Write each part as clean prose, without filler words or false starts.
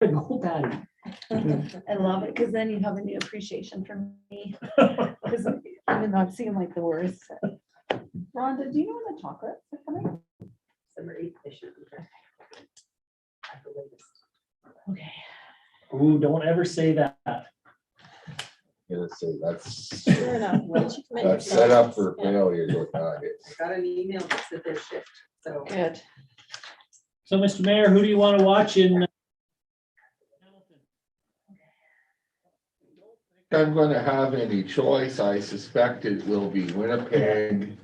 Go Patty. I love it, because then you have a new appreciation for me. Because even though I've seen like the worst. Rhonda, do you know when the chocolates are coming? December 8th, they should be there. At the latest. Okay. Ooh, don't ever say that. Gonna say that's, Fair enough. Once you commit that's yourself, set up for yeah. failure with nuggets. I got an email that said they're shipped, so. Good. So, Mr. Mayor, who do you want to watch in? I'm gonna have any choice. I suspect it will be Winnipeg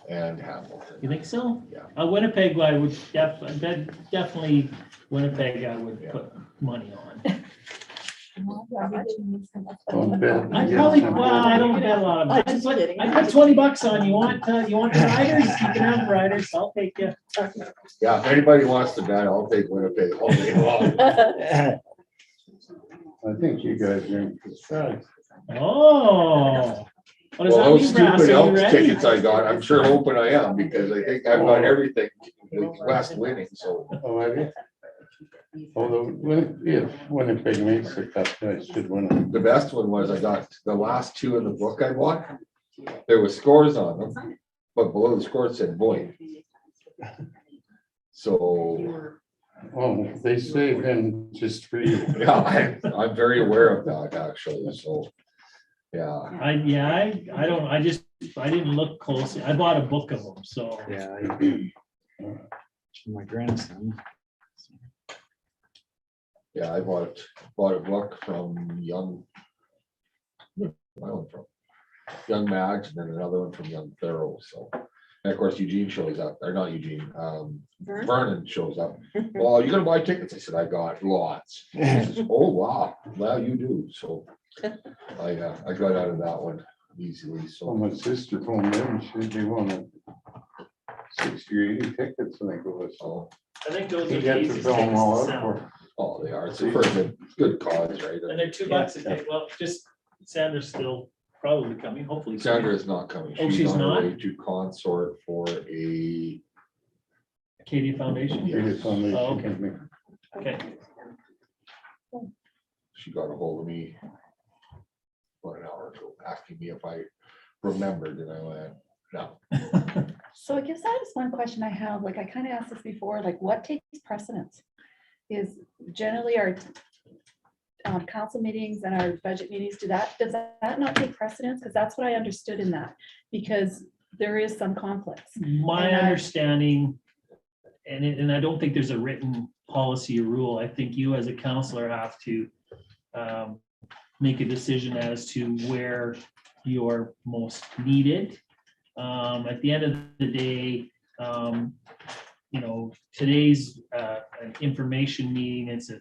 and Hamilton. You think so? Yeah. Winnipeg, I would definitely Winnipeg, I would Yeah. put money on. Don't bet. I probably, well, I don't bet a lot of I'm money. just kidding. I put 20 bucks on. You want the riders? You can have the riders. I'll take you. Yeah, if anybody wants to bet, I'll take Winnipeg all day long. I think you guys are in for size. Oh. What does Well, that those mean, Brass? Are stupid you Elks ready? tickets I got, I'm sure hoping I am, because I think I've got everything with West winning, so. Oh, have you? Although, if Winnipeg makes the cut, I should win it. The best one was I got the last two in the book I bought. There was scores on them, but below the score it said void. So, Oh, they saved in just for you. yeah, I'm very aware of that actually, so. Yeah, I didn't look closely. I bought a book of them, so. Yeah. My grandson. yeah, I bought a book from Young. My one from Young Mags and then another one from Young Thorough, so. And of course Eugene shows up, or not Eugene, Vernon shows up. Well, you gonna buy tickets? I said, I got lots. He says, oh, wow, well, you do, so. I got out of that one easily, So so. my sister told me she'd be wanting 60 or 80 tickets, I think it was. Oh, I think those He are got to Casey's fill them all tickets to out sell. for. oh, they are, it's a pretty good cause, right? And they're $2 a ticket. Well, just Sandra's still probably coming, hopefully. Sandra is not coming. Oh, she's on her not? way to consort for a, Acadia Foundation. Yeah. Biggest foundation Oh, okay. company. Okay. she got a hold of me about an hour ago, asking me if I remembered, and I went, no. So I guess that is one question I have, like I kind of asked this before, like what takes precedence? Is generally our council meetings and our budget meetings, does that not take precedence? Because that's what I understood in that, because there is some conflicts. My And I- understanding, and I don't think there's a written policy or rule. I think you as a counselor have to make a decision as to where you're most needed. At the end of the day, today's an information meeting, it's a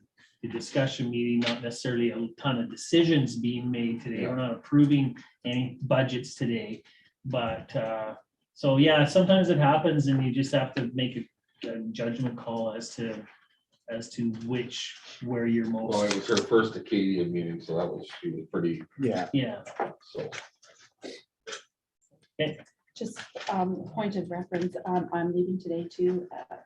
discussion meeting, not necessarily a ton of decisions being made today. We're not approving any budgets today, but so yeah, sometimes it happens and you just have to make a judgment call as to where you're Well, it most, was her first Acadia meeting, so she was pretty, Yeah. yeah. so. Just point of reference, I'm leaving today too at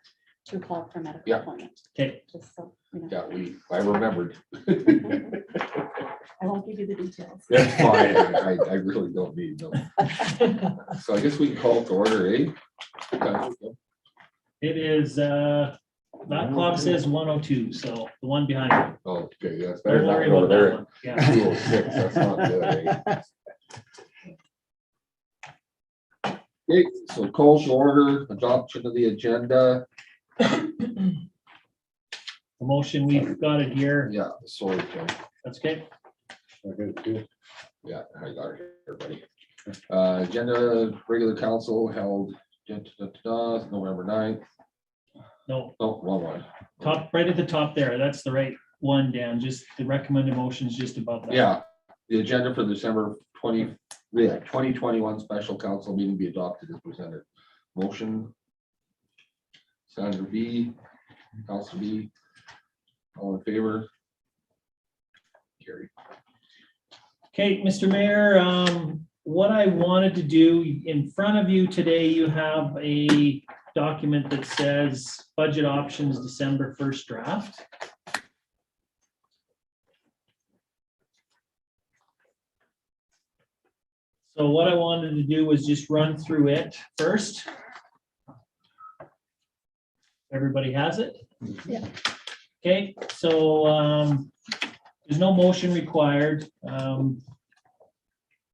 2 o'clock for a medical Yeah. appointment. Okay. Just so, you know, Yeah, I remembered. I won't give you the details. That's fine, I really don't need them. So I guess we can call it to order, eh? It is, that clock says 1:02, so the one behind you. Oh, okay, that's better Don't than worry that over about that there. one. Yeah. 206, that's not good, eh? Okay, so call to order, adoption of the agenda. The motion, we've got it here. Yeah, sorry, Tim. That's okay. I got two. Yeah, I got it here, buddy. Agenda, regular council held November 9th. No, No, wrong one. top, right at the top there. That's the right one, Dan. Just the recommended motions just above that. Yeah, the agenda for December 2021 special council meeting be adopted as presented. Motion. Sandra B, Council B. All in favor? Carry. Okay, Mr. Mayor, what I wanted to do, in front of you today, you have a document that says budget options December 1st draft. So what I wanted to do was just run through it first. Everybody has it? Yeah. Okay, so there's no motion required.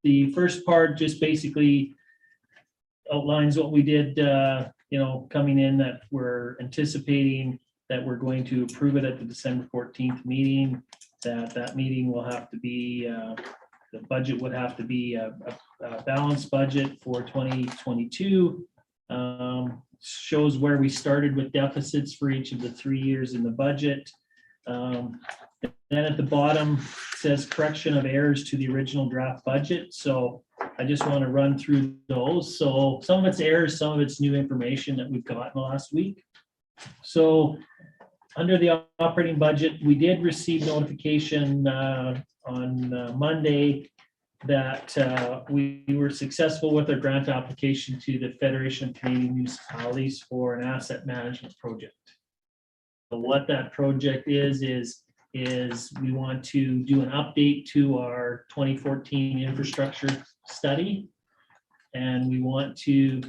The first part just basically outlines what we did, coming in, that we're anticipating that we're going to approve it at the December 14th meeting, that meeting will have to be, the budget would have to be a balanced budget for 2022. Shows where we started with deficits for each of the 3 years in the budget. Then at the bottom says correction of errors to the original draft budget. So I just want to run through those. So some of it's errors, some of it's new information that we've gotten last week. So under the operating budget, we did receive notification on Monday that we were successful with our grant application to the Federation of Canadian Municipalities for an asset management project. So what that project is we want to do an update to our 2014 infrastructure study. And we want to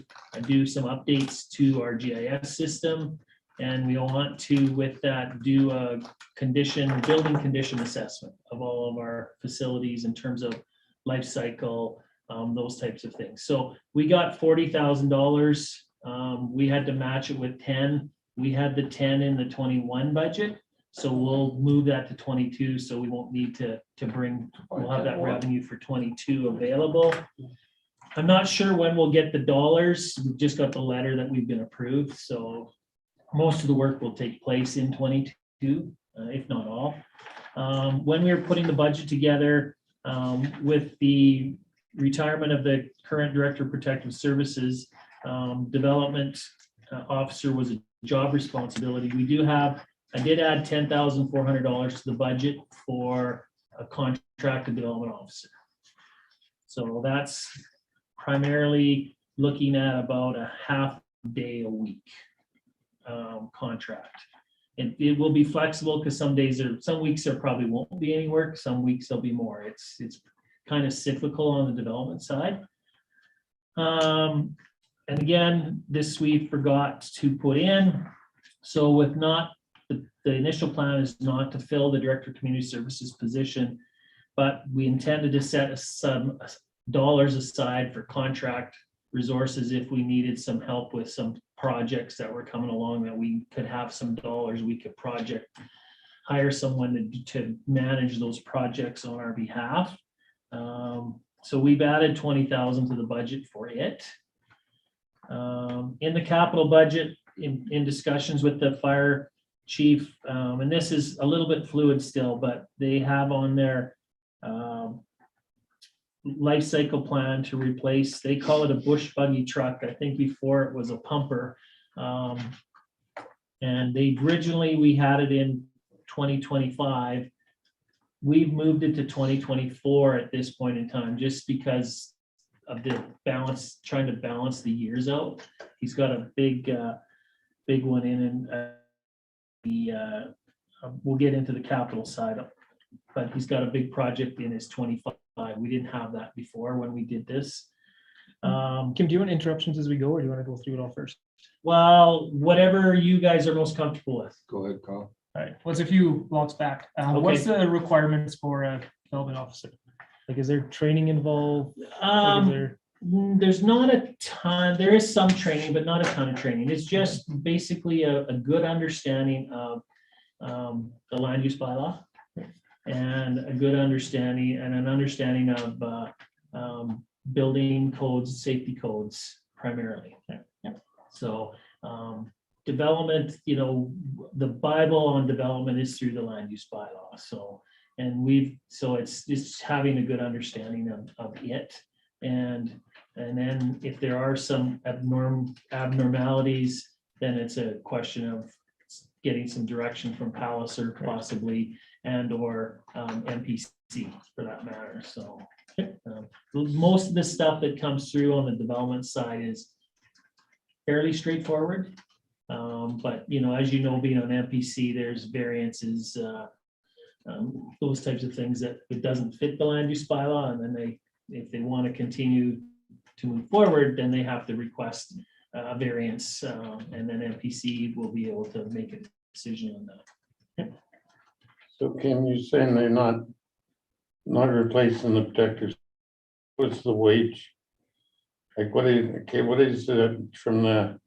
do some updates to our GIS system. And we want to, with that, do a building condition assessment of all of our facilities in terms of life cycle, those types of things. So we got $40,000. We had to match it with 10. We had the 10 in the 21 budget. So we'll move that to 22. So we won't need to we'll have that revenue for 22 available. I'm not sure when we'll get the dollars. We've just got the letter that we've been approved. So most of the work will take place in 22, if not all. When we were putting the budget together, with the retirement of the current Director of Protective Services, development officer was a job responsibility. I did add $10,400 to the budget for a contracted development officer. So that's primarily looking at about a half day a week contract. And it will be flexible because some weeks there probably won't be any work, some weeks there'll be more. It's kind of cyclical on the development side. And again, this we forgot to put in. So with the initial plan is not to fill the Director of Community Services position, but we intended to set some dollars aside for contract resources if we needed some help with some projects that were coming along, that we could have some dollars, we could hire someone to manage those projects on our behalf. So we've added 20,000 to the budget for it. In the capital budget, in discussions with the fire chief, and this is a little bit fluid still, but they have on their life cycle plan to replace, they call it a bush buggy truck. I think before it was a pumper. And originally we had it in 2025. We've moved it to 2024 at this point in time, just because of the trying to balance the years out. He's got a big one in, and we'll get into the capital side, but he's got a big project in his 25. We didn't have that before when we did this. Kim, do you want interruptions as we go, or do you want to go through it all first? Well, whatever you guys are most comfortable with. Go ahead, Carl. All right, well, it's a few blocks back. What's the requirements for a development officer? Like, is there training involved? There's not a ton. There is some training, but not a ton of training. It's just basically a good understanding of the land use bylaw, and a good understanding and an understanding of building codes, safety codes primarily. So development, the Bible on development is through the land use bylaw. So it's just having a good understanding of it. And then if there are some abnormalities, then it's a question of getting some direction from Palliser possibly, and or MPC for that matter. So most of the stuff that comes through on the development side is fairly straightforward. But as you know, being on MPC, there's variances, those types of things that it doesn't fit the land use bylaw, and then if they want to continue to move forward, then they have to request a variance, and then MPC will be able to make a decision on that. So Kim, you saying they're not replacing the protectors? What's the wage? Like what is it from the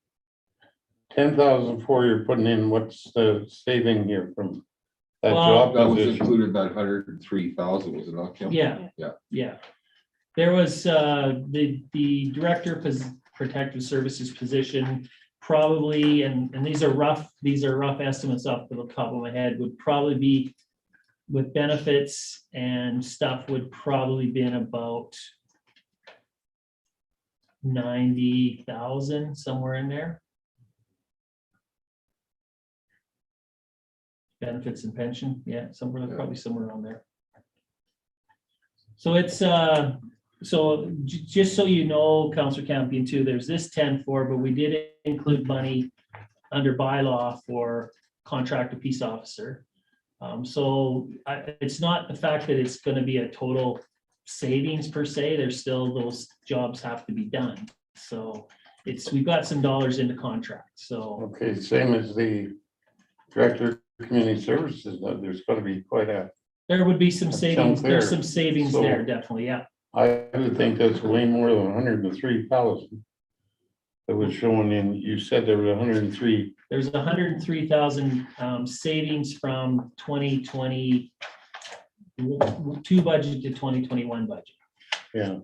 10,004 you're putting in, what's the saving here from that Well, job That was position? included, that 103,000, was it not, Kim? Yeah. Yeah. Yeah. There was, the director of protective services position probably, and these are rough estimates off the top of my head, would probably be with benefits and stuff would probably been about 90,000, somewhere in there. Benefits and pension, yeah, probably somewhere around there. So it's, just so you know, Councillor Campion too, there's this 10-4, but we did include money under bylaw for contract a peace officer. So it's not the fact that it's gonna be a total savings per se, there's still, those jobs have to be done. So we've got some dollars in the contract, so. Okay, same as the director of community services, there's gotta be quite a, There would be some That savings, sounds there's fair. some savings So- there, definitely, yeah. I would think that's way more than 103,000. That was showing in, you said there was 103, There's 103,000 savings from 2022 budget to 2021 budget. yeah.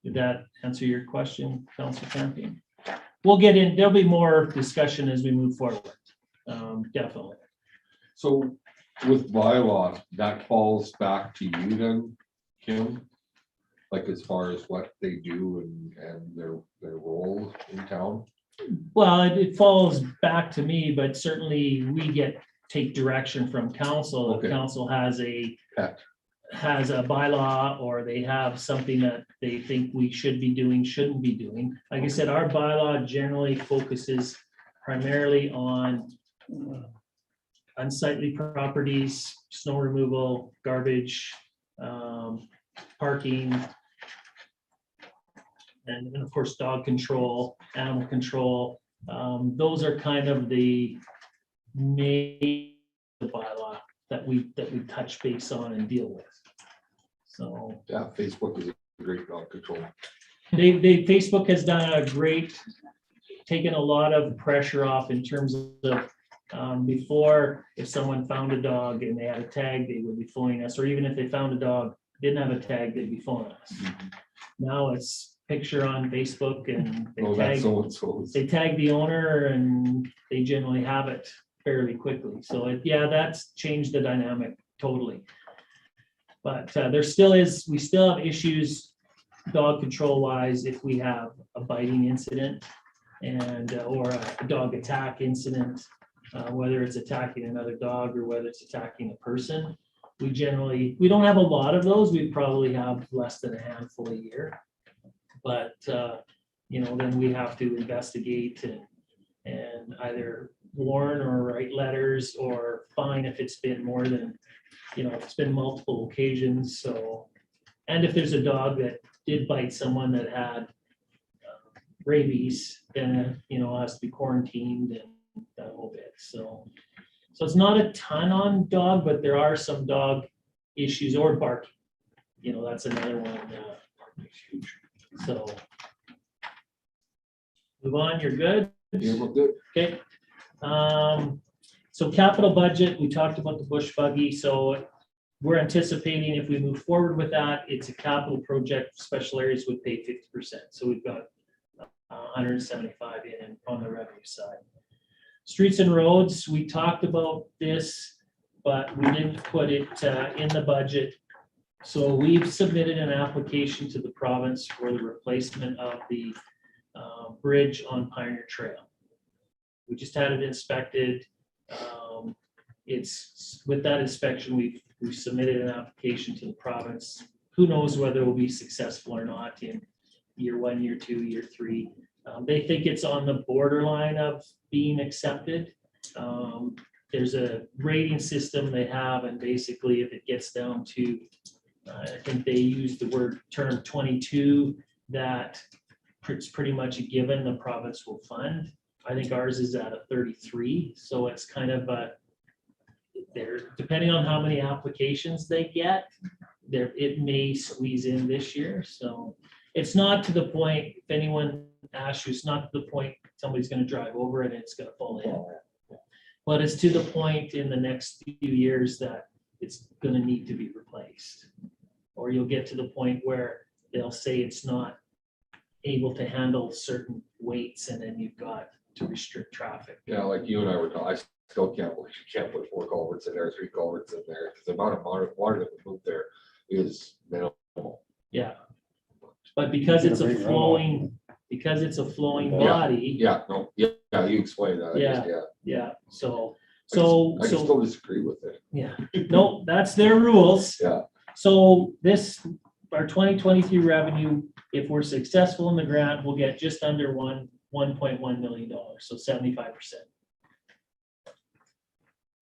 Did that answer your question, Councilor Campion? We'll get in, there'll be more discussion as we move forward, definitely. So with bylaw, that falls back to you then, Kim? Like as far as what they do and their role in town? Well, it falls back to me, but certainly we take direction from council. If Okay. council has a Pet. bylaw, or they have something that they think we should be doing, shouldn't be doing. Like I said, our bylaw generally focuses primarily on unsightly properties, snow removal, garbage, parking, and of course, dog control, animal control. Those are kind of the main bylaw that we touch base on and deal with. So Yeah, Facebook is a great dog control. Facebook has done a great, taken a lot of pressure off in terms of before, if someone found a dog and they had a tag, they would be phoning us, or even if they found a dog, didn't have a tag, they'd be phoning us. Now it's picture on Facebook and Oh, that's so. they tag the owner and they generally have it fairly quickly. So yeah, that's changed the dynamic totally. But we still have issues dog control wise if we have a biting incident and or a dog attack incident, whether it's attacking another dog or whether it's attacking a person. We don't have a lot of those. We probably have less than a handful a year. But then we have to investigate and either warn or write letters or fine if it's been more than, if it's been multiple occasions. So, and if there's a dog that did bite someone that had rabies, then it has to be quarantined and that whole bit. So it's not a ton on dog, but there are some dog issues or barking. That's another one. So move on, you're good? Yeah, well, good. Okay. So capital budget, we talked about the bush buggy, so we're anticipating if we move forward with that, it's a capital project, special areas would pay 50%. So we've got 175 in on the revenue side. Streets and roads, we talked about this, but we didn't put it in the budget. So we've submitted an application to the province for the replacement of the bridge on Pioneer Trail. We just had it inspected. It's with that inspection, we've submitted an application to the province. Who knows whether we'll be successful or not in year 1, year 2, year 3. They think it's on the borderline of being accepted. there's a rating system they have, and basically if it gets down to, I think they use the term 22, that it's pretty much a given the province will fund. I think ours is at a 33, so it's kind of depending on how many applications they get, it may squeeze in this year. So it's not to the point, if anyone asks you, it's not to the point somebody's going to drive over it and it's going to fall in. But it's to the point in the next few years that it's going to need to be replaced. Or you'll get to the point where they'll say it's not able to handle certain weights, and then you've got to restrict traffic. Yeah, like you and I were talking, I still can't believe you can't put 4 culverts in there, 3 culverts in there, because the amount of water that we move there is minimal. Yeah. But because it's a Big runoff. flowing, body, Yeah, no, yeah, you explained that. yeah, so, I can still disagree with it. yeah, no, that's their rules. Yeah. So our 2023 revenue, if we're successful in the grant, we'll get just under $1.1 million, so 75%.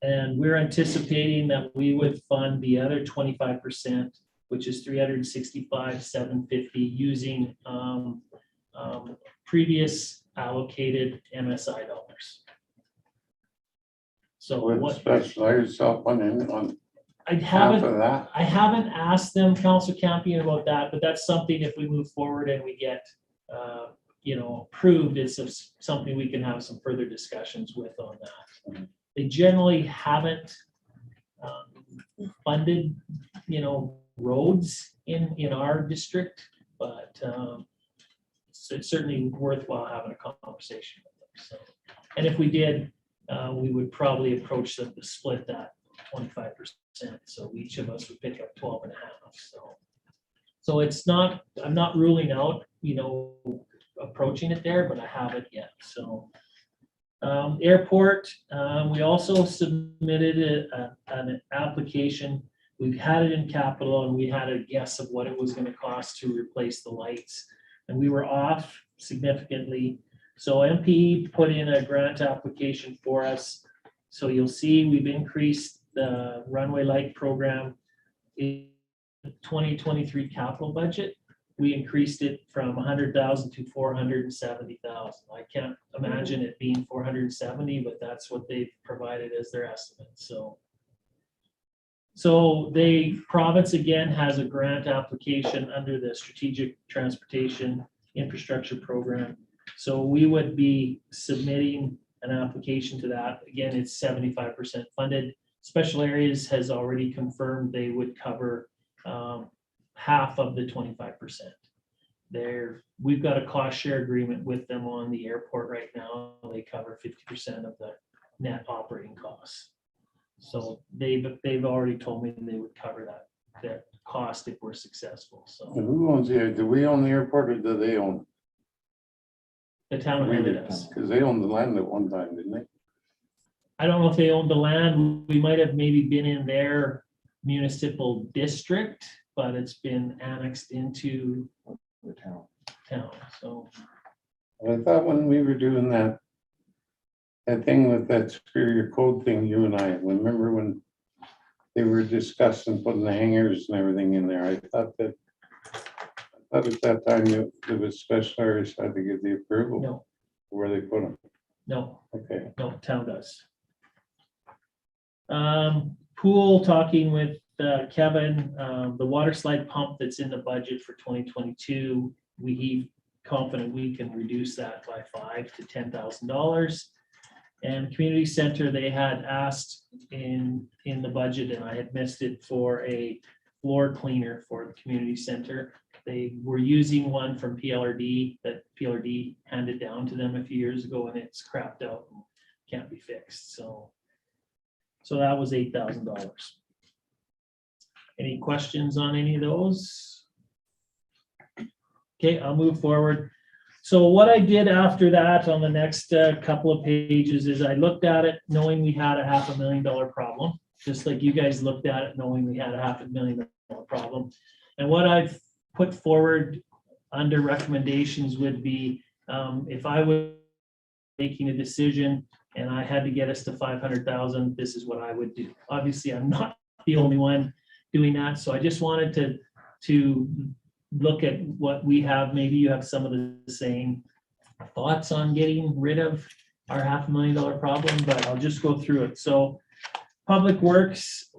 And we're anticipating that we would fund the other 25%, which is $365,750, using previous allocated MSI dollars. So Would what specialize yourself on I half haven't, of that? I haven't asked them, Council Campion, about that, but that's something if we move forward and we get, approved, it's something we can have some further discussions with on that. They generally haven't funded, roads in our district, but it's certainly worthwhile having a conversation with them. So, and if we did, we would probably approach them to split that 25%. So each of us would pick up 12 and a half. So it's not, I'm not ruling out, approaching it there, but I haven't yet. So airport, we also submitted an application. We've had it in capital, and we had a guess of what it was going to cost to replace the lights, and we were off significantly. So MP put in a grant application for us. So you'll see we've increased the runway light program in 2023 capital budget. We increased it from 100,000 to 470,000. I can't imagine it being 470, but that's what they've provided as their estimate. So the province again has a grant application under the Strategic Transportation Infrastructure Program. So we would be submitting an application to that. Again, it's 75% funded. Special Areas has already confirmed they would cover half of the 25%. We've got a cost share agreement with them on the airport right now. They cover 50% of the net operating costs. So they've already told me they would cover that cost if we're successful. So Who owns do we own the airport, or do they own? the town of Hanna does. Because they owned the land at one time, didn't they? I don't know if they own the land. We might have maybe been in their municipal district, but it's been annexed into the town. So I thought when we were doing that thing with that Superior Code thing, you and I, remember when they were discussing putting the hangers and everything in there, I thought at that time it was Special Areas had to give the approval. no, Where they put them. no, Okay. no, town does. Pool, talking with Kevin, the water slide pump that's in the budget for 2022, he's confident we can reduce that by $5,000 to $10,000. And community center, they had asked in the budget, and I had missed it, for a floor cleaner for the community center. They were using one from PLRD that PLRD handed down to them a few years ago, and it's crapped out and can't be fixed. So that was $8,000. Any questions on any of those? Okay, I'll move forward. So what I did after that on the next couple of pages is I looked at it knowing we had a $500,000 problem, just like you guys looked at it knowing we had a $500,000 problem. And what I've put forward under recommendations would be, if I was making a decision, and I had to get us to 500,000, this is what I would do. Obviously, I'm not the only one doing that, so I just wanted to look at what we have. Maybe you have some of the same thoughts on getting rid of our $500,000 problem, but I'll just go through it. So Public Works,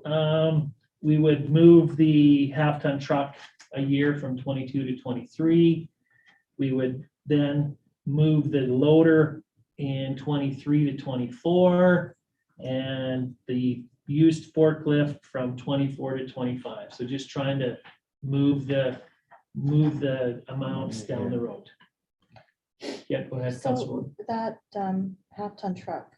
we would move the half-ton truck a year from 22 to 23. We would then move the loader in 23 to 24, and the used forklift from 24 to 25. So just trying to move the amounts down the road. Yeah, go ahead, Councilwoman. So that half-ton truck,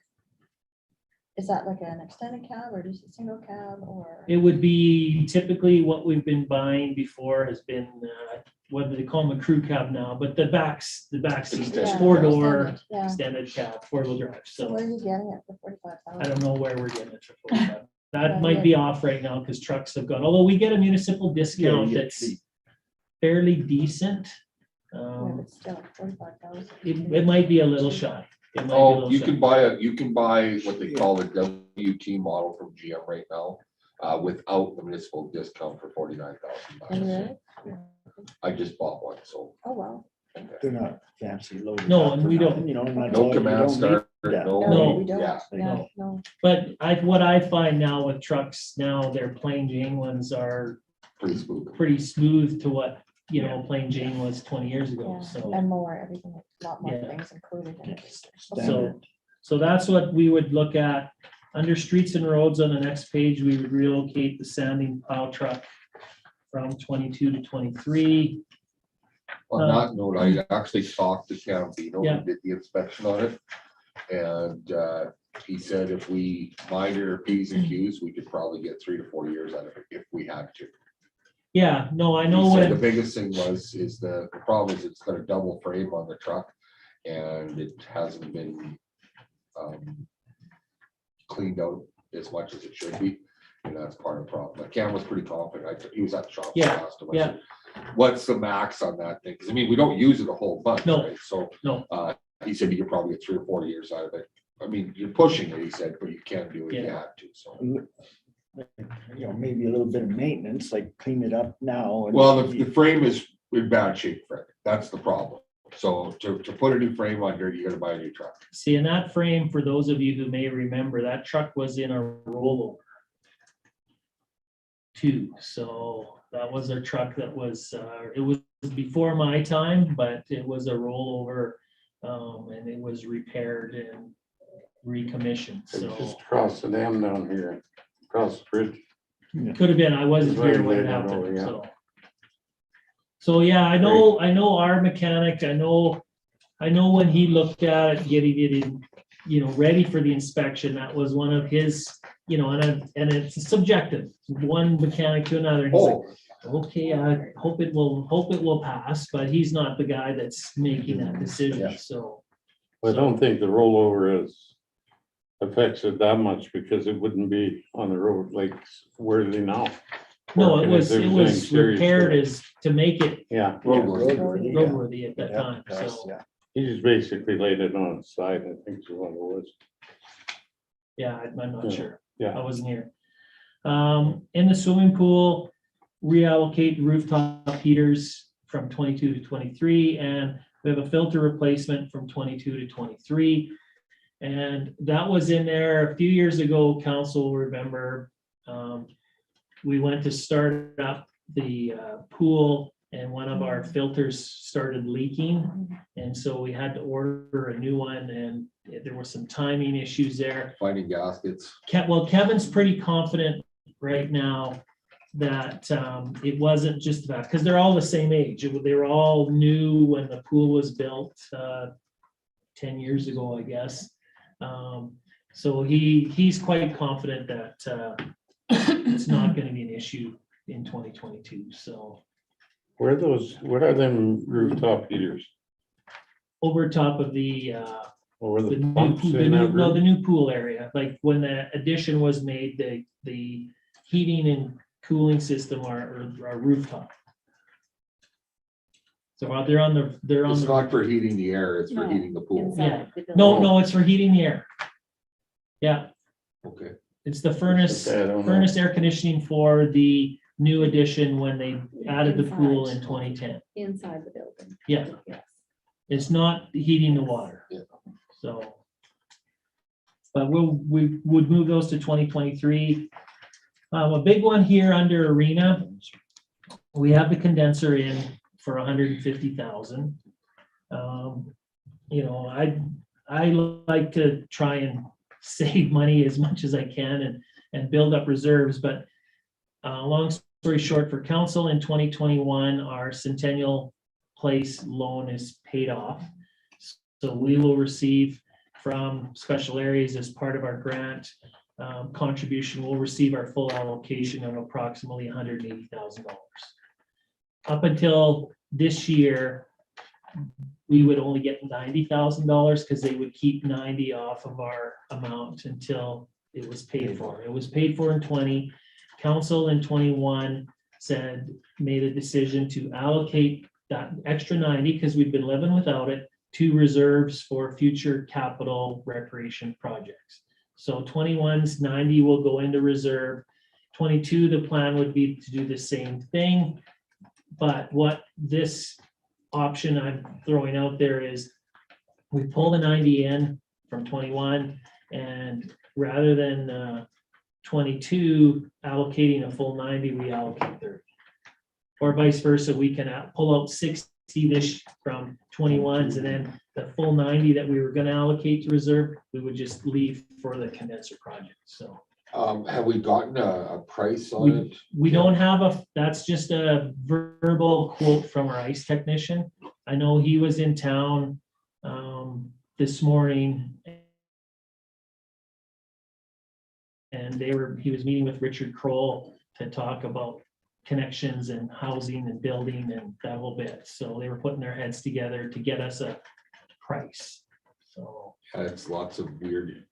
is that like an extended cab or just a single cab or? It would be typically what we've been buying before has been, what do they call them, a crew cab now, but the back seat, Extended. it's four-door Extended, yeah. extended cab, four-wheel drive. So So where are you getting it for I 45,000? don't know where we're getting it for 45. That Yeah, might yeah. be off right now because trucks have gone, although we get a municipal discount you get that's cheap. fairly decent. Yeah, but still 45,000. It might be a little shy. It might be a Oh, little you shy. can buy what they call the WT model from GM right now, without the municipal discount for Oh, really? $49,000. I just bought one, so. Oh, wow. They're not fancy loaded. No, up and or we don't- nothing, you know, and that's No all, you command don't need starter, that. no. No. We don't, Yeah. yeah, no. But what I find now with trucks now, their plain Jane ones are Pretty smooth. pretty smooth to what, plain Jane was 20 years ago, Yeah, so. and more, everything, a lot more Yeah. things included in it. Standard. So that's what we would look at. Under streets and roads on the next page, we would relocate the sanding plow truck from 22 to 23. On that note, I actually talked to Campino, Yeah. who did the inspection on it. And he said if we minor our Ps and Qs, we could probably get 3 to 4 years out of it if we had to. Yeah, no, I He know said the when, biggest thing is the problem is it's got a double frame on the truck and it hasn't been cleaned out as much as it should be. And that's part of the problem. But Cam was pretty confident. He was at the shop. so I Yeah, asked him, I yeah. said, what's the max on that thing? Because I mean, we don't use it a whole bunch, No, right? So no. He said you could probably get 3 or 4 years out of it. I mean, you're pushing it, he said, but you can do it if you Yeah. had to, so. You know, maybe a little bit of maintenance, like clean it up now. and- Well, the frame is in bad shape, Fred. That's the problem. So to put a new frame on here, you gotta buy a new truck. see, in that frame, for those of you who may remember, that truck was in a rollover too. So that was a truck that was, it was before my time, but it was a rollover. And it was repaired and recommissioned, It's so just across the dam down here, across the bridge. could have been, I wasn't Right, here when it right, I know, happened, yeah. so. So, yeah, I know our mechanic, I know when he looked at it, getting it in, ready for the inspection, that was one of his, and it's subjective, one mechanic to another. and he's like, Oh, okay, I hope it will pass, but he's not the guy that's making that decision, Yeah. so. I don't think the rollover affects it that much because it wouldn't be on the road like where are they now? No, it Working was, if it there was was anything serious repaired to it. as to make it Yeah, roadworthy. Roadworthy, yeah. roadworthy at that Yeah, time, pass, so, yeah. he just basically laid it on its side, I think is what it was. yeah, I'm not Yeah, sure. yeah. I wasn't here. In the swimming pool, reallocate rooftop heaters from 22 to 23, and we have a filter replacement from 22 to 23. And that was in there a few years ago, council will remember. We went to start up the pool and one of our filters started leaking. And so we had to order a new one and there were some timing issues there. Finding gaskets. Well, Kevin's pretty confident right now that it wasn't just that, because they're all the same age. They were all new when the pool was built 10 years ago, I guess. So he's quite confident that it's not going to be an issue in 2022. So What are them rooftop heaters? over top of the Or the the new, pumps pool- the in new, that no, room? the new pool area, like when the addition was made, the heating and cooling system are rooftop. So they're on It's the, not for heating the air, it's for No, heating the pool. inside the building. no, it's for heating the air. Yeah, Okay. it's the furnace, Okay, I don't know. furnace air conditioning for the new addition when they added the pool in Inside. 2010. Inside the building. Yeah, Yes. it's not heating the water. Yeah. So. But we would move those to 2023. A big one here under arena. We have the condenser in for 150,000. You know, I like to try and save money as much as I can and build up reserves, but long story short, for council in 2021, our Centennial Place loan is paid off. So we will receive from Special Areas as part of our grant contribution, we'll receive our full allocation of approximately $180,000. Up until this year, we would only get $90,000 because they would keep 90 off of our amount until it was paid for. It was paid for in 20. Council in 21 made a decision to allocate that extra 90 because we've been living without it to reserves for future capital recreation projects. So 21's 90 will go into reserve. 22, the plan would be to do the same thing. But what this option I'm throwing out there is we pull the 90 in from 21, and rather than 22 allocating a full 90, we allocate 30. Or vice versa, we can pull out 60-ish from 21s, and then the full 90 that we were going to allocate to reserve, we would just leave for the condenser project. So Have we gotten a price on it? we don't have that's just a verbal quote from our ice technician. I know he was in town this morning, and he was meeting with Richard Kroll to talk about connections and housing and building and that whole bit. So they were putting their heads together to get us a price. So It's lots of weird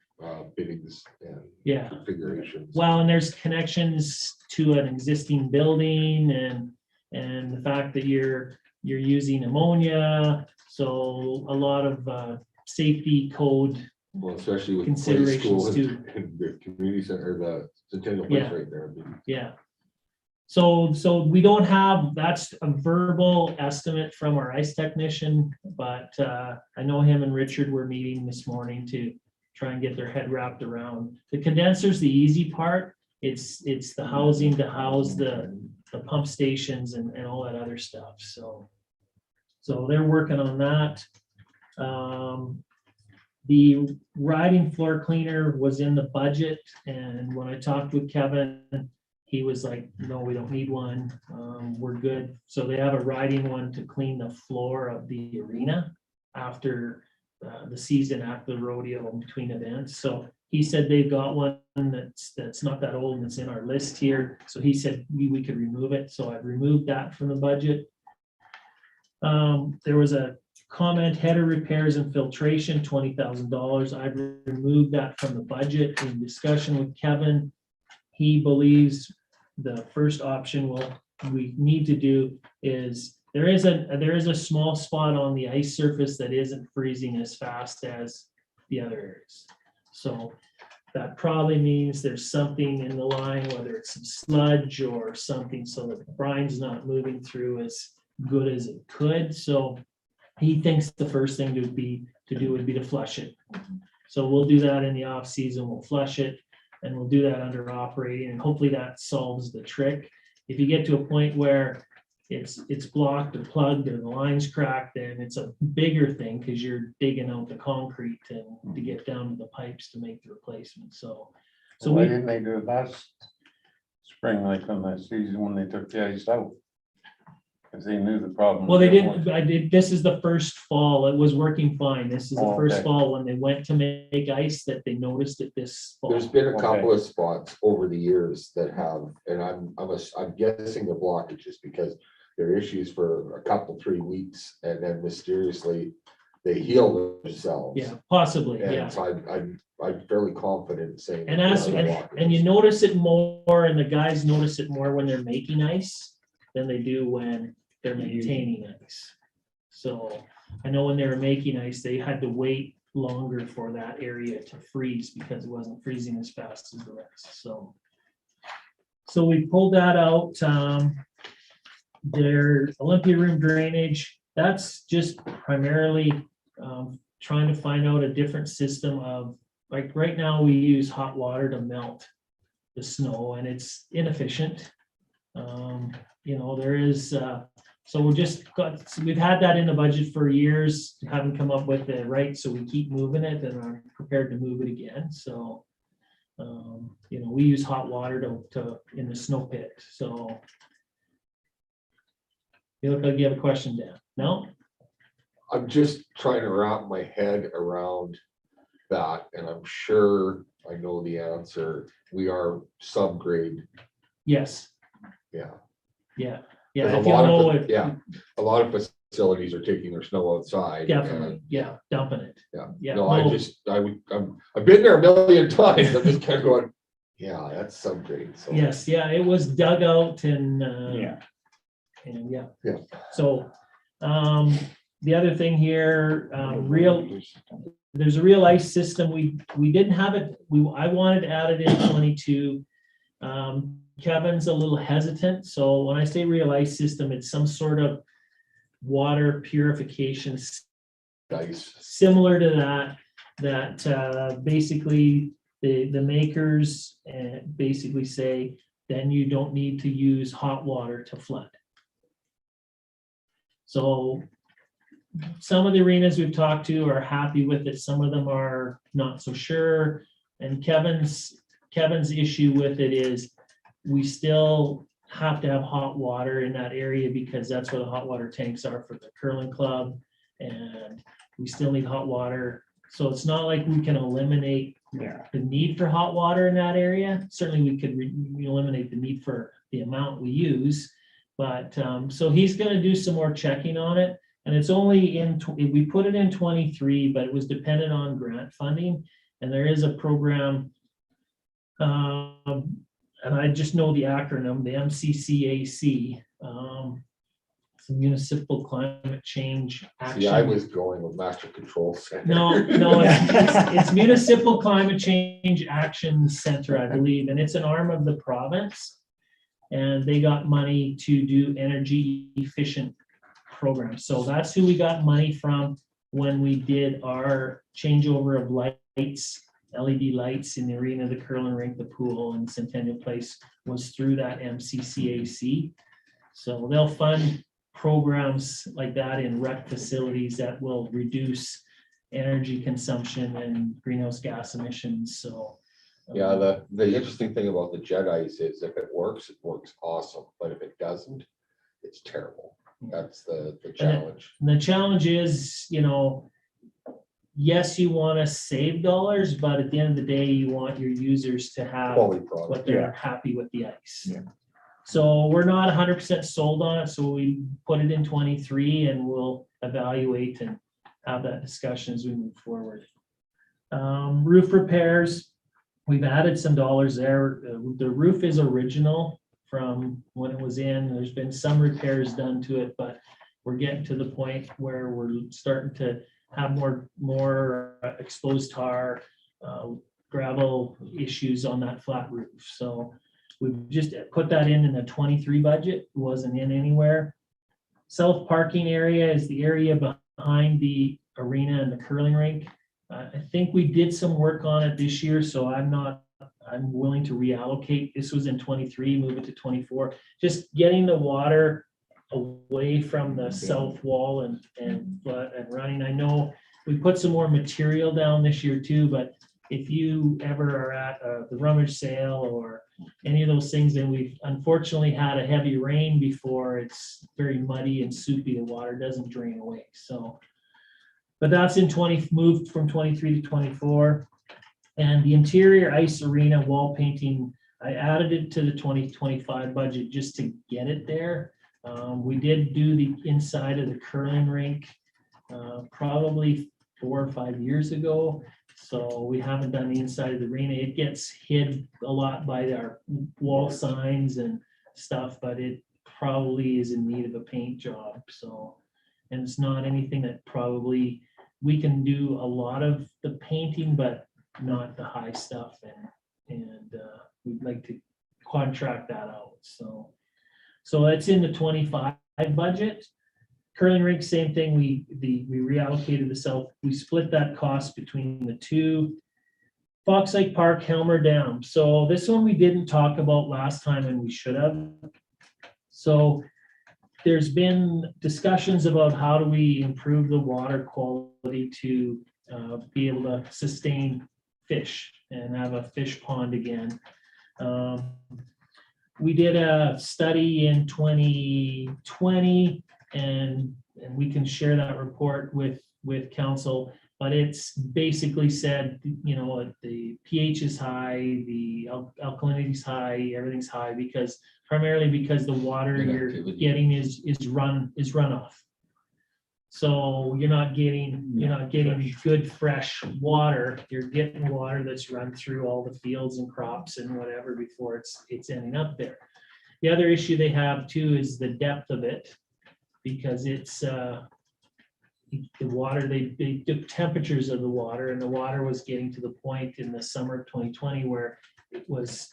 biddings and yeah. configurations. Well, and there's connections to an existing building and the fact that you're using ammonia. So a lot of safety code. Well, especially with the play Considerations school too. and the community center, the Centennial Place Yeah. right there. Yeah. So we don't have, that's a verbal estimate from our ice technician, but I know him and Richard were meeting this morning to try and get their head wrapped around. The condenser's the easy part. It's the housing to house the pump stations and all that other stuff. So they're working on that. The riding floor cleaner was in the budget, and when I talked with Kevin, he was like, no, we don't need one. We're good. So they have a riding one to clean the floor of the arena after the season, after the rodeo, in between events. So he said they've got one that's not that old and it's in our list here. So he said we could remove it. So I've removed that from the budget. There was a comment, header repairs and filtration, $20,000. I've removed that from the budget. In discussion with Kevin, he believes the first option we need to do is there is a small spot on the ice surface that isn't freezing as fast as the other areas. So that probably means there's something in the line, whether it's some sludge or something, so that the brine's not moving through as good as it could. So he thinks the first thing would be to flush it. So we'll do that in the off season. We'll flush it. And we'll do that under operating, and hopefully that solves the trick. If you get to a point where it's blocked or plugged or the line's cracked, then it's a bigger thing because you're digging out the concrete to get down to the pipes to make the replacement. So Why didn't they do it last spring, like on that season when they took the ice out? Because they knew the problem. well, they didn't. This is the first fall. It was working fine. This is the first Okay. fall when they went to make ice that they noticed it this fall. There's been a Okay. couple of spots over the years that have, and I'm guessing the blockages because there are issues for a couple, 3 weeks, and then mysteriously they heal themselves. Yeah, possibly. And Yeah. so I'm fairly confident in saying. And that as, there are and you blockages. notice it more, and the guys notice it more when they're making ice than they do when they're maintaining ice. So I know when they were making ice, they had to wait longer for that area to freeze because it wasn't freezing as fast as the rest, so. So we pulled that out, their Olympia room drainage, that's just primarily, trying to find out a different system of, like, right now we use hot water to melt the snow and it's inefficient. You know, there is, so we've had that in the budget for years, haven't come up with it right, so we keep moving it and are prepared to move it again, so. You know, we use hot water to in the snow pit, so. You look like you have a question, Dan. No? I'm just trying to wrap my head around that, and I'm sure I know the answer. We are subgrade, Yes, yeah. yeah, There's yeah. a If you lot know of, it, yeah, a lot of facilities are taking their snow outside. definitely, and- yeah, dumping it. Yeah, Yeah. no, I've been there a million times, I'm just kind of going, yeah, that's subgrade, so. Yes, yeah, it was dug out and, Yeah. and yeah. Yeah. So, the other thing here, there's a real ice system. We didn't have it. I wanted to add it in 22. Kevin's a little hesitant. So when I say real ice system, it's some sort of water purification Nice, similar to that basically the makers basically say, then you don't need to use hot water to flood. So some of the arenas we've talked to are happy with it. Some of them are not so sure. And Kevin's issue with it is we still have to have hot water in that area because that's where the hot water tanks are for the curling club. And we still need hot water. So it's not like we can eliminate Yeah. the need for hot water in that area. Certainly we could eliminate the need for the amount we use. But so he's gonna do some more checking on it. And it's only we put it in 23, but it was dependent on grant funding. And there is a program, and I just know the acronym, the MCCAC, it's Municipal Climate Change Action. see, I was going with Master Control Center. No, it's Municipal Climate Change Action Center, I believe, and it's an arm of the province. And they got money to do energy efficient programs. So that's who we got money from when we did our changeover of lights, LED lights in the arena, the curling rink, the pool, and Centennial Place was through that MCCAC. So they'll fund programs like that in rec facilities that will reduce energy consumption and greenhouse gas emissions, so. Yeah, the interesting thing about the jet ice is if it works awesome, but if it doesn't, it's terrible. That's the challenge. And the challenge is, you know, yes, you want to save dollars, but at the end of the day, you want your users to have Quality product. what they're happy with the ice. Yeah. So we're not 100% sold on it, so we put it in 23 and we'll evaluate and have that discussion as we move forward. Roof repairs, we've added some dollars there. The roof is original from when it was in. There's been some repairs done to it, but we're getting to the point where we're starting to have more exposed tar, gravel issues on that flat roof. So we've just put that in the 23 budget. It wasn't in anywhere. Self parking area is the area behind the arena and the curling rink. I think we did some work on it this year, so I'm willing to reallocate. This was in 23, move it to 24. Just getting the water away from the south wall and running. I know we put some more material down this year too, but if you ever are at the rummage sale or any of those things, and we've unfortunately had a heavy rain before, it's very muddy and soupy. The water doesn't drain away. So, but that's in moved from 23 to 24. And the interior ice arena wall painting, I added it to the 2025 budget just to get it there. We did do the inside of the curling rink probably 4 or 5 years ago. So we haven't done the inside of the arena. It gets hid a lot by our wall signs and stuff, but it probably is in need of a paint job. So, and it's not anything that probably we can do a lot of the painting, but not the high stuff, and we'd like to contract that out, so. So that's in the 25 budget. Curling rink, same thing, we reallocated the south, we split that cost between the two. Fox Lake Park, Helmer Dam, so this one we didn't talk about last time and we should have. So there's been discussions about how do we improve the water quality to be able to sustain fish and have a fish pond again. We did a study in 2020 and we can share that report with council, but it's basically said, you know, the pH is high, the alkalinity is high, everything's high primarily because the water you're Inactivity. getting is runoff. So you're not getting good fresh water. You're getting water that's run through all the fields and crops and whatever before it's ending up there. The other issue they have too is the depth of it, because it's the water, they took temperatures of the water, and the water was getting to the point in the summer of 2020 where it was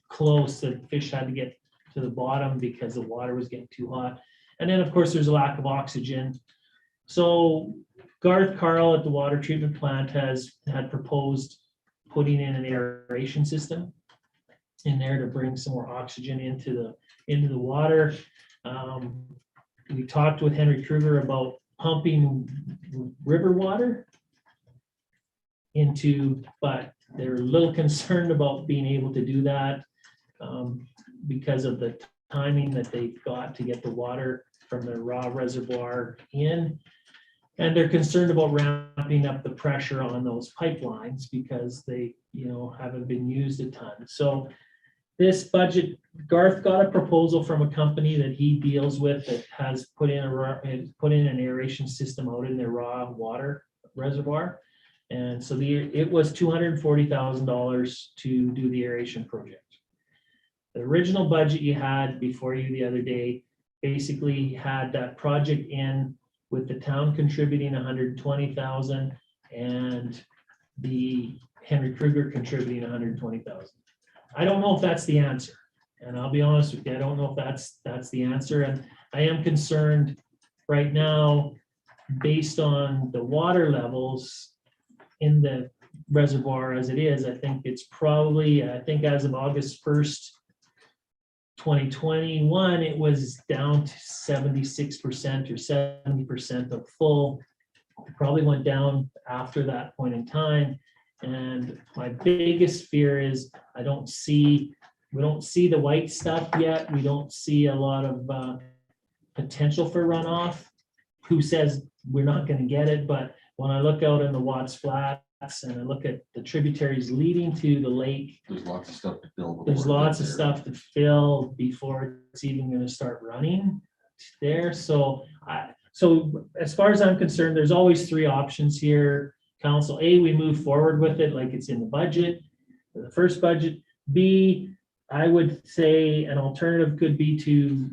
close, that fish had to get to the bottom because the water was getting too hot. And then, of course, there's a lack of oxygen. So Garth Carl at the water treatment plant had proposed putting in an aeration system in there to bring some more oxygen into the water. We talked with Henry Kruger about pumping river water but they're a little concerned about being able to do that because of the timing that they've got to get the water from the raw reservoir in. And they're concerned about ramping up the pressure on those pipelines because they, haven't been used a ton. So this budget, Garth got a proposal from a company that he deals with that has put in an aeration system out in their raw water reservoir. And so it was $240,000 to do the aeration project. The original budget you had before you the other day basically had that project in with the town contributing $120,000 and the Henry Kruger contributing $120,000. I don't know if that's the answer, and I'll be honest with you, I don't know if that's the answer, and I am concerned right now based on the water levels in the reservoir as it is. I think it's probably, as of August 1st, 2021, it was down to 76% or 70% of full. It probably went down after that point in time. And my biggest fear is we don't see the white stuff yet. We don't see a lot of potential for runoff. Who says we're not going to get it? But when I look out in the Watts Flats and I look at the tributaries leading to the lake, There's lots of stuff to fill. there's lots of stuff to fill before it's even going to start running there. So as far as I'm concerned, there's always three options here. Council, A, we move forward with it like it's in the budget, the first budget. B, I would say an alternative could be to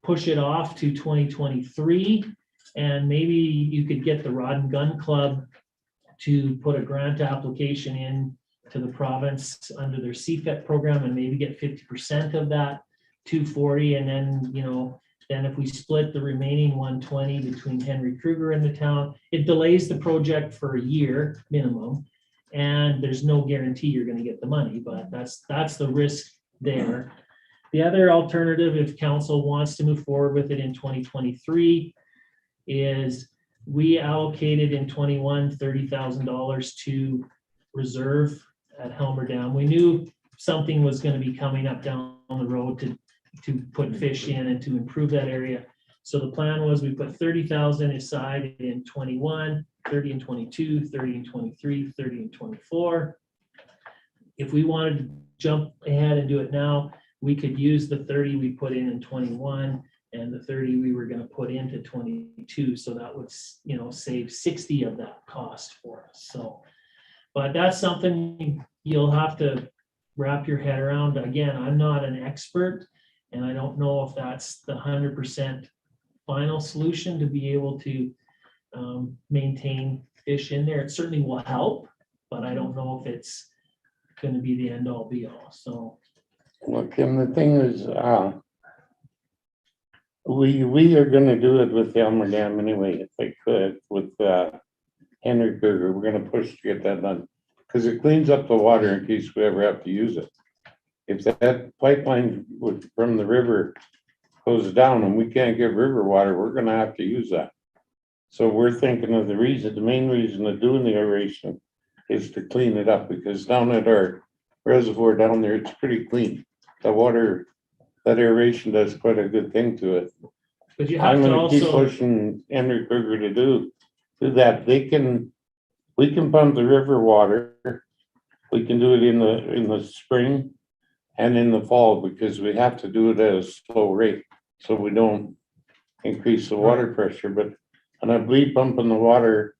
push it off to 2023, and maybe you could get the Rod and Gun Club to put a grant application in to the province under their CFET program and maybe get 50% of that 240, and then then if we split the remaining 120 between Henry Kruger and the town, it delays the project for a year minimum, and there's no guarantee you're going to get the money, but that's the risk there. The other alternative, if council wants to move forward with it in 2023, is we allocated in 21 $30,000 to reserve at Helmer Dam. We knew something was going to be coming up down the road to put fish in and to improve that area. So the plan was we put 30,000 aside in 21, 30 in 22, 30 in 23, 30 in 24. If we wanted to jump ahead and do it now, we could use the 30 we put in 21 and the 30 we were going to put into 22. So that would, save 60 of that cost for us. So, but that's something you'll have to wrap your head around. Again, I'm not an expert, and I don't know if that's the 100% final solution to be able to maintain fish in there. It certainly will help, but I don't know if it's gonna be the end all be all, so. Look, and the thing is, we are gonna do it with the Elmer Dam anyway, if I could, with, Henry Berger. We're gonna push to get that done. Cause it cleans up the water in case we ever have to use it. If that pipeline from the river goes down and we can't get river water, we're gonna have to use that. So we're thinking of the main reason of doing the aeration is to clean it up, because down at our reservoir down there, it's pretty clean. The water, that aeration does quite a good thing to it. But you have I'm to gonna keep also, pushing Henry Kruger to do that. We can pump the river water. We can do it in the spring and in the fall, because we have to do it at a slow rate, so we don't increase the water pressure. But, and I believe pumping the water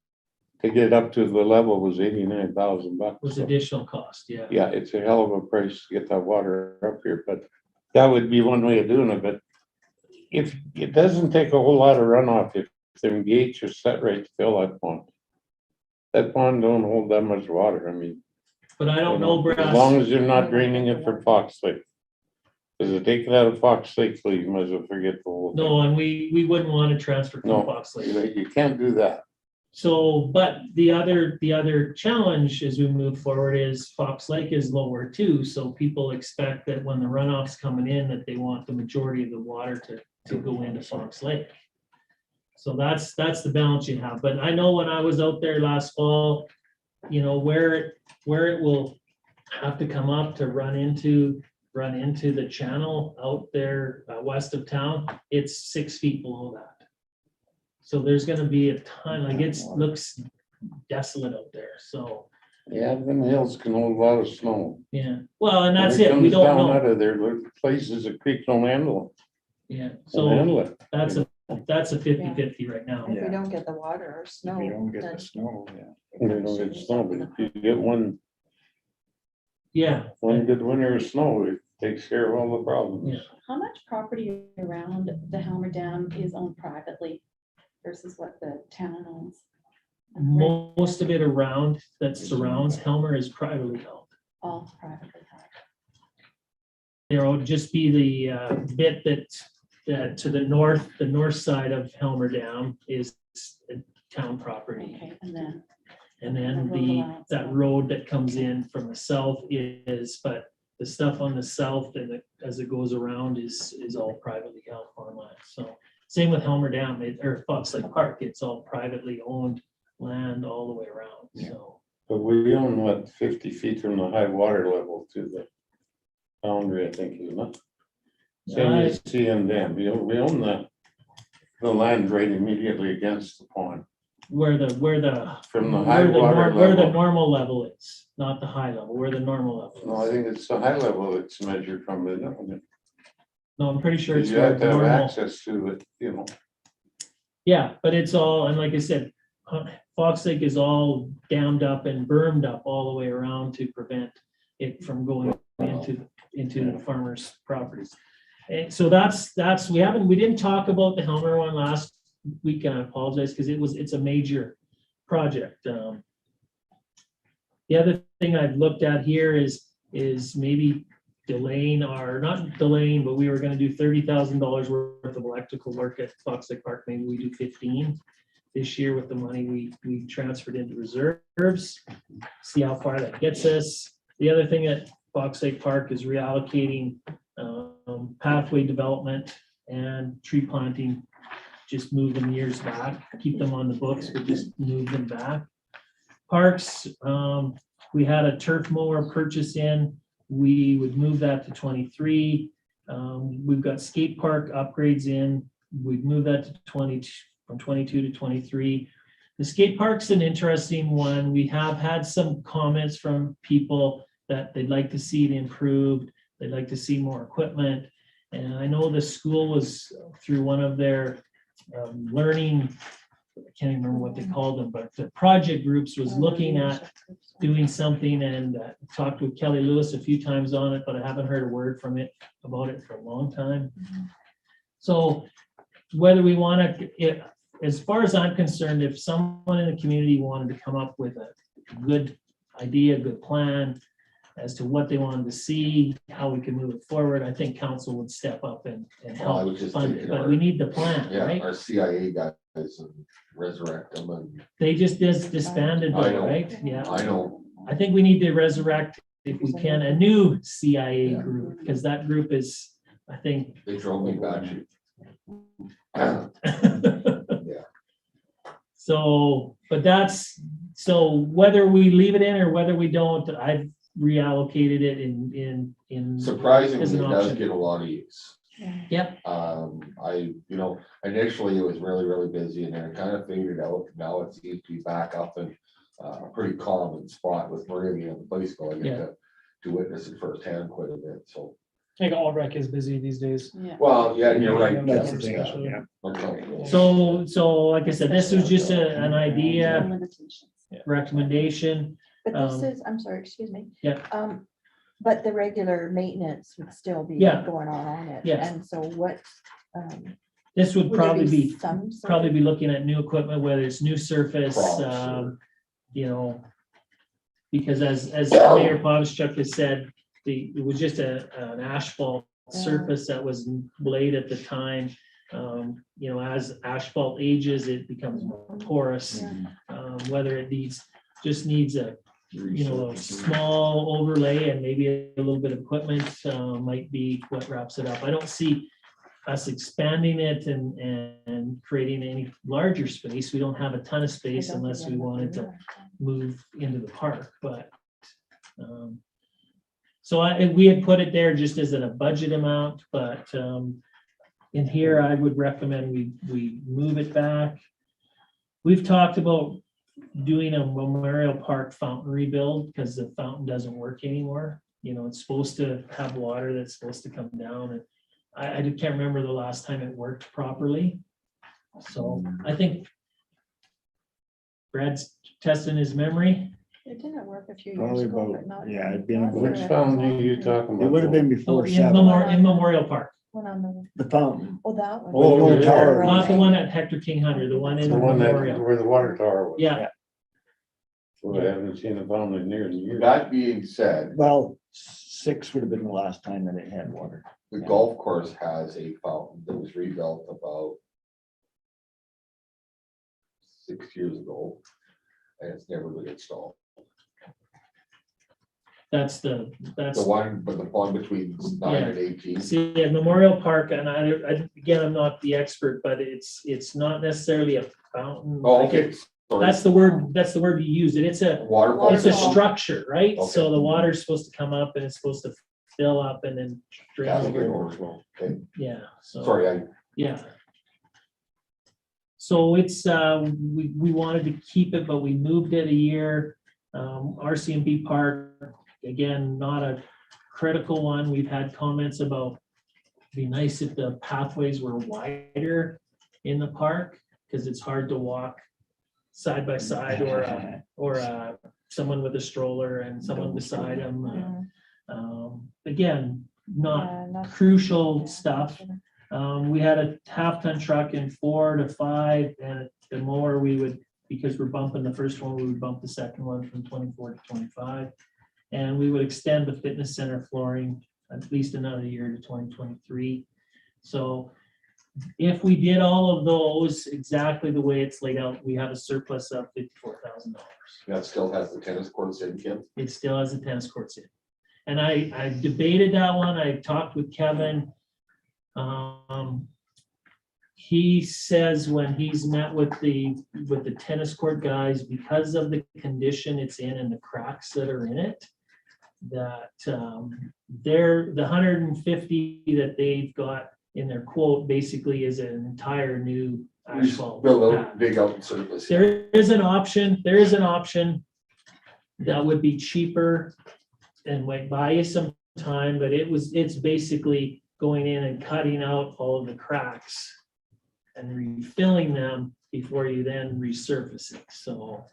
to get up to the level was $89,000. was additional cost, yeah. Yeah, it's a hell of a price to get that water up here, but that would be one way of doing it. But if it doesn't take a whole lot of runoff, if the gates are set right to fill that pond. That pond don't hold that much water. I mean, But I don't know, as long Brass, as you're not draining it for Fox Lake. Because if they take it out of Fox Lake, so you might as well forget the whole thing. no, and we wouldn't want to transfer from No, Fox Lake. you can't do that. So, but the other challenge as we move forward is Fox Lake is lower too, so people expect that when the runoff's coming in, that they want the majority of the water to go into Fox Lake. So that's the balance you have, but I know when I was out there last fall, you know, where it will have to come up to run into the channel out there west of town, it's 6 feet below that. So there's gonna be a ton, like looks desolate out there, so, Yeah, them hills can hold a lot of snow. yeah. Well, and When that's it, we comes don't down know, Out of there, there's places that creek don't handle yeah, it. so Handle it. that's a 50-50 right now. If Yeah. we don't get the water or If snow. you don't get then the snow, yeah. it They kinda don't get shouldn't snow, be but the if you get one Yeah, good winter of snow, it takes care of all the problems. Yeah. How much property around the Helmer Dam is owned privately versus what the town owns? most of it around that surrounds Helmer is privately held. All privately held. There will just be the bit that to the north side of Helmer Dam is town property. Okay, and then, And then The road allowance, that yeah. road that comes in from the south is, but the stuff on the south and as it goes around is all privately held farmland. So same with Helmer Dam, or Fox Lake Park, it's all privately owned land all the way around, so. But we own what, 50 feet from the high water level to the boundary, I think, isn't it? Same as CN Dam, we own the land right immediately against the pond. Where the From the high water where the level. normal level is, not the high level, where the normal level No, I is. think it's the high level it's measured from, isn't it? No, I'm pretty sure it's Because you where have to have normal, access to it, you know. yeah, but it's all, and like I said, Fox Lake is all dammed up and bermed up all the way around to prevent it from going into the farmers' properties. And so we didn't talk about the Helmer one last week, and I apologize, because it's a major project. The other thing I've looked at here is maybe delaying not delaying, but we were gonna do $30,000 worth of electrical work at Fox Lake Park. Maybe we do 15 this year with the money we transferred into reserves. See how far that gets us. The other thing at Fox Lake Park is reallocating pathway development and tree planting. Just move them years back, keep them on the books, but just move them back. Parks, we had a turf mower purchase in, we would move that to 23. We've got skate park upgrades in, we'd move that to 22, from 22 to 23. The skate park's an interesting one. We have had some comments from people that they'd like to see it improved, they'd like to see more equipment. And I know the school was through one of their learning, I can't even remember what they called them, but the project groups was looking at doing something, and talked with Kelly Lewis a few times on it, but I haven't heard a word about it for a long time. So whether we want to, as far as I'm concerned, if someone in the community wanted to come up with a good idea, good plan as to what they wanted to see, how we can move it forward, I think council would step up and Well, I help was just fund it, thinking but our- we need the plan, Yeah, right? our CIA guys and resurrect them and They just disbanded, I though, know. right? Yeah, I know, I think we need to resurrect, if we can, a new CIA Yeah. group, because that group is, I think. they drove me batshit. So, but that's, so whether we leave it in or whether we don't, I've reallocated it in. as Surprisingly, an it does option. get a lot of use. Yep, Initially it was really, really busy and then it kind of faded out. Now it seems to be back up in a pretty common spot with Meridian and the place going Yeah. to witness it firsthand quite a bit, so. I think all rec is busy these days. Yeah. Well, yeah, you're right. That's the thing, Especially. yeah. Okay. so like I said, this was just an idea, Limitations. recommendation. But this Um, is, I'm sorry, excuse me. Yeah. But the regular maintenance would still be Yeah. going on it. Yes. And so what? This would would there probably be, some sort probably of- be looking at new equipment, whether it's new surface, Props you know. Because as Mayor Povchuk has said, it was just an asphalt Yeah. surface that was laid at the time. As asphalt ages, it becomes more porous. Yeah. Whether it just needs a small overlay and maybe a little bit of equipment might be what wraps it up. I don't see us expanding it and creating any larger space. We don't have a ton of I space don't unless think we we have wanted to to do move into the park, but. So we had put it there just as in a budget amount, but in here, I would recommend we move it back. We've talked about doing a Memorial Park fountain rebuild because the fountain doesn't work anymore. It's supposed to have water that's supposed to come down, and I can't remember the last time it worked properly. So I think Brad's testing his memory. It didn't work a few years Probably ago, about- but not. yeah, it'd been not about- Which for- fountain are you talking about? It would have been Oh, before in seven, Memorial Park, One on the fountain. that one. Oh, the old tower. not the one at Hector King Hunter, the one in The one that, Memorial. where the water tower was. Yeah, Well, I haven't seen a fountain in years and years. That being said, Well, 6 would have been the last time that it had water. the golf course has a fountain that was rebuilt about 6 years ago. And it's never been installed. that's The one, but the one between 9 and 18. see, at Memorial Park, and again, I'm not the expert, but it's not necessarily a fountain. Oh, like okay. it- Sorry. That's the word you use, it's a Waterfall. It's a structure, right? Okay. So the water's supposed to come up and it's supposed to fill up and then drain Cascade over. overflow. Okay, Yeah, so, sorry, yeah. So it's, we wanted to keep it, but we moved it a year. Rcmp Park, again, not a critical one. We've had comments about it'd be nice if the pathways were wider in the park, because it's hard to walk side by side or someone with a stroller and someone beside them. Again, not crucial stuff. We had a half-ton truck in 4 to 5, and the more we would, because we're bumping the first one, we would bump the second one from 24 to 25. And we would extend the fitness center flooring at least another year to 2023. So if we did all of those exactly the way it's laid out, we have a surplus of $54,000. that still has the tennis courts in, Kim. It still has the tennis courts in. And I debated that one. I talked with Kevin. He says when he's met with the tennis court guys, because of the condition it's in and the cracks that are in it, that the 150 that they've got in their quote basically is an entire new asphalt Build pad. out, dig out and surface. There is an option that would be cheaper and might buy you some time, but it's basically going in and cutting out all of the cracks and refilling them before you then resurface it. So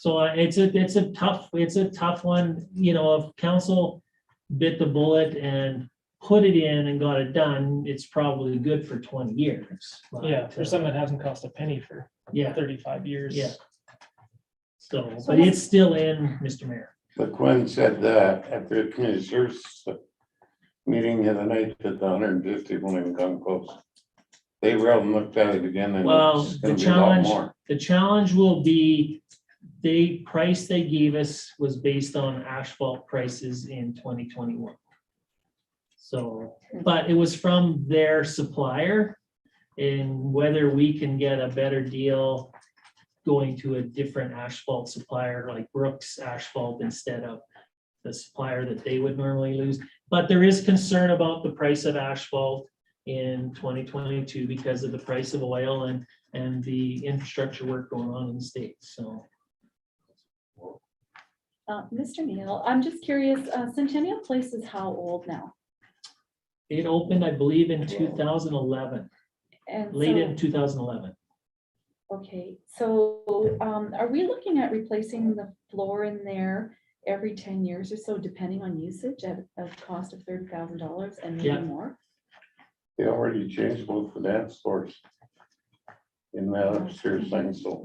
it's a tough one, if council bit the bullet and put it in and got it done, it's probably good for 20 years. Yeah, But, for something that hasn't cost a penny for Yeah, 35 years. yeah. So, but it's still in, Mr. Mayor. But Gwen said that at the community service meeting the other night that the 150 won't even come close. They wrote and looked at it again and Well, it's the gonna be a lot challenge, more. the challenge will be, the price they gave us was based on asphalt prices in 2021. So, but it was from their supplier, and whether we can get a better deal going to a different asphalt supplier like Brooks Asphalt instead of the supplier that they would normally lose. But there is concern about the price of asphalt in 2022 because of the price of oil and the infrastructure work going on in the state, so. Mr. Neal, I'm just curious, Centennial Place is how old now? It opened, I believe, in 2011, And late in so, 2011. okay, so are we looking at replacing the floor in there every 10 years or so, depending on usage at a cost of $30,000 and maybe Yeah. more? They already changed both the dance floors in that upstairs thing, so.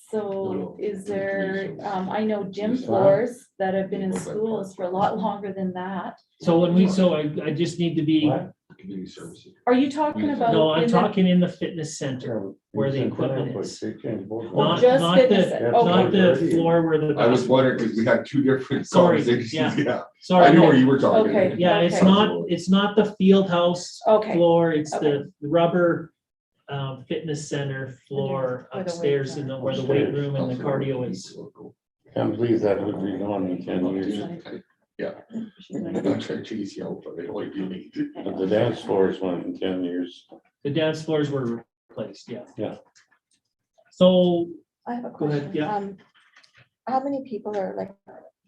So is there, I know gym floors that have been in schools for a lot longer than that. So I just need to be, What? Community services. Are you talking about? no, I'm in the- talking in the fitness center, where the equipment is. They changed both. Oh, Not- just not fitness, the- okay. not the floor where the. I was basketball wondering, because is. we had two different Sorry, conversations, yeah. yeah. Sorry, I knew no. where you were talking. Okay. Yeah, it's not the field house Okay. floor, it's Okay. the rubber fitness center floor Where the weight upstairs is. and where the weight room and the cardio is. Can't believe that would be gone in 10 years. Yeah. I'm trying to tease you out, but they only do need. But the dance floors went in 10 years. The dance floors were replaced, yeah. Yeah. So, I have a Go ahead, question. yeah. How many people are like,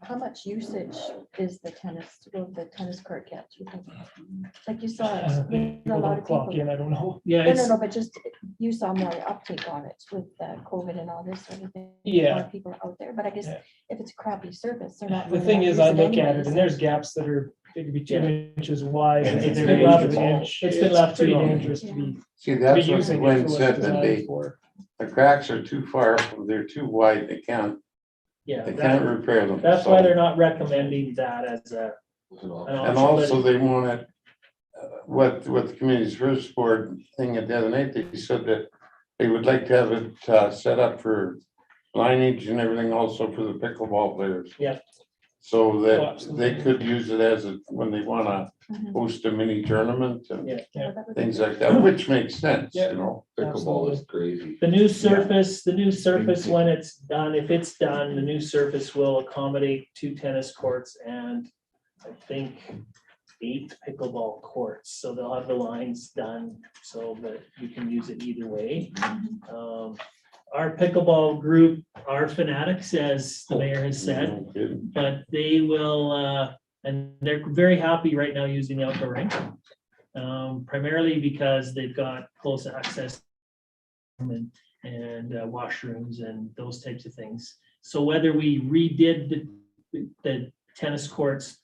how much usage is the tennis, to go to the tennis court get? You think? Like you saw, a People lot don't of clock people. in, I don't know. yeah, No, it's, but just, you saw more uptake on it with COVID and all this sort of thing. Yeah. More people out there, but I guess Yeah. if it's a crappy service, they're not. The really thing gonna is, use I look at it anyways. and there's gaps that are, they could be 2 inches wide. Yeah, and It's they're been left an dangerous. inch. It's been left too pretty long. dangerous to be See, that's what using it Gwen for what said, it's that designed for. the cracks are too far, they're too wide, they can't yeah, repair them. that's so- why they're not recommending that as an And option, also but they wanted, what the community service board thing at the other night, they said that they would like to have it set up for lineage and everything also for the pickleball players. Yeah. So Oh, that absolutely. they could use it as a, when they wanna Mhm. host a mini tournament and Yeah. Yeah, that would be things good. like that, which makes sense, Yeah. you know? Pickleball is crazy. the new surface, when it's done, if it's done, the new surface will accommodate 2 tennis courts and I think 8 pickleball courts. So they'll have the lines done so that you can use it either way. Our pickleball group are fanatics, as the mayor has said, No kidding. but they will, and they're very happy right now using the outdoor rink. Primarily because they've got close access and washrooms and those types of things. So whether we redid the tennis courts,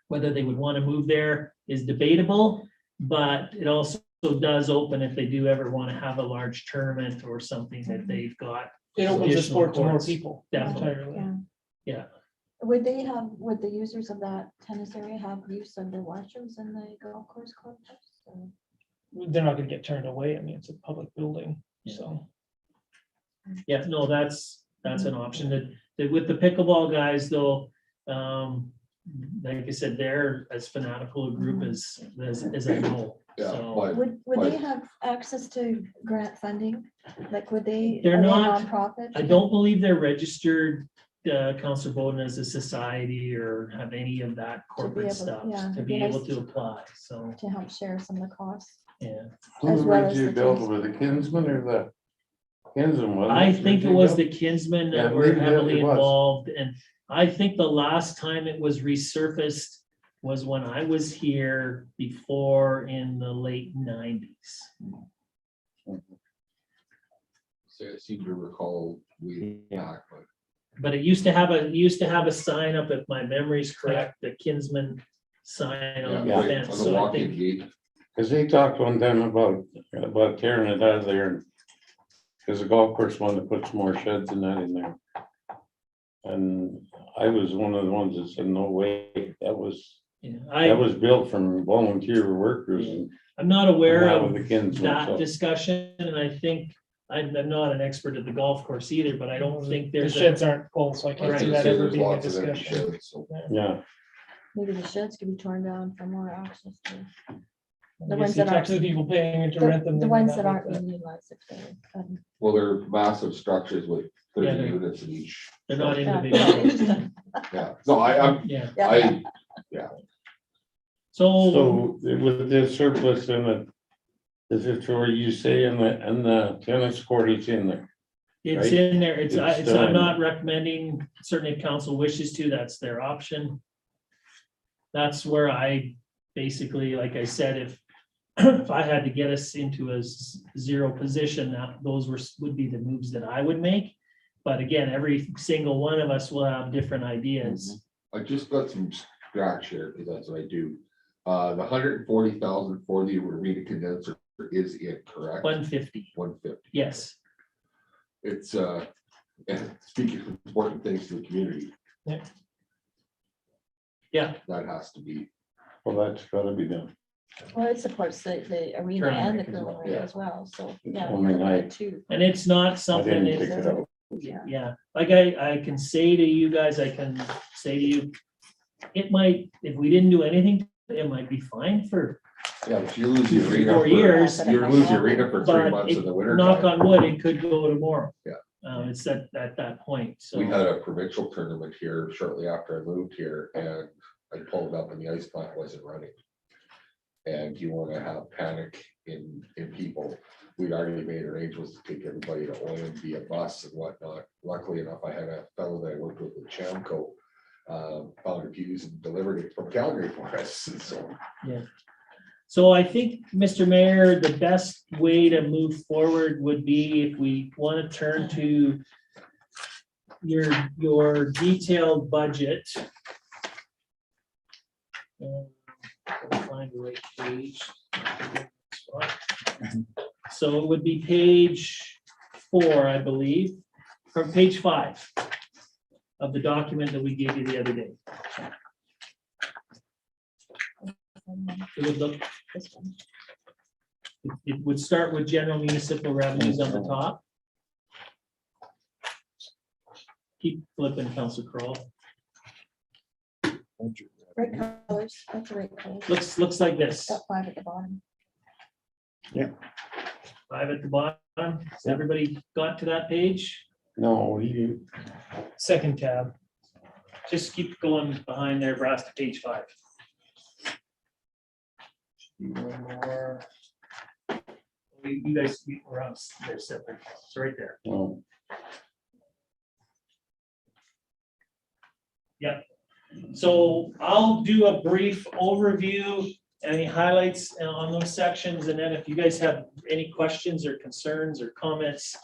whether they would want to move there is debatable, but it also does open if they do ever want to have a large tournament or something that they've got. It opens the additional sport to more courts. people. Definitely. entirely. Yeah. Yeah. Would the users of that tennis area have use of the washrooms in the golf course clubhouse? or- They're not gonna get turned away. I mean, it's a public building, so. Yeah, no, that's an option that with the pickleball guys though, like I said, they're as fanatical a group as I know. Yeah, So but Would they have access to grant funding? Like, would they? They're are they a not- nonprofit? I don't believe they're registered, Counselor Bowden, as a society or have any of that corporate able- stuff yeah, to it'd be be able nice to apply. So, To help share some of the costs. yeah. Who As well as originally the built tennis with the Kinsman or the Kinsman? wasn't I think it originally was built? the Kinsmen Yeah, that were maybe that heavily it was. involved, and I think the last time it was resurfaced was when I was here before in the late 90s. so I seem to recall we back, but But it used to have a sign up, if my memory's correct, the Kinsman sign on the Yeah. fence, On the so I walk-in think, gate. Cause they talked one time about tearing it out of there. Cause the golf course wanted to put some more sheds and that in there. And I was one of the ones that said, no way, that was built from volunteer workers and I'm not aware now of with the kids and that stuff. discussion, and I think, I'm not an expert at the golf course either, but I don't think The there's. sheds aren't full, so I I can't was see gonna that say ever there's being a lots of empty discussion. sheds, so. Yeah, Maybe the sheds could be torn down for more access to, I The guess ones you that talk aren't- to the people paying to rent them. the they ones might that not aren't like being utilized. If they're, Well, they're massive structures with Yeah, 30 they're- units in each. They're not Yeah. individual. Yeah, no, I'm, Yeah, yeah, so, so with the surplus in it, is it where you say in the tennis court is in there? it's right? in there, It's I'm done. not recommending, certainly if council wishes to, that's their option. That's where I basically, like I said, if I had to get us into a zero position, those would be the moves that I would make. But again, every single one of us will have different ideas. I just got some scratch here, because that's what I do. The 140,000 for the arena condenser is it, correct? 150, 150. yes. It's, and speaking of important things to the community. Yeah. Yeah. That has to be, Well, that's gotta be done. well, it supports the arena and the Tournament as well, curling rink yeah. as well, so, yeah. I mean, I- Too. And it's not I something, didn't pick it's, it up. Yeah. like I can say to you guys, I can say to you, it might, if we didn't do anything, it might be fine for yeah, if you lose the arena. 4 years. You lose the arena for 3 But months in the winter. knock time. on wood, it could go tomorrow. Yeah. It's at that point, so. We had a provincial tournament here shortly after I moved here, and I pulled up and the ice plant wasn't running. And you want to have panic in people. We'd already made arrangements to take everybody to Oyen via bus and whatnot. Luckily enough, I had a fellow that I worked with Chamco, found a fuse and delivered it from Calgary for us, and so. So I think, Mr. Mayor, the best way to move forward would be if we want to turn to your detailed budget. I'll find the right page. So it would be page 4, I believe, from page 5 of the document that we gave you the other day. It would look, This one. it would start with general municipal revenues on the top. Keep flipping, Council Crowell. Right colors, that's the right color. Looks like this. Got 5 at the bottom. 5 at the bottom. Has everybody got to that page? No, you, Second tab. Just keep going behind there, brass to page 5. One more. You guys, we're on, they're separate. It's right there. no, So I'll do a brief overview, any highlights on those sections, and then if you guys have any questions or concerns or comments,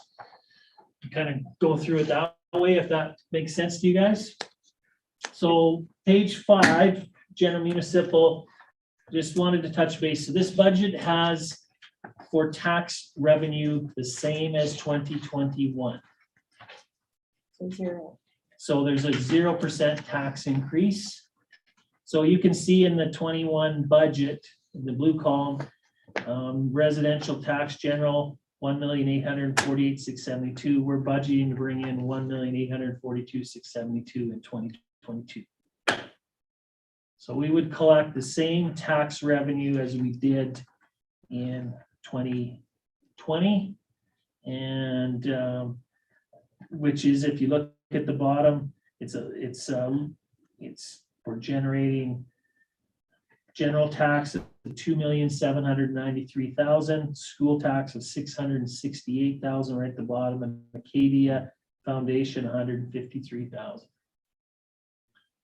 kind of go through it that way, if that makes sense to you guys. So page 5, general municipal, just wanted to touch base. So this budget has for tax revenue the same as 2021. So 0. So there's a 0% tax increase. So you can see in the 21 budget, in the blue column, residential tax general, 1,848,672. We're budgeting to bring in 1,842,672 in 2022. So we would collect the same tax revenue as we did in 2020. And which is, if you look at the bottom, we're generating general tax of 2,793,000, school tax of 668,000 right at the bottom, and Acadia Foundation 153,000.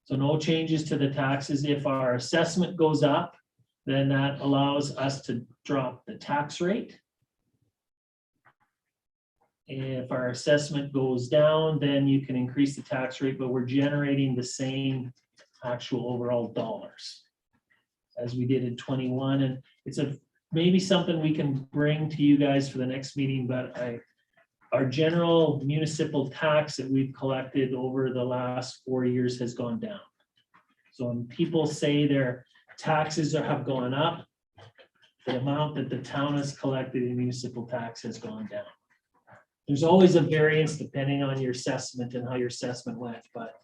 So no changes to the taxes. If our assessment goes up, then that allows us to drop the tax rate. If our assessment goes down, then you can increase the tax rate, but we're generating the same actual overall dollars. as we did in 21. And it's maybe something we can bring to you guys for the next meeting, but our general municipal tax that we've collected over the last 4 years has gone down. So when people say their taxes have gone up, the amount that the town has collected in municipal tax has gone down. There's always a variance depending on your assessment and how your assessment went, but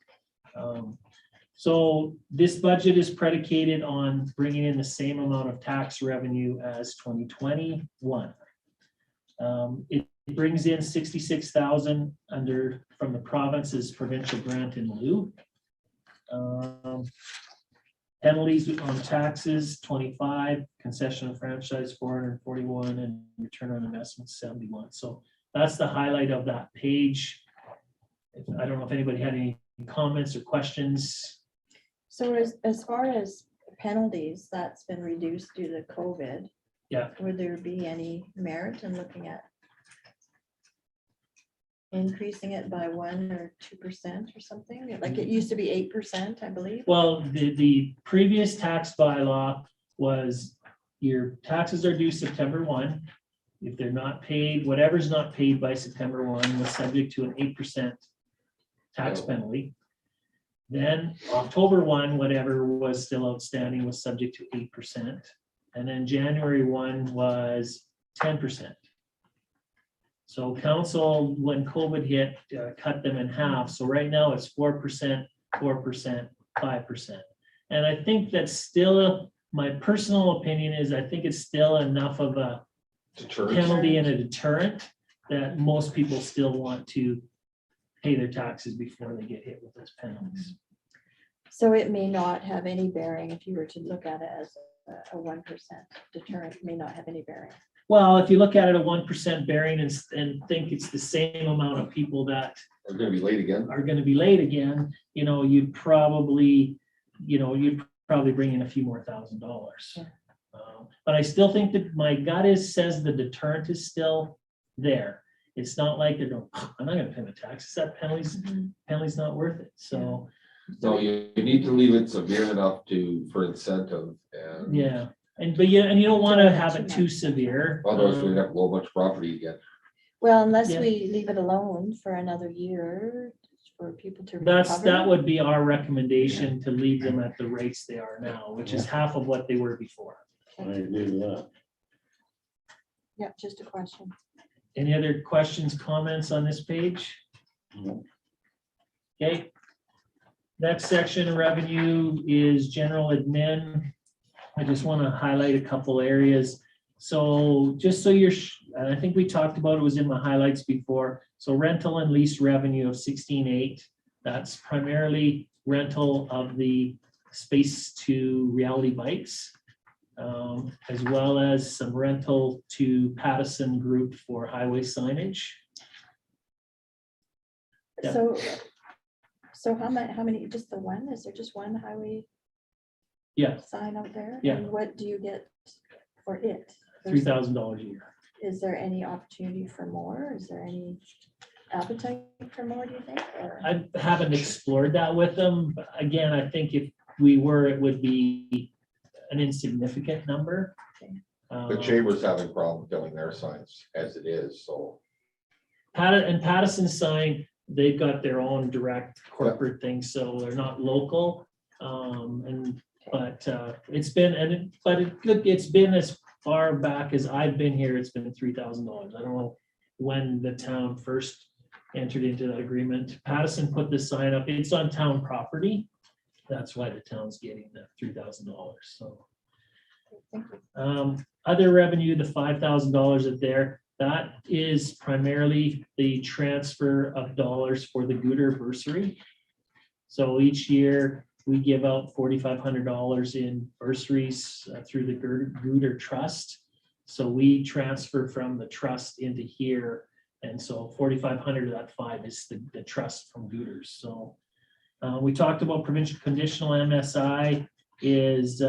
so this budget is predicated on bringing in the same amount of tax revenue as 2021. It brings in 66,000 from the province's provincial grant in lieu. Penalties on taxes, 25, concession and franchise, 441, and return on investment, 71. So that's the highlight of that page. I don't know if anybody had any comments or questions. So as far as penalties, that's been reduced due to COVID. Yeah. Would there be any merit in looking at increasing it by 1 or 2% or something? Like it used to be 8%, I believe. Well, the previous tax bylaw was your taxes are due September 1. If they're not paid, whatever's not paid by September 1 was subject to an 8% tax penalty. Then October 1, whatever was still outstanding was subject to 8%. And then January 1 was 10%. So council, when COVID hit, cut them in half. So right now it's 4%, 4%, 5%. And I think that's still, my personal opinion is I think it's still enough of a penalty and a deterrent that most people still want to pay their taxes before they get hit with those penalties. So it may not have any bearing if you were to look at it as a 1% deterrent, may not have any bearing. Well, if you look at it a 1% bearing and think it's the same amount of people that Are gonna be late again. are going to be late again, you'd probably bring in a few more $1,000. Yeah. But I still think that my gut says the deterrent is still there. It's not like they're going, I'm not going to pay my taxes. That penalty's not worth it. So So you need to leave it severe enough for incentive and. yeah, and you don't want to have it too severe. Otherwise, we'd have to blow a bunch of property again. Well, unless Yeah. we leave it alone for another year for people to recover. That would be our recommendation, to leave them at the rates they are now, which is half of what they were before. I agree with that. Yeah, just a question. Any other questions, comments on this page? No. Okay. Next section of revenue is general admin. I just want to highlight a couple areas. So just so I think we talked about it, was in my highlights before. So rental and lease revenue of 16.8. That's primarily rental of the space to Reality Bikes, as well as some rental to Pattison Group for highway signage. Yeah. So how many, just the one? Is there just one highway Yeah, sign out there? Yeah. And what do you get for it? $3,000 a year. Is there any opportunity for more? Is there any appetite for more, do you think? Or- I haven't explored that with them. But again, I think if we were, it would be an insignificant number. Okay. The chamber's having problem filling their signs as it is, so. Pattison sign, they've got their own direct corporate thing, so they're not local. But it's been, it's been as far back as I've been here, it's been $3,000. I don't know when the town first entered into that agreement. Pattison put this sign up, it's on town property. That's why the town's getting the $3,000, so. Thank you. Other revenue, the $5,000 up there, that is primarily the transfer of dollars for the Gooder bursary. So each year we give out $4,500 in bursaries through the Gooder Trust. So we transfer from the trust into here. And so 4,500 of that 5 is the trust from Gooders. So we talked about provincial conditional MSI is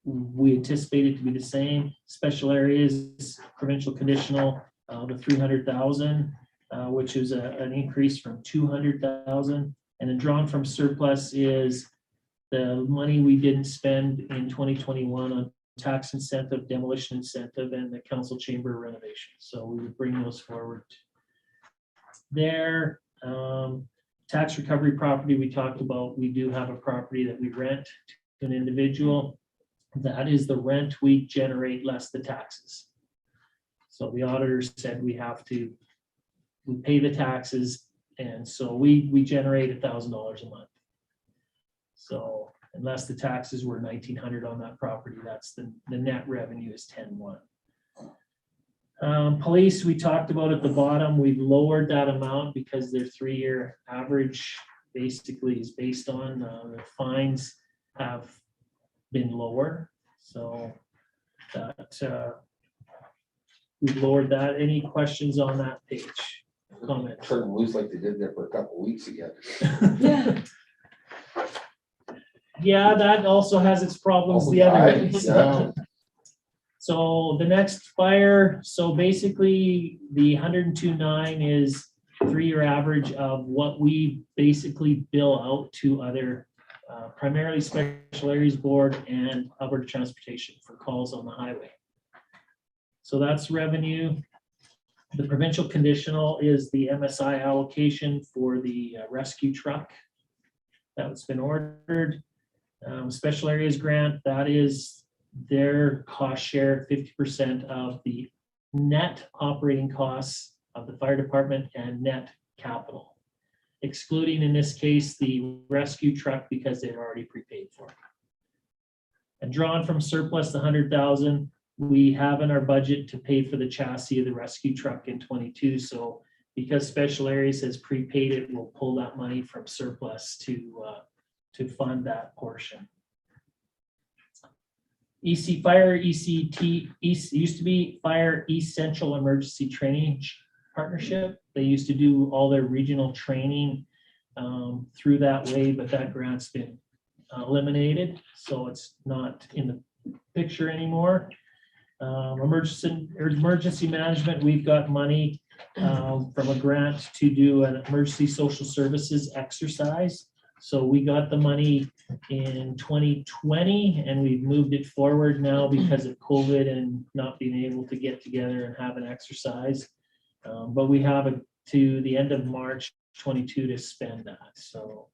we anticipate it to be the same. Special areas, provincial conditional, the 300,000, which is an increase from 200,000. And then drawn from surplus is the money we didn't spend in 2021 on tax incentive, demolition incentive, and the council chamber renovation. So we would bring those forward. There, tax recovery property we talked about, we do have a property that we rent to an individual. That is the rent we generate less the taxes. So the auditors said we pay the taxes, and so we generate $1,000 a month. So unless the taxes were 1,900 on that property, that's the net revenue is 10,100. Police, we talked about at the bottom, we've lowered that amount because their 3-year average basically is based on the fines have been lower. So that we've lowered that. Any questions on that page? Comment. Turn them loose like they did there for a couple of weeks again. Yeah. Yeah, that also has its problems the other way. Yeah. So the next fire, so basically the 102.9 is 3-year average of what we basically bill out to other primarily Special Areas Board and Alberta Transportation for calls on the highway. So that's revenue. The provincial conditional is the MSI allocation for the rescue truck that's been ordered. Special Areas Grant, that is their cost share, 50% of the net operating costs of the fire department and net capital, excluding in this case the rescue truck because they've already prepaid for it. And drawn from surplus, the 100,000 we have in our budget to pay for the chassis of the rescue truck in 22. So because Special Areas has prepaid it, we'll pull that money from surplus to fund that portion. Fire ECT used to be Fire Essential Emergency Training Partnership. They used to do all their regional training through that way, but that grant's been eliminated, so it's not in the picture anymore. Emergency management, we've got money from a grant to do an emergency social services exercise. So we got the money in 2020 and we've moved it forward now because of COVID and not being able to get together and have an exercise. But we have it to the end of March 22 to spend that. So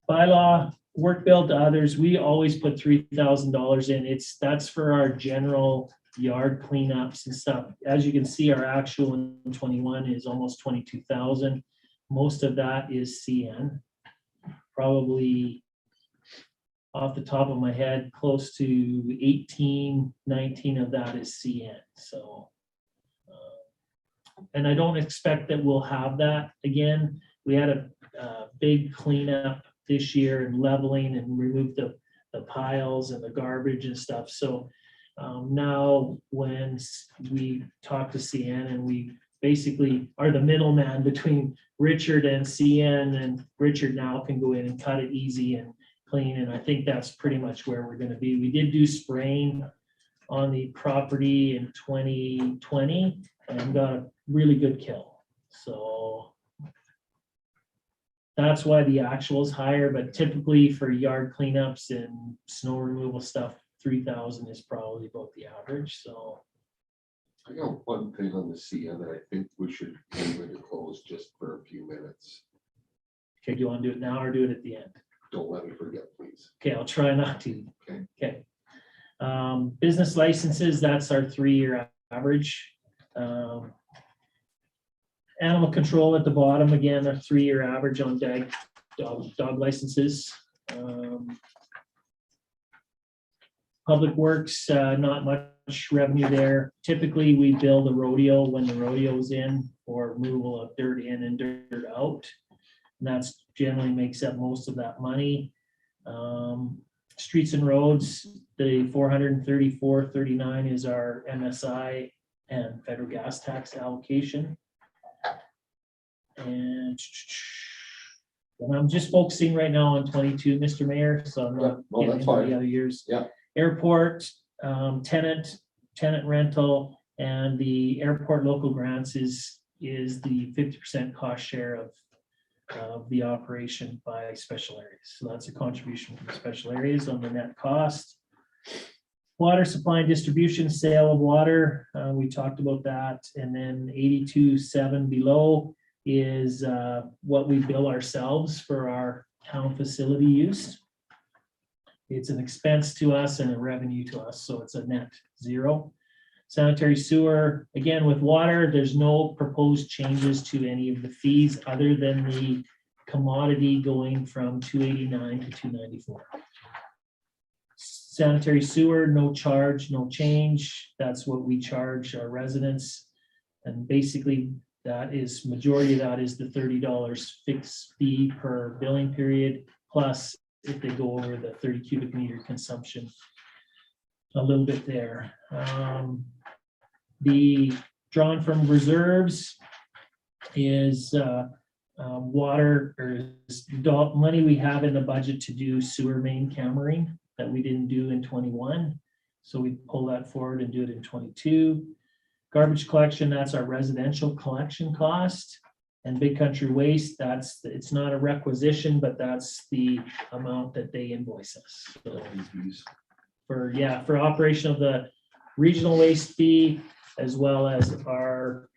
bylaw, work billed to others, we always put $3,000 in. That's for our general yard cleanups and stuff. As you can see, our actual in 21 is almost 22,000. Most of that is CN. Probably off the top of my head, close to 18, 19 of that is CN. So, and I don't expect that we'll have that again. We had a big cleanup this year and leveling and removed the piles and the garbage and stuff. So now when we talk to CN and we basically are the middleman between Richard and CN, and Richard now can go in and cut it easy and clean. And I think that's pretty much where we're going to be. We did do spraying on the property in 2020 and got a really good kill. So that's why the actual is higher, but typically for yard cleanups and snow removal stuff, 3,000 is probably about the average. So I got one thing on the CN that I think we should leave it to close just for a few minutes. okay, do you want to do it now or do it at the end? Don't let me forget, please. Okay, I'll try not to. Okay. Okay. Business licenses, that's our 3-year average. Animal control at the bottom, again, a 3-year average on dog licenses. Public works, not much revenue there. Typically, we bill the rodeo when the rodeo's in for removal of dirt in and dirt out. And that's generally makes up most of that money. Streets and roads, the 434.39 is our MSI and federal gas tax allocation. And I'm just focusing right now on 22, Mr. Mayor, so I'm not No, getting that's into fine. the other years. Yeah. Airport, tenant rental, and the airport local grants is the 50% cost share of the operation by special areas. So that's a contribution from special areas on the net cost. Water supply and distribution, sale of water, we talked about that. And then 82.7 below is what we bill ourselves for our town facility use. It's an expense to us and a revenue to us, so it's a net zero. Sanitary sewer, again, with water, there's no proposed changes to any of the fees other than the commodity going from 289 to 294. Sanitary sewer, no charge, no change. That's what we charge our residents. And basically, that is, majority of that is the $30 fixed fee per billing period, plus if they go over the 30 cubic meter consumption, a little bit there. The drawn from reserves is water or is money we have in the budget to do sewer main cammering that we didn't do in 21. So we pull that forward and do it in 22. Garbage collection, that's our residential collection cost. And Big Country Waste, it's not a requisition, but that's the amount that they invoice us. So for operation of the regional waste fee, as well as our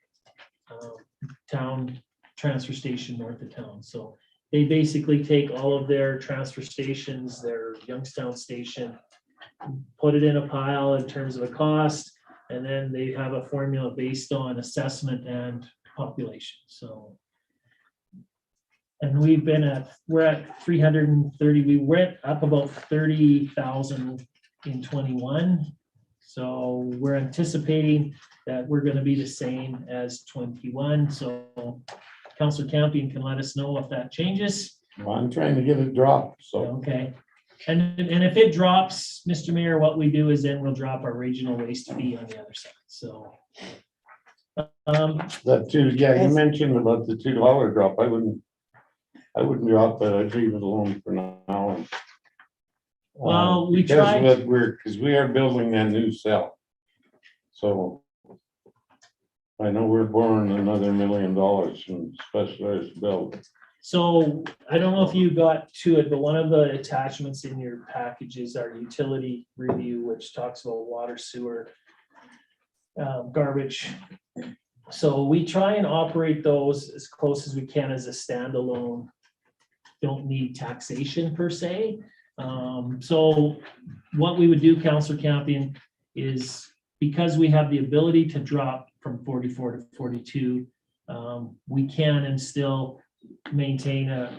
town transfer station north of town. So they basically take all of their transfer stations, their Youngstown station, put it in a pile in terms of a cost, and then they have a formula based on assessment and population. So, and we're at 330, we went up about 30,000 in 21. So we're anticipating that we're going to be the same as 21. So Councillor Campion can let us know if that changes. Well, I'm trying to get it dropped, so. Okay. And if it drops, Mr. Mayor, what we do is then we'll drop our regional waste fee on the other side. So. That too, yeah, you mentioned about the $2 drop. I wouldn't drop that. I'd leave it alone for now. Well, we because tried. Because we are building that new cell. So I know we're borrowing another $1 million from specialized build. So I don't know if you got to it, but one of the attachments in your package is our utility review, which talks about water, sewer, garbage. So we try and operate those as close as we can as a standalone. Don't need taxation per se. So what we would do, Councillor Campion, is because we have the ability to drop from 44 to 42, we can and still maintain the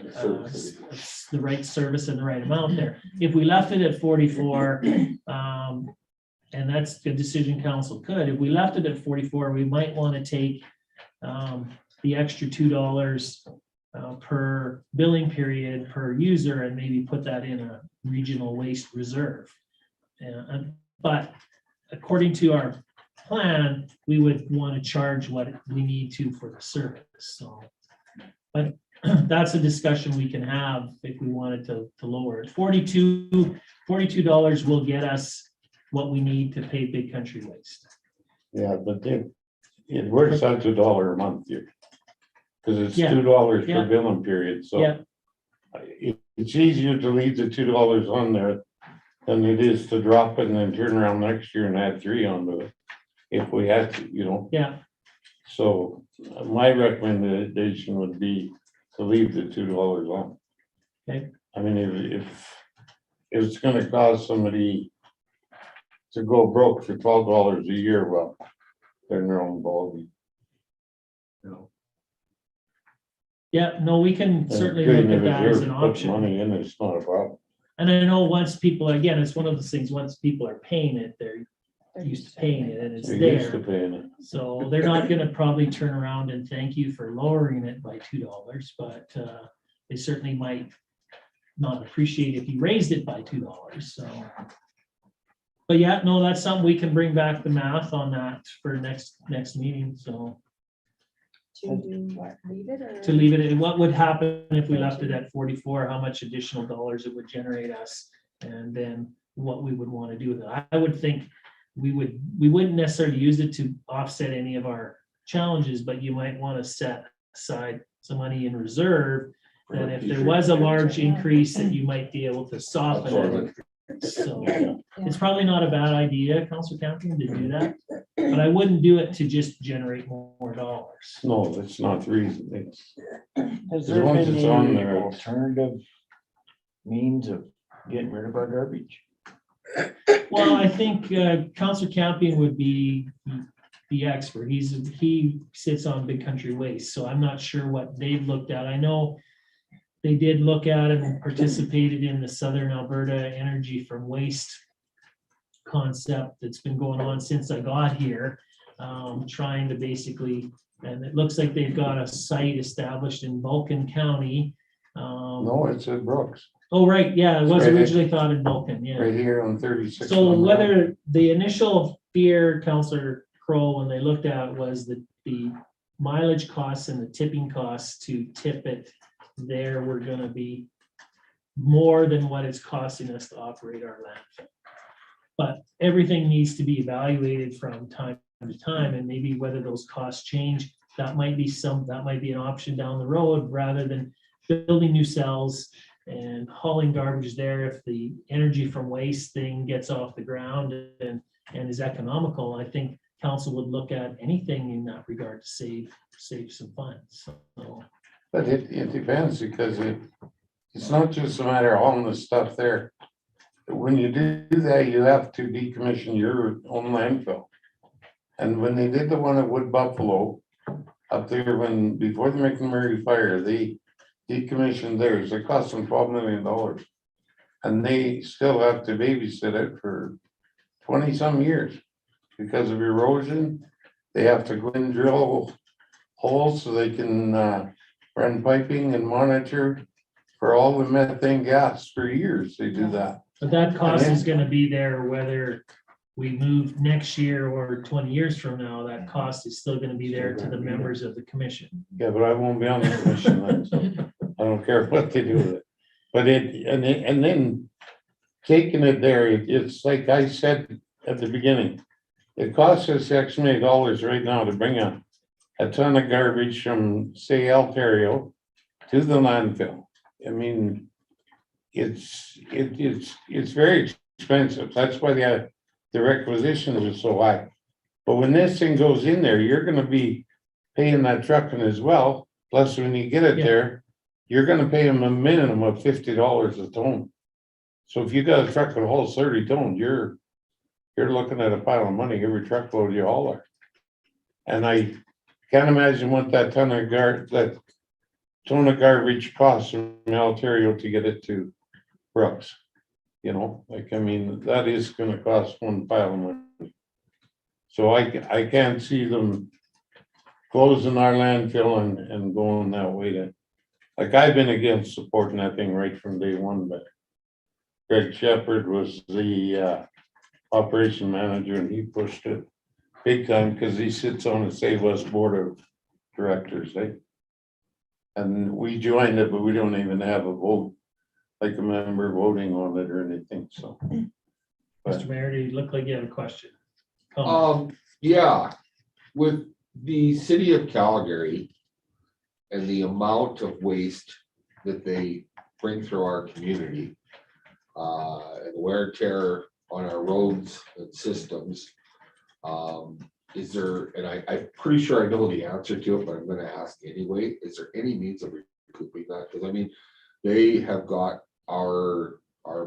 right service and the right amount there. If we left it at 44, and that's the decision council could, if we left it at 44, we might want to take the extra $2 per billing period per user and maybe put that in a regional waste reserve. But according to our plan, we would want to charge what we need to for the service. So, but that's a discussion we can have if we wanted to lower it. $42 will get us what we need to pay Big Country Waste. Yeah, but it works out to $1 a month here. Because it's Yeah. $2 Yeah. per billing period, so. Yeah. It's easier to leave the $2 on there than it is to drop it and then turn around next year and add $3 onto it. If we had to, Yeah, So my recommendation would be to leave the $2 on. Okay. I mean, if it's gonna cause somebody to go broke for $12 a year, well, they're in their own ballgame. yeah, no, we can certainly Good, look at if that it's as an yours, put option. money in, it's not a problem. And I know once people, again, it's one of those things, once people are paying it, they're used to paying it and it's They're used to there. paying it. So they're not gonna probably turn around and thank you for lowering it by $2, but they certainly might not appreciate if you raised it by $2, so. But yeah, no, that's something we can bring back the math on that for next meeting, so. To do what, leave it or? To leave it, and what would happen if we left it at 44, how much additional dollars it would generate us, and then what we would want to do with it. I would think we wouldn't necessarily use it to offset any of our challenges, but you might want to set aside some money in reserve that if there was a large increase, that you might be able to soften it. So it's probably not a bad idea, Councilor Campion, to do that, but I wouldn't do it to just generate more dollars. No, that's not the reason. It's, Has As there long as been it's on any there. alternative means of getting rid of our garbage? Well, I think Councilor Campion would be the expert. He sits on Big Country Waste, so I'm not sure what they've looked at. I know they did look at it and participated in the Southern Alberta Energy from Waste concept that's been going on since I got here, trying to basically, and it looks like they've got a site established in Vulcan County. no, it's at Brooks, Oh, right, yeah, it was Right. originally thought in Vulcan, yeah. right here on 36. So whether the initial fear, Counselor Kroll, when they looked at was the mileage costs and the tipping costs to tip it there were gonna be more than what it's costing us to operate our landfill. But everything needs to be evaluated from time to time, and maybe whether those costs change, that might be an option down the road, rather than building new cells and hauling garbage there. If the energy from waste thing gets off the ground and is economical, I think council would look at anything in that regard to save some funds. So, But it depends, because it's not just a matter of hauling the stuff there. When you do that, you have to decommission your own landfill. And when they did the one at Wood Buffalo up there, before the McNamara fire, they decommissioned theirs. It cost them $12 million. And they still have to babysit it for 20-some years because of erosion. They have to go and drill holes so they can run piping and monitor for all the methane gas for years. They do that. but that cost is gonna be there whether we move next year or 20 years from now. That cost is still gonna be there to the members of the commission. Yeah, but I won't be on the commission then, so I don't care what they do with it. But and then taking it there, it's like I said at the beginning, it costs us X many dollars right now to bring a ton of garbage from, say, Ontario to the landfill. I mean, it's very expensive. That's why the requisition was so high. But when this thing goes in there, you're gonna be paying that trucking as well. Plus, when you get it Yeah. there, you're gonna pay them a minimum of $50 a ton. So if you got a truck that hauls 30 tons, you're looking at a pile of money every truckload you haul there. And I can't imagine what that ton of garbage costs from Ontario to get it to Brooks. You know, like, I mean, that is gonna cost one pile of money. So I can't see them closing our landfill and going that way to, like, I've been against supporting that thing right from day one, but Greg Shepherd was the operation manager, and he pushed it big time because he sits on the Save Us Board of Directors, eh? And we joined it, but we don't even have a vote, like a member voting on it or anything, so. But Mr. Mayor, you look like you have a question. Comment. Yeah, with the city of Calgary and the amount of waste that they bring through our community, and the wear and tear on our roads and systems, is there, and I'm pretty sure I know the answer to it, but I'm gonna ask anyway, is there any means of recouping that? Because I mean, they have got our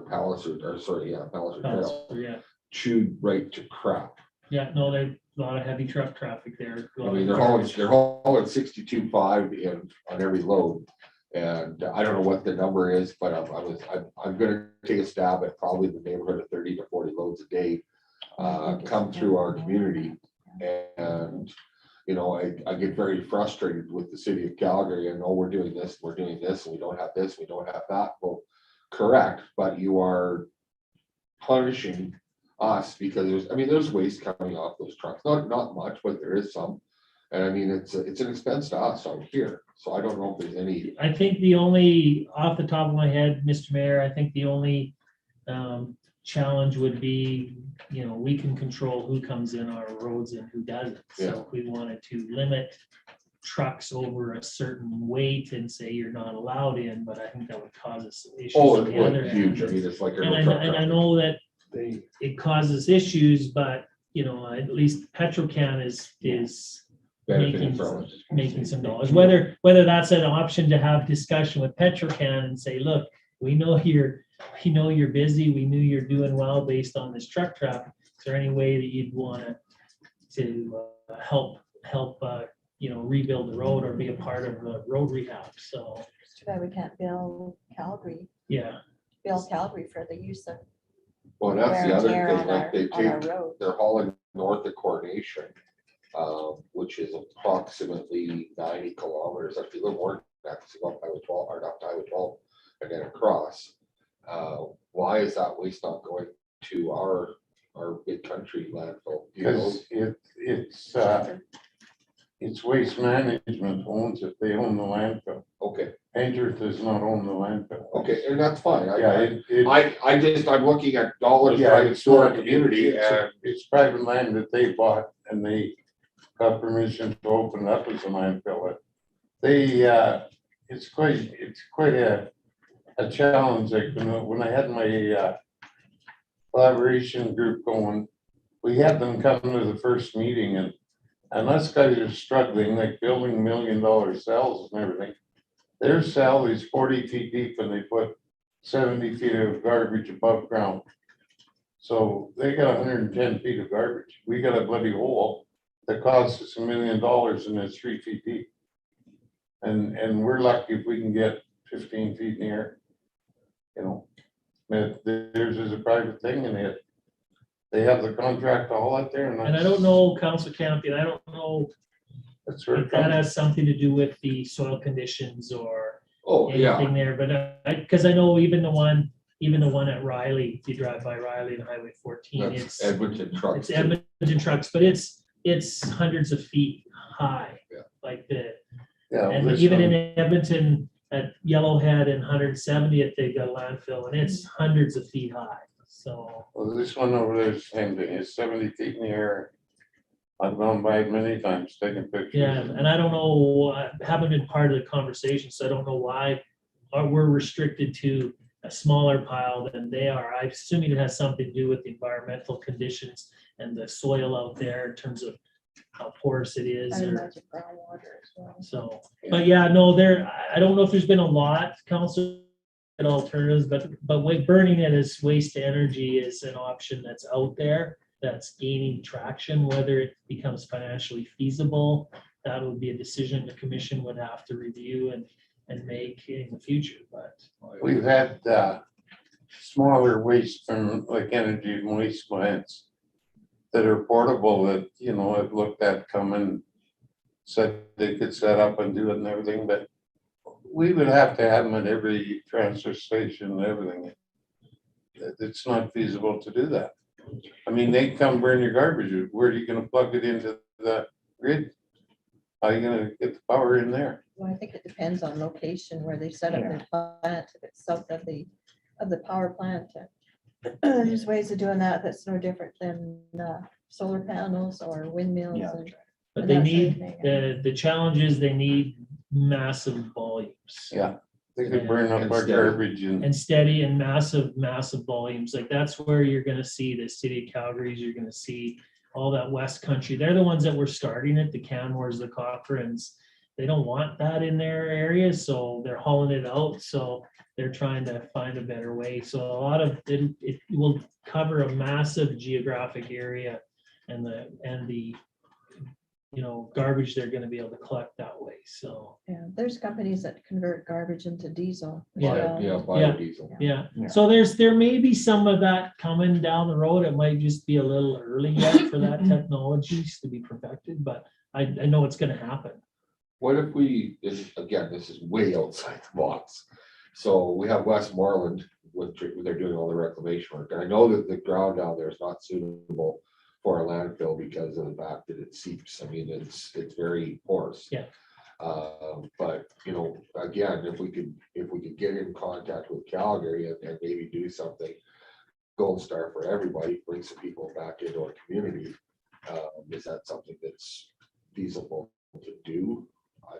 Palliser Trail Yeah, chewed right to crap. yeah, no, there's a lot of heavy truck traffic there. I mean, they're hauling 62.5 in on every load. And I don't know what the number is, but I'm gonna take a stab at probably the neighborhood of 30 to 40 loads a day come through our community. And, you know, I get very frustrated with the city of Calgary, and oh, we're doing this, and we don't have this, we don't have that. Well, correct, but you are punishing us because there's waste coming off those trucks, not much, but there is some. And I mean, it's an expense to us out here, so I don't know if there's any. I think the only, off the top of my head, Mr. Mayor, I think the only challenge would be, you know, we can control who comes in our roads and who doesn't. Yeah. So if we wanted to limit trucks over a certain weight and say you're not allowed in, but I think that would cause us some issues. Oh, on the other it's huge. I hand. mean, it's like. a And truck I traffic. know that They, it causes issues, but, you know, at least Petrocan is Benefiting from it. making some dollars. Whether that's an option to have discussion with Petrocan and say, look, we know you're busy, we knew you're doing well based on this truck traffic. Is there any way that you'd want to help rebuild the road or be a part of the road rehab? So, It's too bad we can't bill Calgary for the use of Well, that's wear the and other tear thing, on like our, they on our take, road. they're hauling north of Coronation, which is approximately 90 kilometers. If you live more, that's up Highway 12, or not Highway 12, and then across. Why is that waste not going to our big country landfill? Do you know? Because it's Waste Management owns it, they own the landfill. Okay, Painter does not own the landfill. okay, and that's fine. Yeah, I'm looking at dollars yeah, driving it's through our not, community and it's private land that they bought and they got permission to open it up as a landfill. They, it's quite a challenge. Like when I had my collaboration group going, we had them come to the first meeting and us guys are struggling, like building $1 million cells and everything. Their cell is 40 feet deep and they put 70 feet of garbage above ground. So they got 110 feet of garbage. We got a bloody hole that costs us $1 million and it's 3 feet deep. And we're lucky if we can get 15 feet in the air. You know, theirs is a private thing and they have the contract to haul it there. and I don't know, Council Campion, I don't know That's where if it that comes. has something to do with the soil conditions or oh, yeah, anything there, but because I know even the one at Riley, if you drive by Riley and Highway 14, that's it's Edmonton trucks. it's Edmonton trucks, but it's hundreds of feet high. Yeah. Like Yeah, and this even one- in Edmonton at Yellowhead and 170th, they've got a landfill and it's hundreds of feet high. So, Well, this one over there is the same thing. It's 70 feet in the air. I've gone by it many times, taking pictures. yeah, and I don't know, I haven't been part of the conversation, so I don't know why we're restricted to a smaller pile than they are. I'm assuming it has something to do with the environmental conditions and the soil out there in terms of how porous it is. I or- imagine groundwater as well. So, but yeah, no, I don't know if there's been a lot, council alternatives, but with burning it as waste to energy is an option that's out there, that's gaining traction. Whether it becomes financially feasible, that would be a decision the commission would have to review and make in the future, but. We've had smaller waste from like energy and waste plants that are portable that, you know, I've looked at coming, said they could set up and do it and everything, but we would have to have them at every transfer station and everything. It's not feasible to do that. I mean, they come burn your garbage. Where are you gonna plug it into the grid? How are you gonna get the power in there? Well, I think it depends on location where they set up their plant, if it's south of the power plant. There's ways of doing that that's no different than solar panels or windmills. Yeah. But And they that sort of need, thing. the challenge is they need massive volumes. Yeah, they could burn up And our steady. garbage and And steady and massive volumes. Like that's where you're gonna see the city of Calgary's, you're gonna see all that west country. They're the ones that were starting it, the Canmores, the Cochrans. They don't want that in their areas, so they're hauling it out. So they're trying to find a better way. So a lot of it will cover a massive geographic area and the garbage they're gonna be able to collect that way. So, Yeah, there's companies that convert garbage into diesel. as Yeah. well. Yeah, biodiesel. yeah. Yeah. So there may be some of that coming down the road. It might just be a little early yet for that technologies to be perfected, but I know it's gonna happen. What if this is way outside the box. So we have Westmoreland they're doing all the reclamation work. And I know that the ground down there is not suitable for a landfill because of the fact that it seeps. I mean, it's very porous. Yeah. But, you know, again, if we could get in contact with Calgary and maybe do something, gold star for everybody, bring some people back into our community. Is that something that's feasible to do?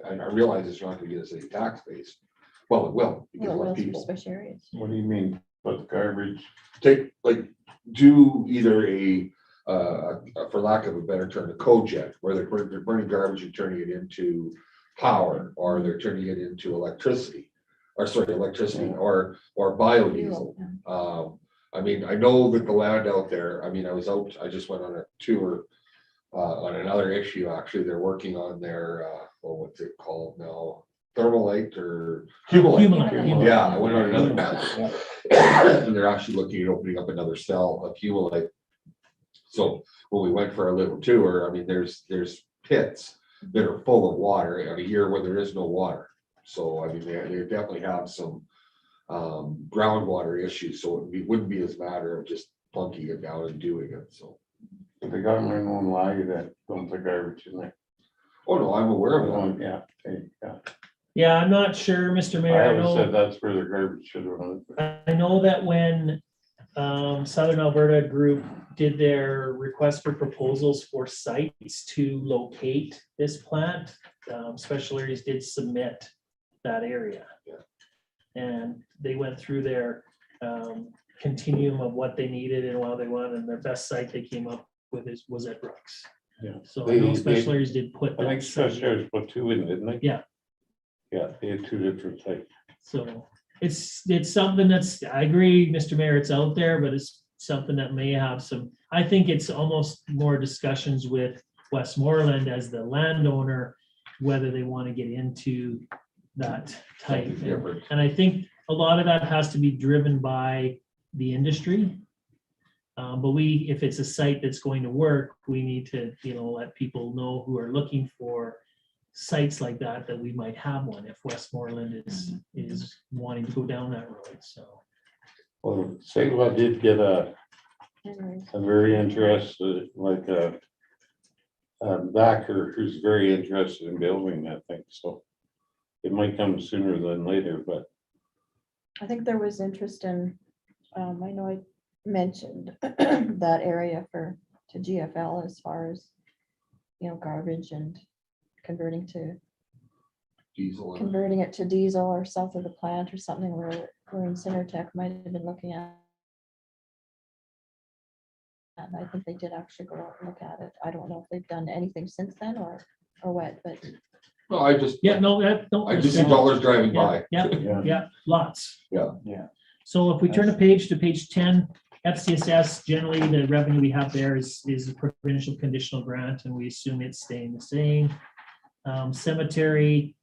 I realize it's not gonna get us any tax base. Well, it will, because Well, more well, for people special areas. What do you mean, put garbage? take, like, do either for lack of a better term, a cogen, where they're burning garbage and turning it into power, or they're turning it into electricity. Or sorry, electricity, or biodiesel. I mean, I know that the land out there, I mean, I just went on a tour on another issue, actually, they're working on their, what's it called now? Thermalite or Humulite. Yeah, I went on another, and they're actually looking at opening up another cell of Humulite. So when we went for our little tour, I mean, there's pits that are full of water in a year where there is no water. So I mean, they definitely have some groundwater issues, so it wouldn't be as a matter of just plunking it down and doing it, so. They got their own lie that don't put garbage in there. Oh, no, I'm aware of that. Yeah, yeah. Yeah, I'm not sure, Mr. I Mayor. I always said know, that's where the garbage should have went. I know that when Southern Alberta Group did their request for proposals for sites to locate this plant, Special Areas did submit that area. Yeah. And they went through their continuum of what they needed and what they wanted, and their best site they came up with was at Brooks. Yeah. So I know They- Special Areas did put I think that site special areas put two in, didn't they? Yeah. Yeah, they had two different types. So it's something that's, I agree, Mr. Mayor, it's out there, but it's something that may have some, I think it's almost more discussions with Westmoreland as the landowner, whether they want to get into that type. Something different. And I think a lot of that has to be driven by the industry. But if it's a site that's going to work, we need to, let people know who are looking for sites like that we might have one if Westmoreland is wanting to go down that road, so. Well, Saela did get a very interested, like a backer who's very interested in building that thing, so it might come sooner than later, but I think there was interest in, I know I mentioned that area to GFL as far as, garbage and converting Diesel. it to diesel or south of the plant or something where Cinertech might have been looking at. And I think they did actually go out and look at it. I don't know if they've done anything since then or what, but No, I just. Yeah, no, I just see dollars driving by. Yeah, lots. Yeah. Yeah. So if we turn to page 10, FCSS, generally the revenue we have there is a provincial conditional grant, and we assume it's staying the same. Cemetery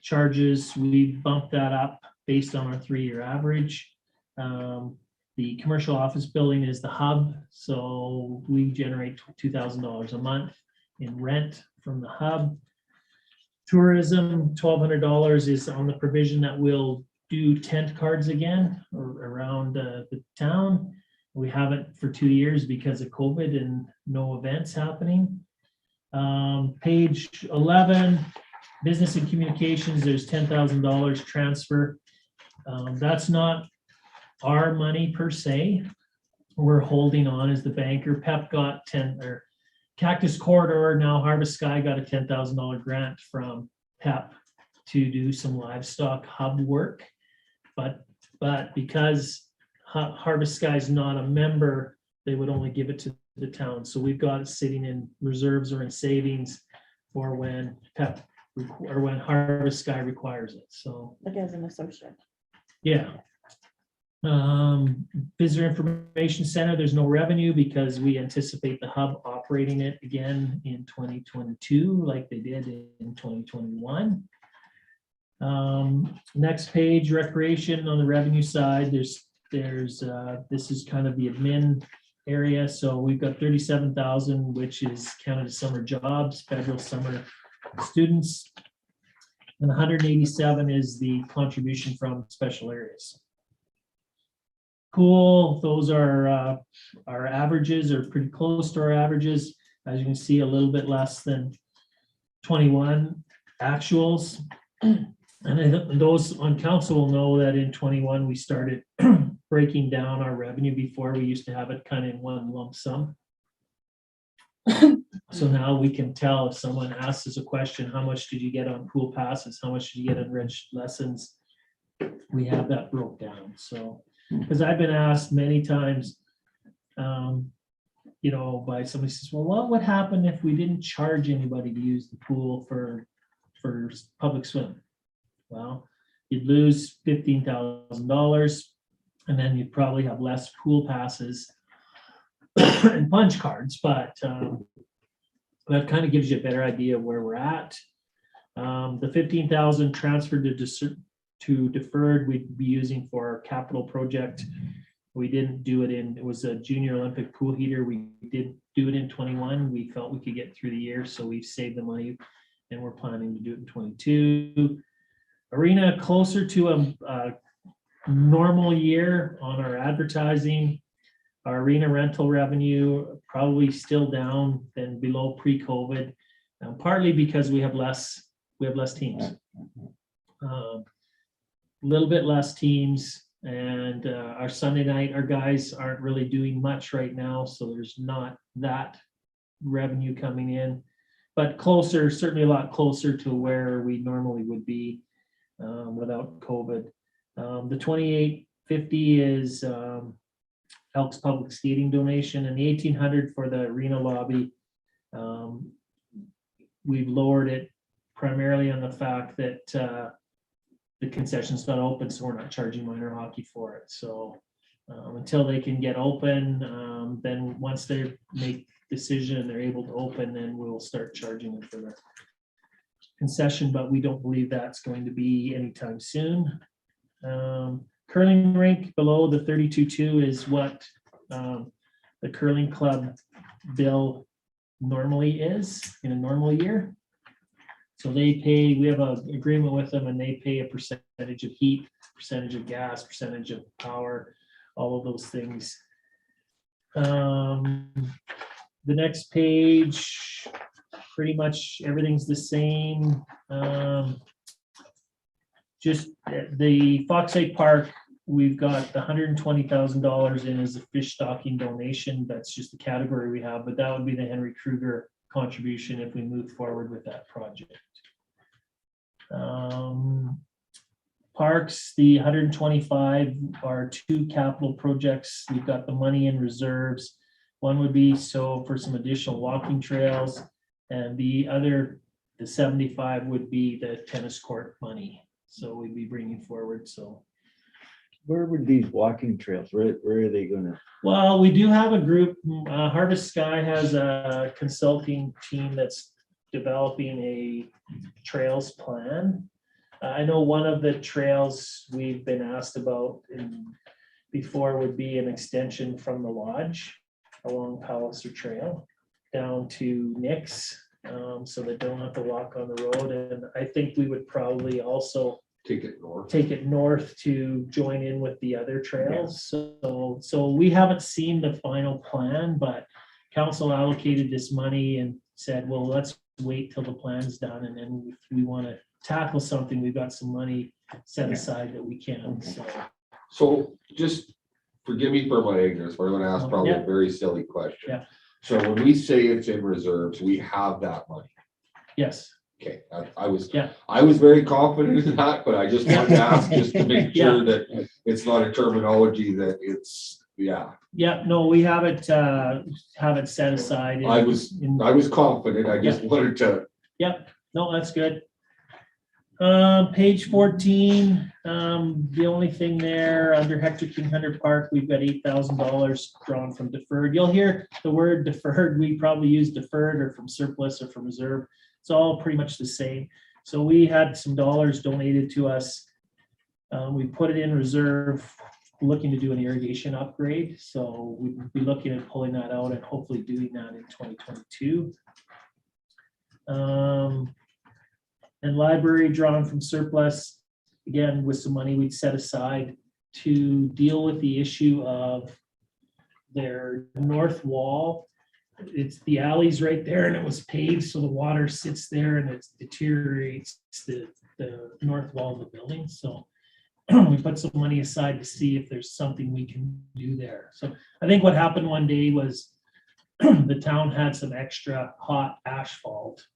charges, we bumped that up based on our 3-year average. The commercial office building is the hub, so we generate $2,000 a month in rent from the hub. Tourism, $1,200 is on the provision that we'll do tent cards again around the town. We haven't for 2 years because of COVID and no events happening. Page 11, business and communications, there's $10,000 transfer. That's not our money per se. We're holding on as the banker. PEP got Cactus Corridor, now Harvest Sky got a $10,000 grant from PEP to do some livestock hub work. But because Harvest Sky is not a member, they would only give it to the town. So we've got it sitting in reserves or in savings for when PEP or when Harvest Sky requires it. So, like as an associate. yeah. Visitor Information Center, there's no revenue because we anticipate the hub operating it again in 2022 like they did in 2021. Next page, recreation on the revenue side, there's this is kind of the admin area. So we've got 37,000, which is Canada Summer Jobs, federal summer students. And 187 is the contribution from special areas. Cool, those are our averages, are pretty close to our averages. As you can see, a little bit less than 21 actuals. And those on council will know that in 21, we started breaking down our revenue. Before we used to have it kind of in one lump sum. So now we can tell if someone asks us a question, how much did you get on pool passes? How much did you get on reg lessons? We have that broke down, so, because I've been asked many times, you know, by somebody says, well, what would happen if we didn't charge anybody to use the pool for public swim? Well, you'd lose $15,000, and then you'd probably have less pool passes and punch cards, but that kind of gives you a better idea of where we're at. The 15,000 transferred to deferred, we'd be using for our capital project. We didn't do it it was a junior Olympic pool heater. We did do it in 21. We felt we could get through the year, so we've saved the money and we're planning to do it in 22. Arena closer to a normal year on our advertising. Our arena rental revenue probably still down than below pre-COVID, partly because we have less teams. Little bit less teams, and our Sunday night, our guys aren't really doing much right now, so there's not that revenue coming in, but closer, certainly a lot closer to where we normally would be without COVID. The 2850 is Elks Public Skating donation, and the 1800 for the arena lobby. We've lowered it primarily on the fact that the concession's not open, so we're not charging minor hockey for it. So until they can get open, then once they make decision and they're able to open, then we'll start charging them for the concession, but we don't believe that's going to be anytime soon. Curling rink below the 32.2 is what the curling club bill normally is in a normal year. So they pay, we have an agreement with them, and they pay a percentage of heat, percentage of gas, percentage of power, all of those things. The next page, pretty much everything's the same. Just the Rcmp Park, we've got the $120,000 in as a fish stocking donation. That's just the category we have, but that would be the Henry Kruger contribution if we move forward with that project. Parks, the 125 are two capital projects. We've got the money in reserves. One would be so for some additional walking trails, and the other, the 75 would be the tennis court money. So we'd be bringing forward, so. Where would these walking trails, where are they gonna? Well, we do have a group, Harvest Sky has a consulting team that's developing a trails plan. I know one of the trails we've been asked about before would be an extension from the lodge along Palliser Trail down to Nick's, so they don't have to walk on the road. And I think we would probably also Take it north. take it north to join in with the other trails. So we haven't seen the final plan, but council allocated this money and said, well, let's wait till the plan's done, and then if we want to tackle something, we've got some money set aside that we can. So just forgive me for my ignorance, but I'm gonna ask probably a very silly question. Yeah. So when we say it's in reserves, we have that money. Yes. Okay, I was Yeah. very confident in that, but I just wanted to ask just to make sure that it's not a terminology that it's, yeah. Yeah, no, we have it set aside. I was confident, I just wanted to. Yep, no, that's good. Page 14, the only thing there under Hector King Hunter Park, we've got $8,000 drawn from deferred. You'll hear the word deferred. We probably use deferred or from surplus or from reserve. It's all pretty much the same. So we had some dollars donated to us. We put it in reserve, looking to do an irrigation upgrade. So we'd be looking at pulling that out and hopefully doing that in 2022. And library drawn from surplus, again, with some money we'd set aside to deal with the issue of their north wall. It's the alley's right there and it was paved, so the water sits there and it deteriorates the north wall of the building. So we put some money aside to see if there's something we can do there. So I think what happened one day was the town had some extra hot asphalt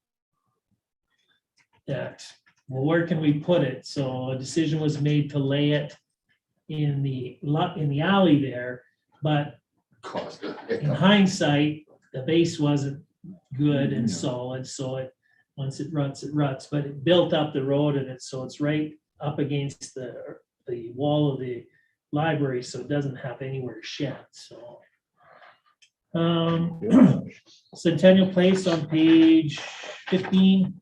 that, well, where can we put it? So a decision was made to lay it in the alley there, but Cost. in hindsight, the base wasn't good and solid, so it, once it ruts, but it built up the road and it's right up against the wall of the library, so it doesn't have anywhere to shed, so. Centennial Place on page 15.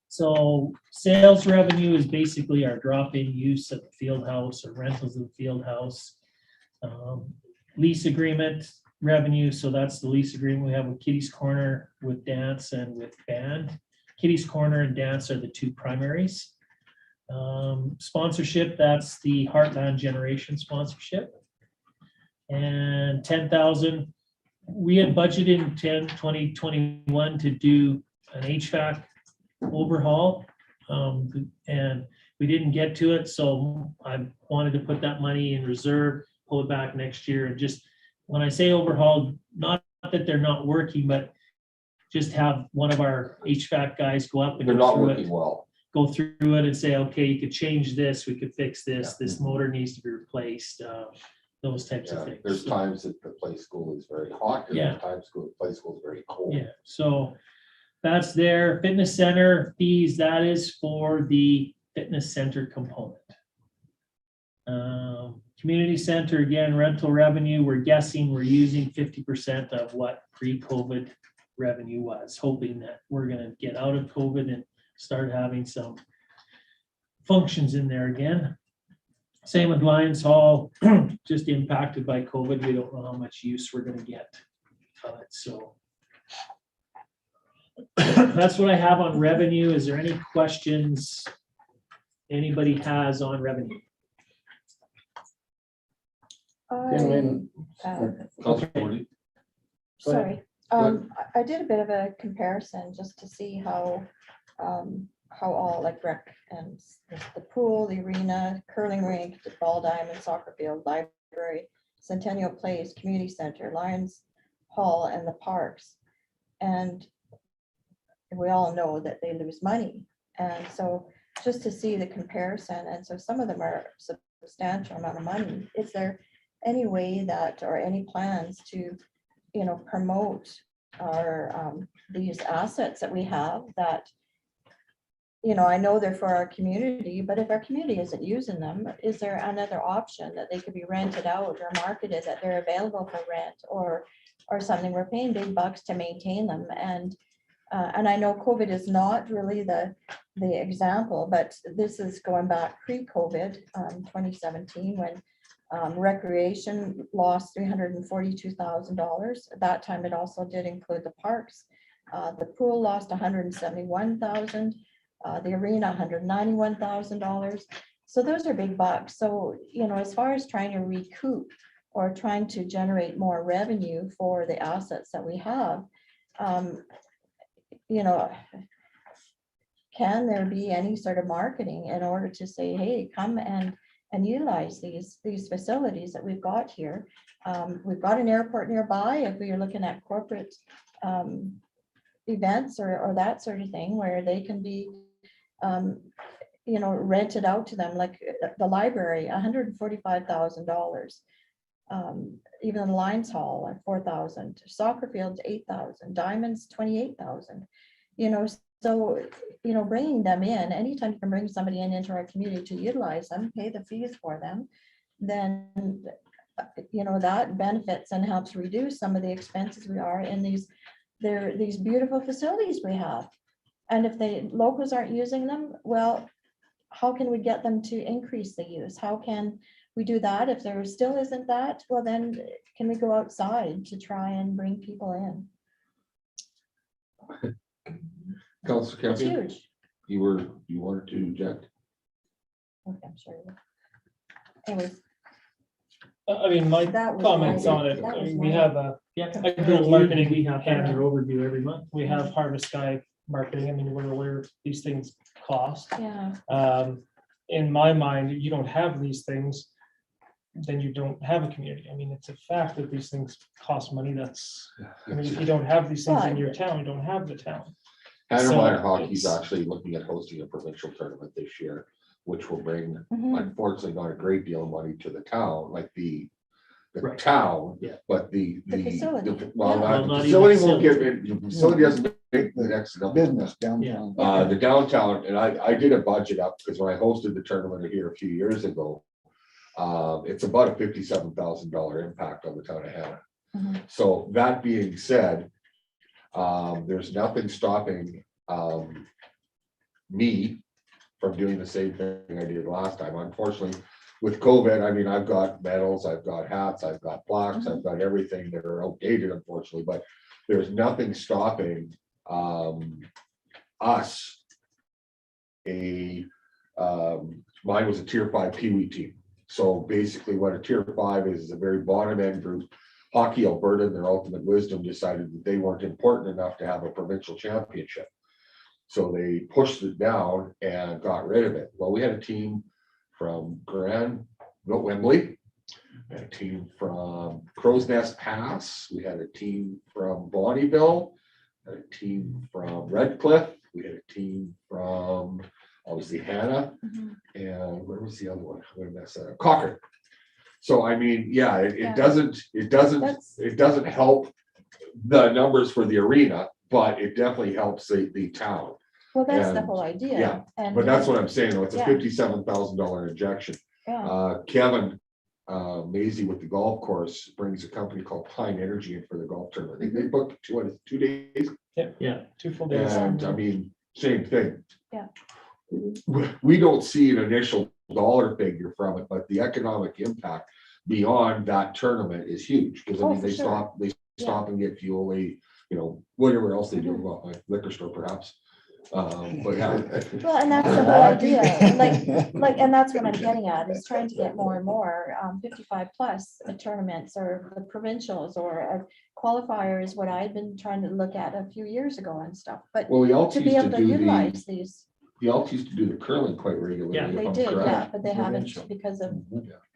So sales revenue is basically our drop-in use of the field house or rentals of the field house. Lease agreement revenue, so that's the lease agreement we have with Kitty's Corner, with dance and with band. Kitty's Corner and dance are the two primaries. Sponsorship, that's the Heartland Generation sponsorship. And 10,000, we had budgeted in 2021 to do an HVAC overhaul. And we didn't get to it, so I wanted to put that money in reserve, pull it back next year, and just, when I say overhaul, not that they're not working, but just have one of our HVAC guys go up and They're go not through working it, well. go through it and say, okay, you could change this, we could fix this, this motor needs to be replaced, those types of Yeah, things. there's So, times that the play school is very hot, and Yeah. there's times the play school is very cold. yeah, so that's their fitness center fees, that is for the fitness center component. Community center, again, rental revenue, we're guessing we're using 50% of what pre-COVID revenue was, hoping that we're gonna get out of COVID and start having some functions in there again. Same with Lions Hall, just impacted by COVID. We don't know how much use we're gonna get of it, so. That's what I have on revenue. Is there any questions anybody has on revenue? Gentlemen, Councilor Forty, Sorry, ahead. I did a bit of a comparison just to see how all like rec and the pool, the arena, curling rink, the ball diamond, soccer field, library, Centennial Place, community center, Lions Hall, and the parks. And we all know that they lose money. And so just to see the comparison, and so some of them are substantial amount of money. Is there any way that, or any plans to, promote our, these assets that we have that, I know they're for our community, but if our community isn't using them, is there another option that they could be rented out or marketed, that they're available for rent or something? We're paying big bucks to maintain them. And I know COVID is not really the example, but this is going back pre-COVID, 2017, when recreation lost $342,000. At that time, it also did include the parks. The pool lost $171,000. The arena, $191,000. So those are big bucks. So, as far as trying to recoup or trying to generate more revenue for the assets that we have, can there be any sort of marketing in order to say, hey, come and utilize these facilities that we've got here? We've got an airport nearby. If we are looking at corporate events or that sort of thing, where they can be rented out to them, like the library, $145,000. Even the Lions Hall at $4,000, soccer fields $8,000, diamonds $28,000. So bringing them in, anytime you can bring somebody into our community to utilize them, pay the fees for them, then that benefits and helps reduce some of the expenses we are in these beautiful facilities we have. And if the locals aren't using them, well, how can we get them to increase the use? How can we do that? If there still isn't that, well, then can we go outside to try and bring people in? Councilor It's Campion, huge. you wanted to inject? Okay, I'm sure. Anyways, I mean, my that was comments my- on it, that I was mean, we my- have a girl marketing We have hand. their overdue every month. We have Harvest Sky marketing. I mean, we're aware of these things cost. Yeah, In my mind, you don't have these things. then you don't have a community. I mean, it's a fact that these things cost money. I mean, if you don't have these things in your town, you don't have the town. Hanna So Minor Hockey's it's- actually looking at hosting a provincial tournament this year, which will bring, Mhm. unfortunately, not a great deal of money to the town, like the Right. town, Yeah. but the. facility. Well, Yeah. Well, the not facility even won't get, the facility doesn't make the next. Business downtown. The downtown, and I did a budget up, because when I hosted the tournament here a few years ago, it's about a $57,000 impact on the town of Hanna. Mhm. So that being said, there's nothing stopping, me from doing the same thing I did last time. Unfortunately, with COVID, I mean, I've got medals, I've got hats, I've got plaques, I've got everything that are outdated, unfortunately, but there's nothing stopping, us. Mine was a tier 5 Pee Wee team. So basically what a tier 5 is a very bottom end group. Hockey Alberta, in their ultimate wisdom, decided that they weren't important enough to have a provincial championship. So they pushed it down and got rid of it. Well, we had a team from Wembley. We had a team from Crow's Nest Pass. We had a team from Bonnyville. Had a team from Redcliffe. We had a team from obviously Hanna. Mhm. And where was the other one? I'm gonna mess that up. Cochran. So I mean, yeah, it Yeah. doesn't That's- help the numbers for the arena, but it definitely helps the town. Well, that's the And- whole idea. yeah, And But that's what I'm saying, though, it's a Yeah. $57,000 injection. Yeah. Kevin Maisie with the golf course brings a company called Pine Energy in for the golf tournament. They booked 2 days, Yeah, 2 full days. and I mean, same thing. Yeah. We don't see an initial dollar figure from it, but the economic impact beyond that tournament is huge, because I Oh, mean, for they sure. stop and get fuel, whatever else they do, well, like liquor store perhaps. But yeah. Well, and that's the whole idea, and that's what I'm getting at, is trying to get more and more 55 plus tournaments or the provincials or a qualifier is what I've been trying to look at a few years ago and stuff, but Well, we also to be used able to to do utilize these, we also used to do the curling quite regularly. Yeah, if they I'm did, correct. yeah, but they Provincial. haven't because of.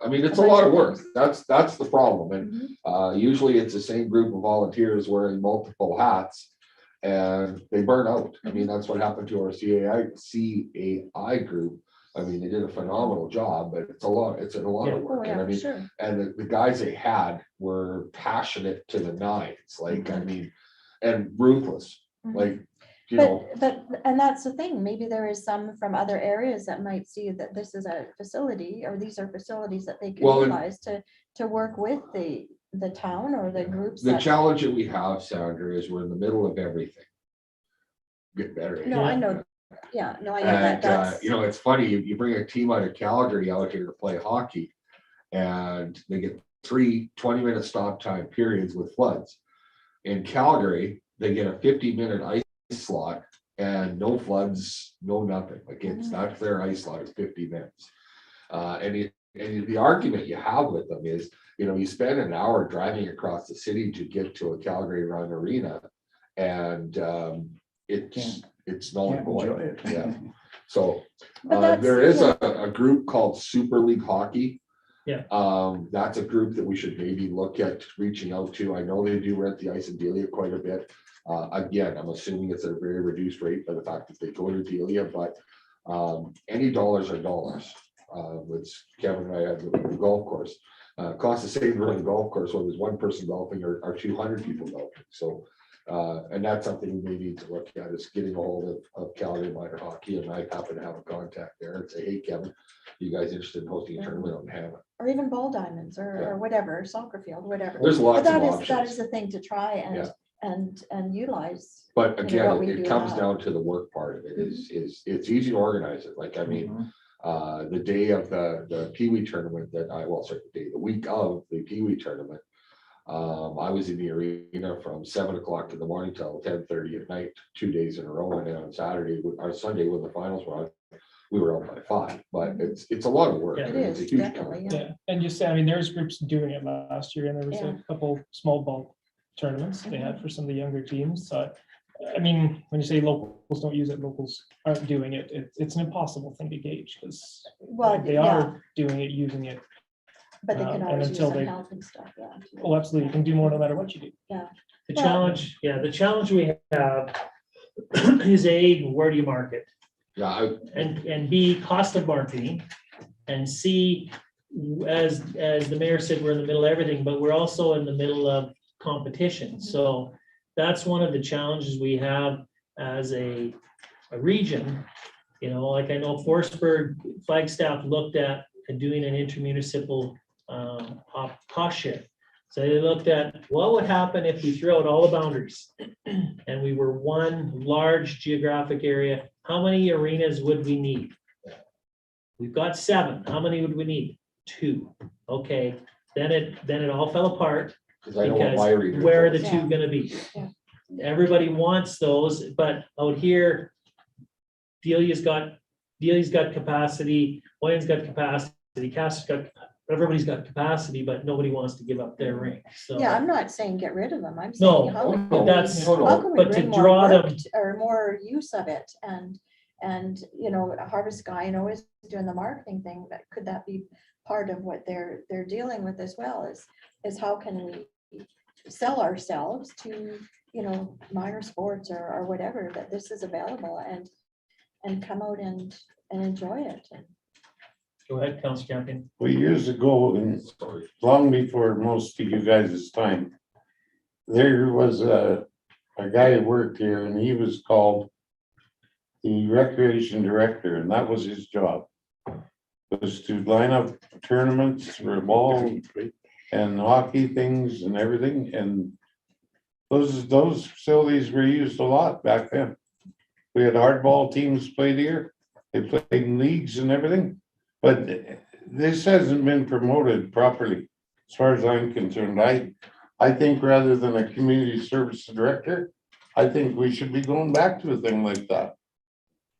I mean, it's A a lot bunch of of work. things. That's the problem. And Mhm. usually it's the same group of volunteers wearing multiple hats and they burn out. I mean, that's what happened to our CAI group. I mean, they did a phenomenal job, but it's a lot of Oh, work. And yeah, I for mean, sure. and the guys they had were passionate to the nines, like, I mean, and ruthless, Mhm. like, you know. But, and that's the thing, maybe there is some from other areas that might see that this is a facility, or these are facilities that they can Well, and- utilize to work with the town or the groups The that. challenge that we have, Sandra, is we're in the middle of everything. Get better. No, I know, yeah, no, I know that, And, that's. it's funny, you bring a team out of Calgary out here to play hockey, and they get 3 20-minute stop time periods with floods. In Calgary, they get a 50-minute ice slot and no floods, no nothing, like that's their ice slot is 50 minutes. And the argument you have with them is, you spend an hour driving across the city to get to a Calgary Run arena, and it's null and Can't enjoy void. it. Yeah. So But that's- there is yeah. a group called Super League Hockey. Yeah. That's a group that we should maybe look at reaching out to. I know they do rent the ice in Delia quite a bit. Again, I'm assuming it's at a very reduced rate by the fact that they go to Delia, but any dollars are dollars. Which Kevin and I had with the golf course. Costs the same to run the golf course, whether there's one person golfing or 200 people golfing. So, and that's something we may need to look at, is getting a hold of Calgary Minor Hockey, and I happen to have a contact there and say, hey, Kevin, you guys interested in hosting a tournament on Hanna? Or even ball diamonds Yeah. or whatever, soccer field, whatever. There's But lots of that is options. the thing to try Yeah. and utilize. But what again, we it do comes now. down to the work part of it, is it's easy to organize it. Like, I mean, the day of the Pee Wee tournament the week of the Pee Wee tournament, I was in the arena from 7 o'clock in the morning till 10:30 at night, 2 days in a row. And then on Sunday, when the finals were on, we were out by 5, but it's a lot of work. Yeah. It and it's a is, huge definitely, commitment. Yeah, and you say, I mean, there's groups doing it last year, and there was Yeah. a couple small ball tournaments they had for some of the younger teams. So, I mean, when you say locals don't use it, locals aren't doing it, it's an impossible thing to gauge, because Well, they yeah, are doing it, using it. But they can And always use until some they- help and stuff, yeah. too. Oh, absolutely. You can do more no matter what you do. The challenge, the challenge we have is A, where do you market? Yeah, And B, cost of marketing. And C, as the mayor said, we're in the middle of everything, but we're also in the middle of competition. So that's one of the challenges we have as a region. You know, like I know Forestburg Flagstaff looked at doing an intermunicipal cost share. So they looked at what would happen if we threw out all the boundaries and we were one large geographic area. How many arenas would we need? We've got 7. How many would we need? 2. Okay, then it all fell apart because I know what because my reader. where are the does. 2 gonna be? Yeah. Everybody wants those, but out here, Delia's got capacity, Wayne's got capacity, Cass's got, everybody's got capacity, but nobody wants to give up their ring, so. Yeah, I'm not saying get rid of them. I'm No, saying how, Oh, no, that's- no, no. how can we but to bring more draw work them- or more use of it? And, you know, Harvest Guy, I know is doing the marketing thing, but could that be part of what they're dealing with as well is how can we sell ourselves to, you know, minor sports or whatever, that this is available and come out and enjoy it. Go ahead, Council Champion. Well, years ago, and Sorry. long before most of you guys' time, there was a guy who worked here and he was called the recreation director, and that was his job. Was to line up tournaments for ball and hockey things and everything, and those facilities were used a lot back then. We had hardball teams played here, they played in leagues and everything, but this hasn't been promoted properly, as far as I'm concerned. I think rather than a community service director, I think we should be going back to a thing like that.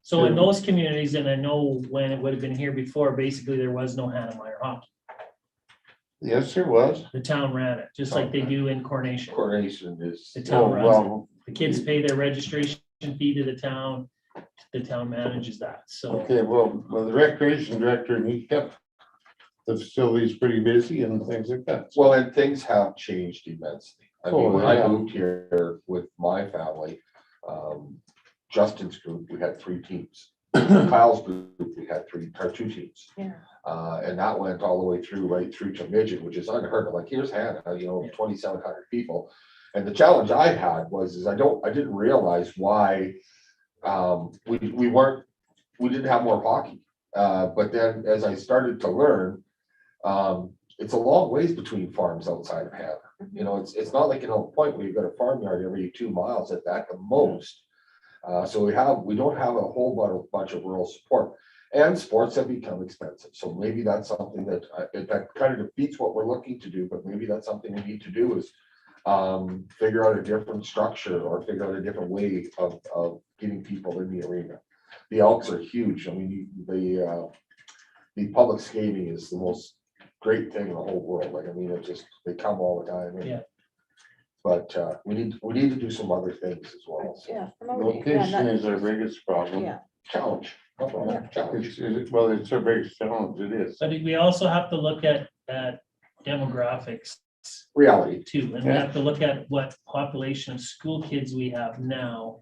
So in those communities, and I know when it would have been here before, basically there was no Hanna hockey. Yes, there was. The town ran it, just like they do in Coronation. Coordination is. The Oh, town runs it. well, The kids pay their registration fee to the town manages that, so. okay, well, the recreation director, and he kept the facilities pretty busy and things like that. Well, and things have changed immensely. I Oh, mean, when I yeah. moved here with my family, Justin's group, we had 3 teams. Kyle's group, we had 2 teams. Yeah. And that went all the way through, right through to midget, which is unheard of. Like, here's Hanna, 2,700 people. And the challenge I had was, I didn't realize why we didn't have more hockey. But then as I started to learn, it's a long ways between farms outside of Hanna. You know, it's not like, Point where you've got a farmyard every 2 miles at the most. So we don't have a whole bunch of rural support, and sports have become expensive. So maybe that's something that kind of defeats what we're looking to do, but maybe that's something we need to do is figure out a different structure or figure out a different way of getting people in the arena. The Elks are huge. I mean, the public skating is the most great thing in the whole world. Like, I mean, they come all the time. Yeah. But we need to do some other things as well. So. Yeah. promoting, yeah, Location not- is our biggest problem. Yeah. Challenge. No problem. Yeah. Challenge. Well, it's our biggest challenge, it is. But we also have to look at demographics Reality. too, and we have to look at what population of school kids we have now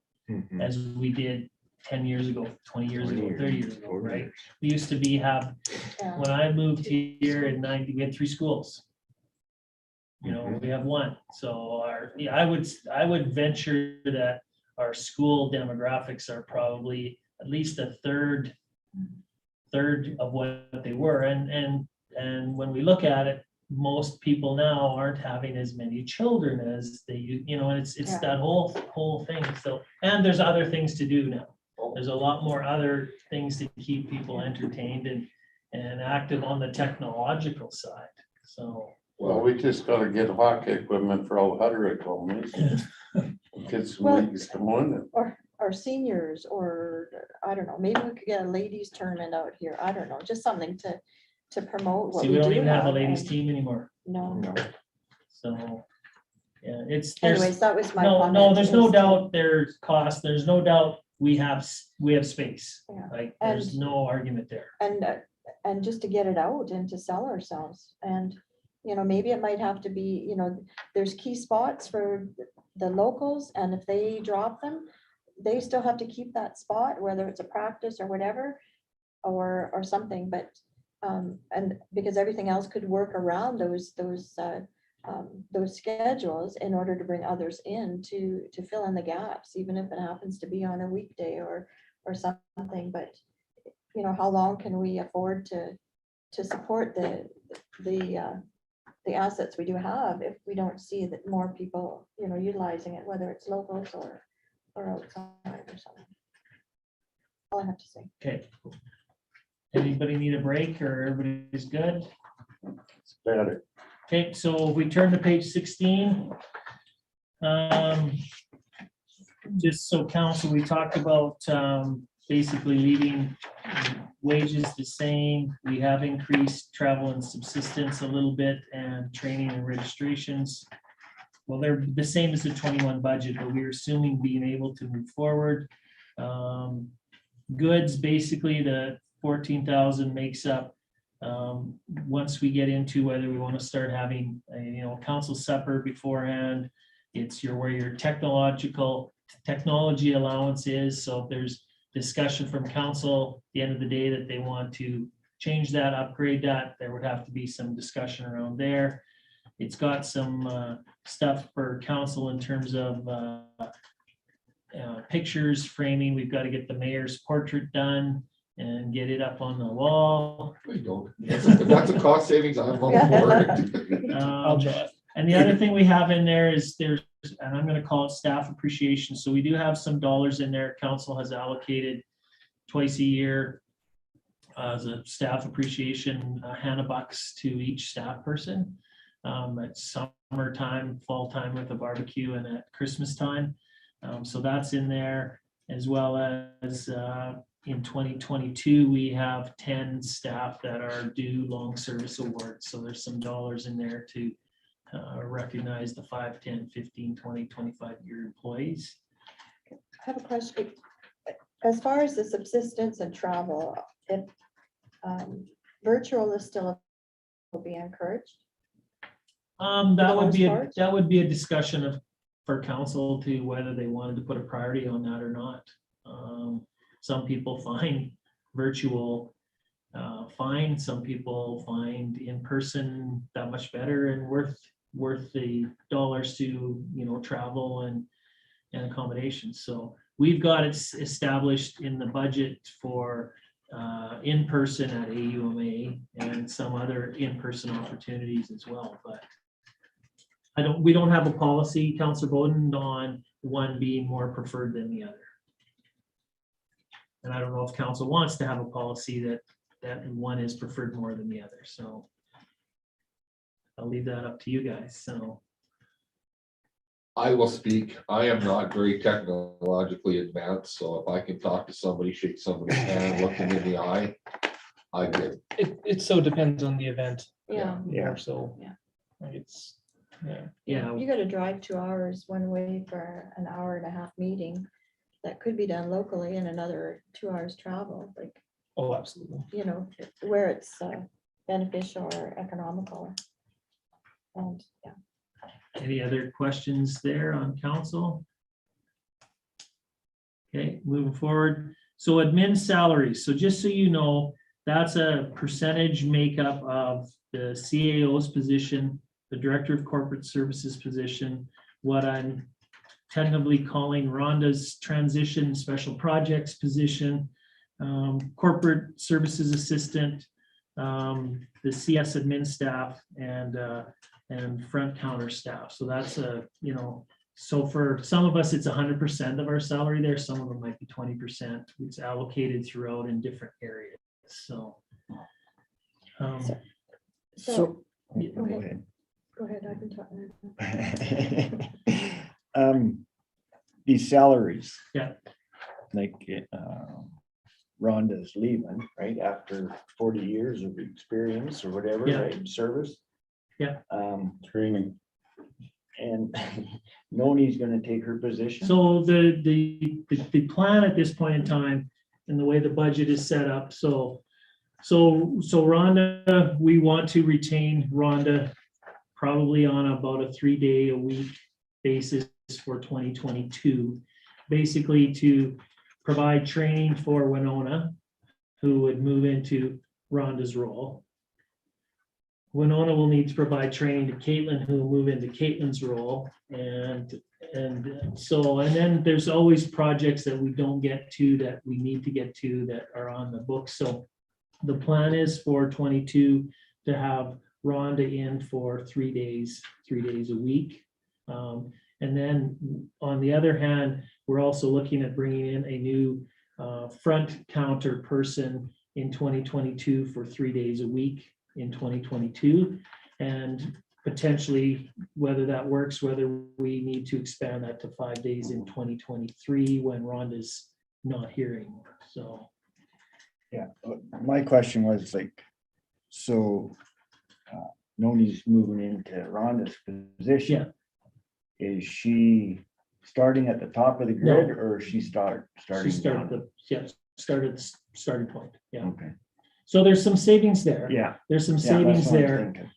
as we did 10 years ago, 20 years ago, 30 years ago, right? We used to Yeah. when I moved here in 90, we had 3 schools. We have 1. So I would venture that our school demographics are probably at least a third of what they were. And when we look at it, most people now aren't having as many children as they used, and it's Yeah. that whole thing. So, and there's other things to do now. There's a lot more other things to keep people entertained and active on the technological side. So. Well, we just gotta get hockey equipment for all the Hutterick homes. Get some Well- leagues going. Or seniors, or I don't know, maybe we could get a ladies tournament out here. I don't know, just something to promote what See, we we don't do even have a have, ladies and- team anymore, No, so, yeah, there's, anyways, that was my no, comment. there's no is- doubt there's cost, there's no doubt we have space. Yeah. Like, there's And- no argument there. And and just to get it out and to sell ourselves. And, maybe it might have to be, there's key spots for the locals, and if they drop them, they still have to keep that spot, whether it's a practice or whatever, or something, but, and because everything else could work around those schedules in order to bring others in to fill in the gaps, even if it happens to be on a weekday or something. But, how long can we afford to support the assets we do have if we don't see that more people, utilizing it, whether it's locals or outside or something. All I have to say. Okay. Anybody need a break or everybody's good? Better. Okay, so if we turn to page 16. Just so council, we talked about basically leaving wages the same. We have increased travel and subsistence a little bit and training and registrations. Well, they're the same as the 21 budget, but we're assuming being able to move forward. Goods, basically the 14,000 makes up, once we get into whether we want to start having a council supper beforehand, it's where your technology allowance is. So if there's discussion from council at the end of the day that they want to change that, upgrade that, there would have to be some discussion around there. It's got some stuff for council in terms of pictures, framing. We've got to get the mayor's portrait done and get it up on the wall. We don't. If that's a cost savings, I'm all for it. I'll draw it. And the other thing we have in there is and I'm going to call it staff appreciation. So we do have some dollars in there. Council has allocated twice a year as a staff appreciation, Hanna bucks to each staff person. At summertime, fall time with a barbecue, and at Christmas time. So that's in there, as well as in 2022, we have 10 staff that are due long service awards. So there's some dollars in there to recognize the 5, 10, 15, 20, 25-year employees. I have a question. As far as the subsistence and travel, if virtual is still will be encouraged. That would be a discussion for council to whether they wanted to put a priority on that or not. Some people find virtual fine. Some people find in person that much better and worth the dollars to travel and accommodations. So we've got it established in the budget for in person at AUMA and some other in-person opportunities as well. But we don't have a policy, Councillor Bowden, on one being more preferred than the other. And I don't know if council wants to have a policy that one is preferred more than the other. So I'll leave that up to you guys. So I will speak. I am not very technologically advanced, so if I can talk to somebody, shake somebody's hand, look them in the eye, I get it. It so depends on the event. Yeah. More so. Yeah. Like it's, yeah. yeah, You got to drive 2 hours one way for an hour-and-a-half meeting. That could be done locally and another 2 hours travel, like, Oh, absolutely. where it's beneficial or economical. And yeah. any other questions there on council? Okay, moving forward. So admin salaries. So just so you know, that's a percentage makeup of the CAO's position, the Director of Corporate Services position, what I'm tentatively calling Rhonda's transition special projects position, corporate services assistant, the CS admin staff, and front counter staff. So that's so for some of us, it's 100% of our salary there. Some of them might be 20%. It's allocated throughout in different areas. So. So. Yeah. Go ahead. Go ahead, I can talk. These salaries. Yeah. Like Rhonda's leaving, right, after 40 years of experience or whatever, Yeah. right, service. Yeah. Training. And Noni's gonna take her position. So the plan at this point in time and the way the budget is set up, so So Rhonda, we want to retain Rhonda probably on about a 3-day-a-week basis for 2022. Basically to provide training for Winona, who would move into Rhonda's role. Winona will need to provide training to Caitlin, who will move into Caitlin's role. And then there's always projects that we don't get to that we need to get to that are on the books. So the plan is for 22 to have Rhonda in for 3 days a week. And then on the other hand, we're also looking at bringing in a new front counter person in 2022 for 3 days a week in 2022. And potentially, whether that works, whether we need to expand that to 5 days in 2023 when Rhonda's not here anymore. So Yeah, my question was like, so Noni's moving into Rhonda's position. Is she starting at the top of the grid or is she starting? she started down? started starting point. Yeah. Okay, So there's some savings there. yeah. There's some yeah, that's savings what I'm there. thinking.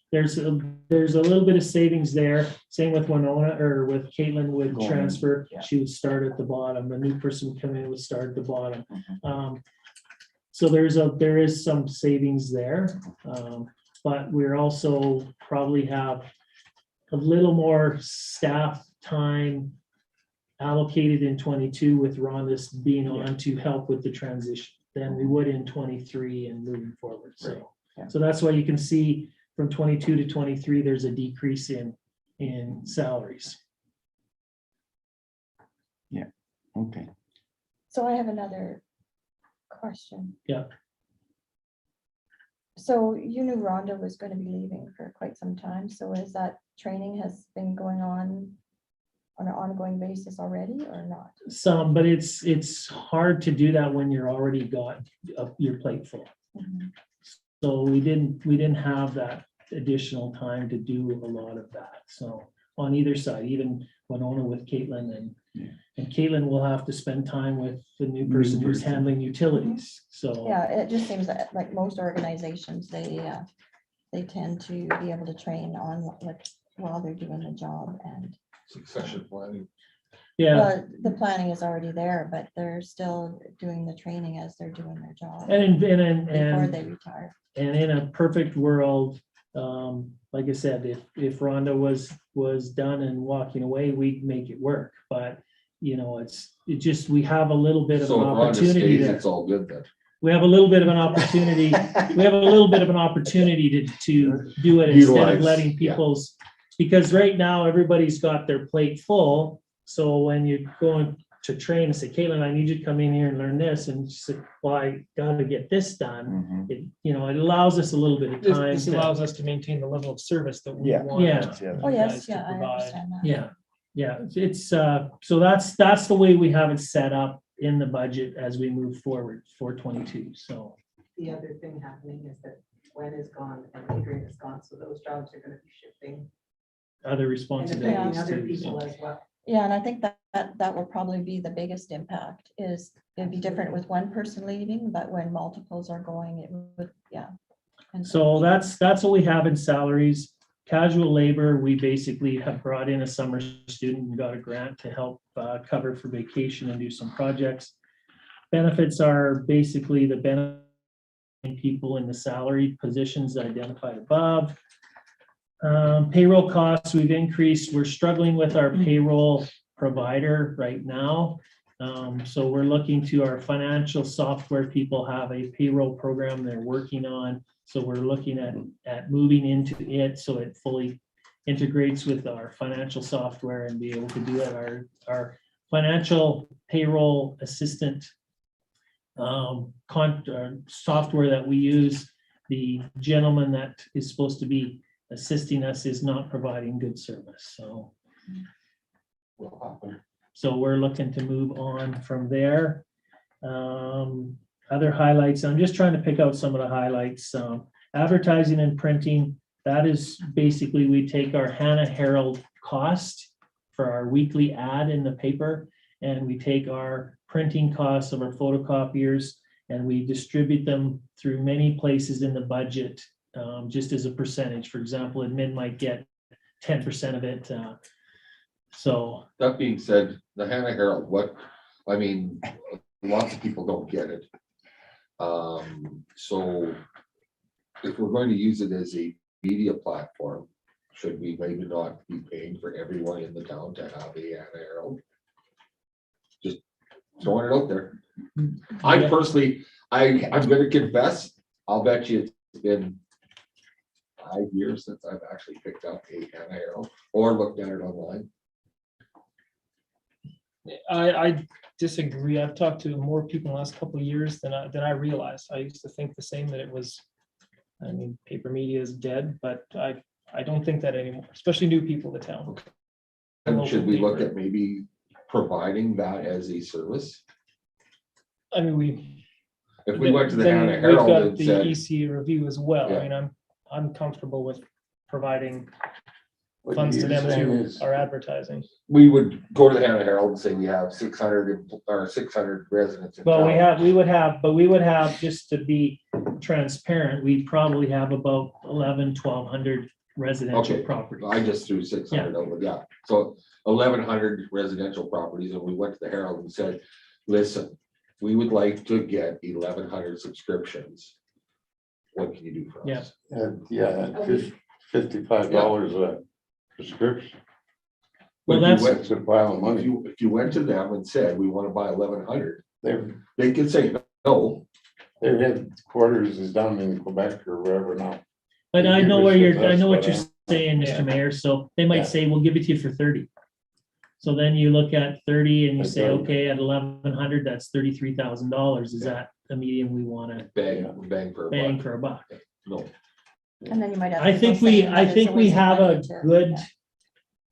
There's a little bit of savings there. Same with Winona or with Caitlin would Going in, transfer. yeah. She would start at the bottom. The new person would come in would start at the bottom. Mhm. So there is some savings there. But we're also probably have a little more staff time allocated in 22 with Rhonda's being on to help with the transition than we would in 23 and moving forward. Right. So, Yeah. so that's why you can see from 22 to 23, there's a decrease in salaries. Okay, So I have another question. Yeah. So you knew Rhonda was going to be leaving for quite some time. So is that training has been going on an ongoing basis already or not? Some, but it's hard to do that when you're already got your plate full. Mhm. So we didn't have that additional time to do a lot of that. So on either side, even Winona with Caitlin and Caitlin will have to spend time with the new person who's person. handling utilities. So Yeah, it just seems that like most organizations, they tend to be able to train on like while they're doing the job and Succession planning. yeah, well, the planning is already there, but they're still doing the training as they're doing their job and before they retire. and in a perfect world, like I said, if Rhonda was done and walking away, we'd make it work. But you know, we have a little bit of So an if Rhonda opportunity stays, there. it's all good then. We have a little bit of an opportunity. We have a little bit of an opportunity to do it instead of Utilize, letting yeah. people's, because right now everybody's got their plate full. So when you're going to train and say, Caitlin, I need you to come in here and learn this. And she said, well, I gotta get this done. Mhm. It allows us a little bit of This time. this to- allows us to maintain the level of service that we Yeah. want. Yeah. That's the other Oh, you yes, guys to yeah, I provide. understand that. Yeah, it's, so that's the way we have it set up in the budget as we move forward for 22, so. The other thing happening is that Gwen is gone and Adrian is gone, so those jobs are gonna be shifting Other and responsibilities affecting other too. people so. as well. Yeah, and I think that will probably be the biggest impact is it'd be different with one person leaving, but when multiples are going, it would, yeah. And So that's what we have in salaries. Casual labor, we basically have brought in a summer student and got a grant to help cover for vacation and do some projects. Benefits are basically the benefit people in the salaried positions identified above. Payroll costs, we've increased. We're struggling with our payroll provider right now. So we're looking to our financial software people have a payroll program they're working on. So we're looking at moving into it so it fully integrates with our financial software and be able to do that. Our financial payroll assistant software that we use, the gentleman that is supposed to be assisting us is not providing good service. So Will happen. so we're looking to move on from there. Other highlights, I'm just trying to pick out some of the highlights. Advertising and printing, that is basically we take our Hanna Herald cost for our weekly ad in the paper, and we take our printing costs of our photocopiers, And we distribute them through many places in the budget, just as a percentage. For example, admin might get 10% of it. So, That being said, the Hanna Herald, I mean, lots of people don't get it. So if we're going to use it as a media platform, should we maybe not be paying for everyone in the town to have a Hanna Herald? Just throwing it out there. I personally, I'm gonna confess, I'll bet you it's been 5 years since I've actually picked up a Hanna Herald or looked at it online. I disagree. I've talked to more people in the last couple of years than I realized. I used to think the same, that it was, I mean, paper media is dead, but I don't think that anymore, especially new people to town. And should we look at maybe providing that as a service? I mean, If we went to the then Hanna we've Herald got and the said, EC review as well. Yeah. I mean, I'm comfortable with providing What funds to you're them saying through is- our advertising. we would go to the Hanna Herald and say we have 600 or 600 residents in Well, town. we would have, just to be transparent, we'd probably have about 1,200 residential Okay. properties. I just threw 600 over, yeah. So 1,100 residential properties, and we went to the Herald and said, listen, we would like to get 1,100 subscriptions. What can you do for Yeah. us? Yeah, just $55 a prescription. Well, If you that's- went- It's a pile of If money. you went to them and said, we want to buy 1,100, Their, they could say no. their headquarters is down in Quebec or wherever now. but I know where you're, I know what you're That's saying, Yeah. Mr. Mayor. So they Yeah. might say, we'll give it to you for 30. So then you look at 30 and you That's say, right. okay, at 1,100, that's $33,000. Is Yeah. that a medium we want to Bang for a bang buck. for a buck? No. And then you might have. I people think we, saying I that think it's a we waste of have money a to- good yeah.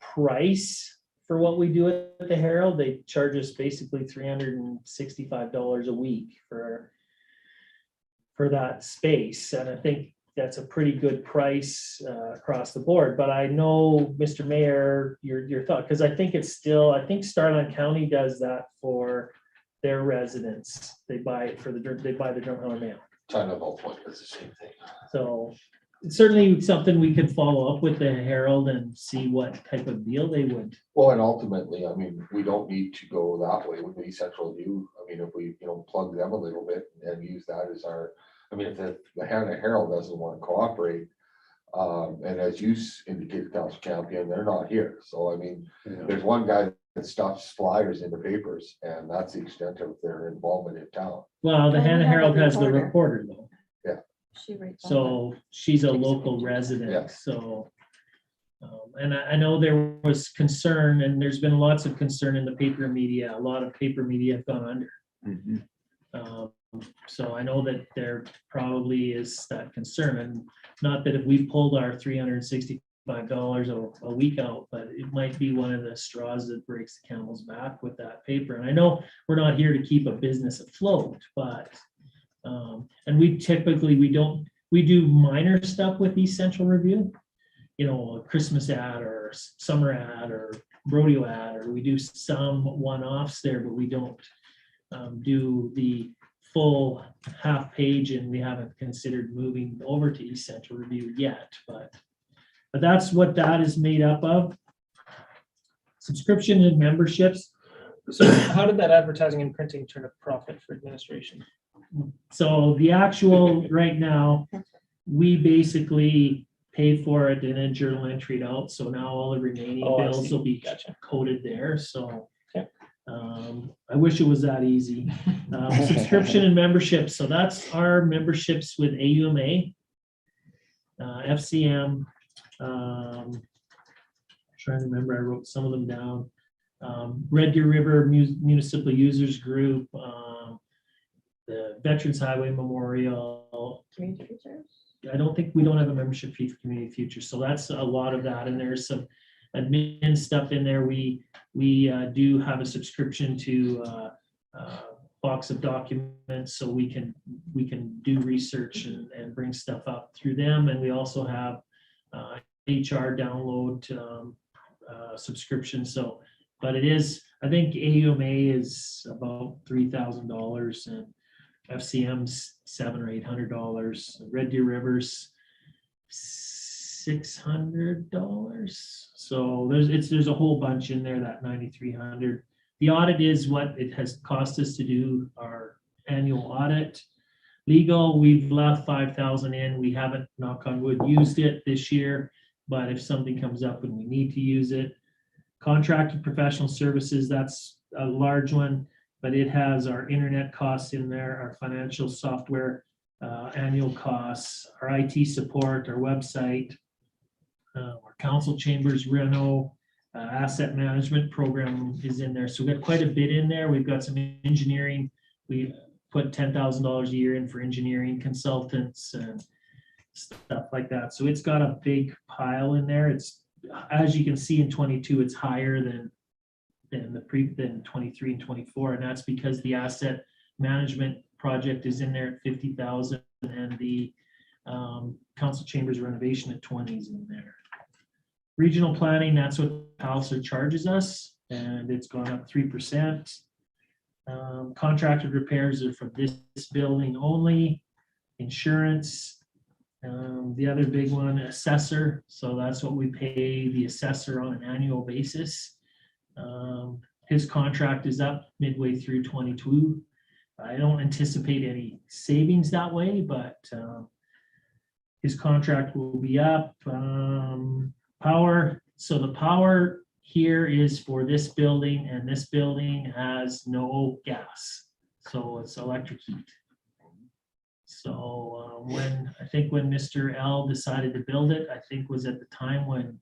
price for what we do at the Herald. They charge us basically $365 a week for that space. And I think that's a pretty good price across the board. But I know, Mr. Mayor, your thought, because I think it's still, I think Starland County does that for their residents. They buy it for they buy the Drumheller mail. China Ball Point is the same thing. So it's certainly something we could follow up with the Herald and see what type of deal they would. Well, and ultimately, I mean, we don't need to go that way with the Central View. I mean, if we, plug them a little bit and use that as our, I mean, if the Hanna Herald doesn't want to cooperate, and as you indicated, Council Champion, they're not here. So, I mean, Yeah. there's one guy that stuffs flyers in the papers, and that's the extent of their involvement in town. Well, the Well, we Hanna have a Herald has the reporter. reporter though. She writes all So she's a Takes local pictures. resident, Yeah. so. And I know there was concern, and there's been lots of concern in the paper media. A lot of paper media have gone under. So I know that there probably is that concern, and not that if we pulled our $365 a week out, but it might be one of the straws that breaks the camel's back with that paper. And I know we're not here to keep a business afloat, but, and we typically, we do minor stuff with East Central Review. A Christmas ad or summer ad or rodeo ad, or we do some one-offs there, but we don't do the full half page, and we haven't considered moving over to East Central Review yet, but that's what that is made up of. Subscription and memberships. So how did that advertising and printing turn a profit for administration? So the actual, right now, we basically pay for it and then journal entry it out. So now all the remaining Oh, I bills see. will be Gotcha. coded there, so. Okay. I wish it was that easy. Subscription and membership, so that's our memberships with AUMA, FCM, trying to remember, I wrote some of them down. Red Deer River Municipal Users Group, the Veterans Highway Memorial. Community features. I don't think, we don't have a membership fee for Community Future, so that's a lot of that, and there's some admin stuff in there. We do have a subscription to box of documents, so we can do research and bring stuff up through them, and we also have HR download subscription. So, but it is, I think AUMA is about $3,000, and FCM's $700 or $800. Red Deer Rivers, $600. So there's a whole bunch in there, that 9,300. The audit is what it has cost us to do our annual audit. Legal, we've left 5,000 in. We haven't, knock on wood, used it this year, but if something comes up and we need to use it. Contracted professional services, that's a large one, but it has our internet costs in there, our financial software, annual costs, our IT support, our website, our council chambers reno, asset management program is in there. So we've got quite a bit in there. We've got some engineering. We put $10,000 a year in for engineering consultants and stuff like that. So it's got a big pile in there. It's, as you can see in 22, it's higher than 23 and 24, and that's because the asset management project is in there at 50,000, and the council chambers renovation at 20 is in there. Regional planning, that's what Palliser charges us, and it's gone up 3%. Contracted repairs are for this building only. Insurance, the other big one, assessor. So that's what we pay the assessor on an annual basis. His contract is up midway through 22. I don't anticipate any savings that way, but his contract will be up. Power, so the power here is for this building, and this building has no gas. So it's electric heat. So when Mr. L decided to build it, I think was at the time when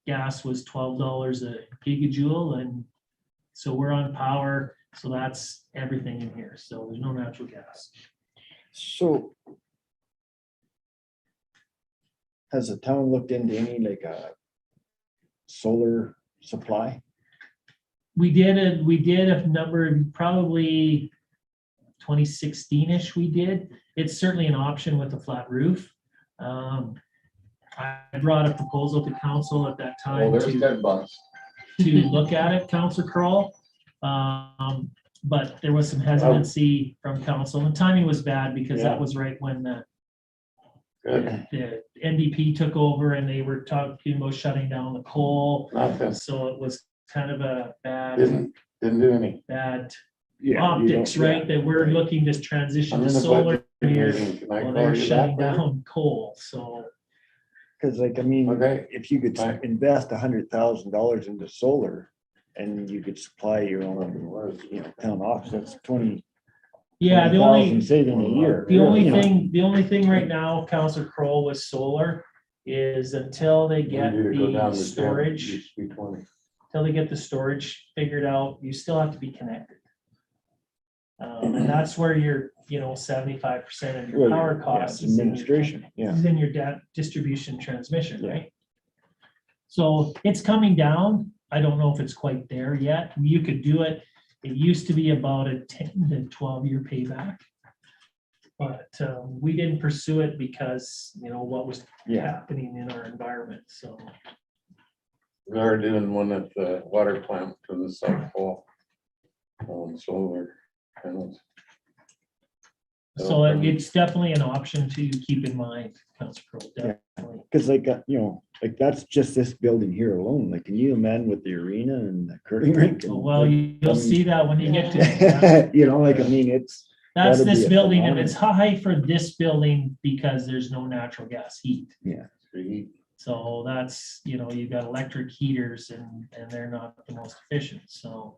gas was $12 a gigajoule, and so we're on power, so that's everything in here. So there's no natural gas. So has the town looked into any like a solar supply? We did a number, probably 2016-ish we did. It's certainly an option with a flat roof. I brought a proposal to council at that Well, time there's to $10. look at it, Councilor Kroll. But there was some hesitancy from council, and timing was bad because that was right when the NDP took over and they were talking about shutting down the coal. Nothing. So it was kind of a bad Didn't do any. optics, right? That we're looking to transition I'm to in the solar budget here. meeting. Can I Well, call they're you shutting back later? down coal, so. Cause like, I mean, Okay. if you could Bye. invest $100,000 into solar and you could supply your own, town office, that's 20. Yeah, the 20,000 only saving a year. The only you know. thing, right now, Councilor Kroll with solar is until they get You need to go down the to 10, it storage, used to be 20. until they get the storage figured out, you still have to be connected. And that's where your, 75% of your Well, power yeah, costs it's administration, yeah. is in your distribution transmission, right? So it's coming down. I don't know if it's quite there yet. You could do it. It used to be about a 10 to 12-year payback. But we didn't pursue it because, what was happening in our environment, so. We are doing one at the water plant to the South Pole on solar panels. So it's definitely an option to keep in mind, Councilor Kroll, definitely. Cause like, like that's just this building here alone. Like, can you imagine with the arena and the curling rink? and, Well, like, you'll I see that when you get to, mean, like, I mean, it's, that's that'd be this a building, and it's phenomenon. high for this building because there's no natural gas heat. So that's, you've got electric heaters and they're not the most efficient, so.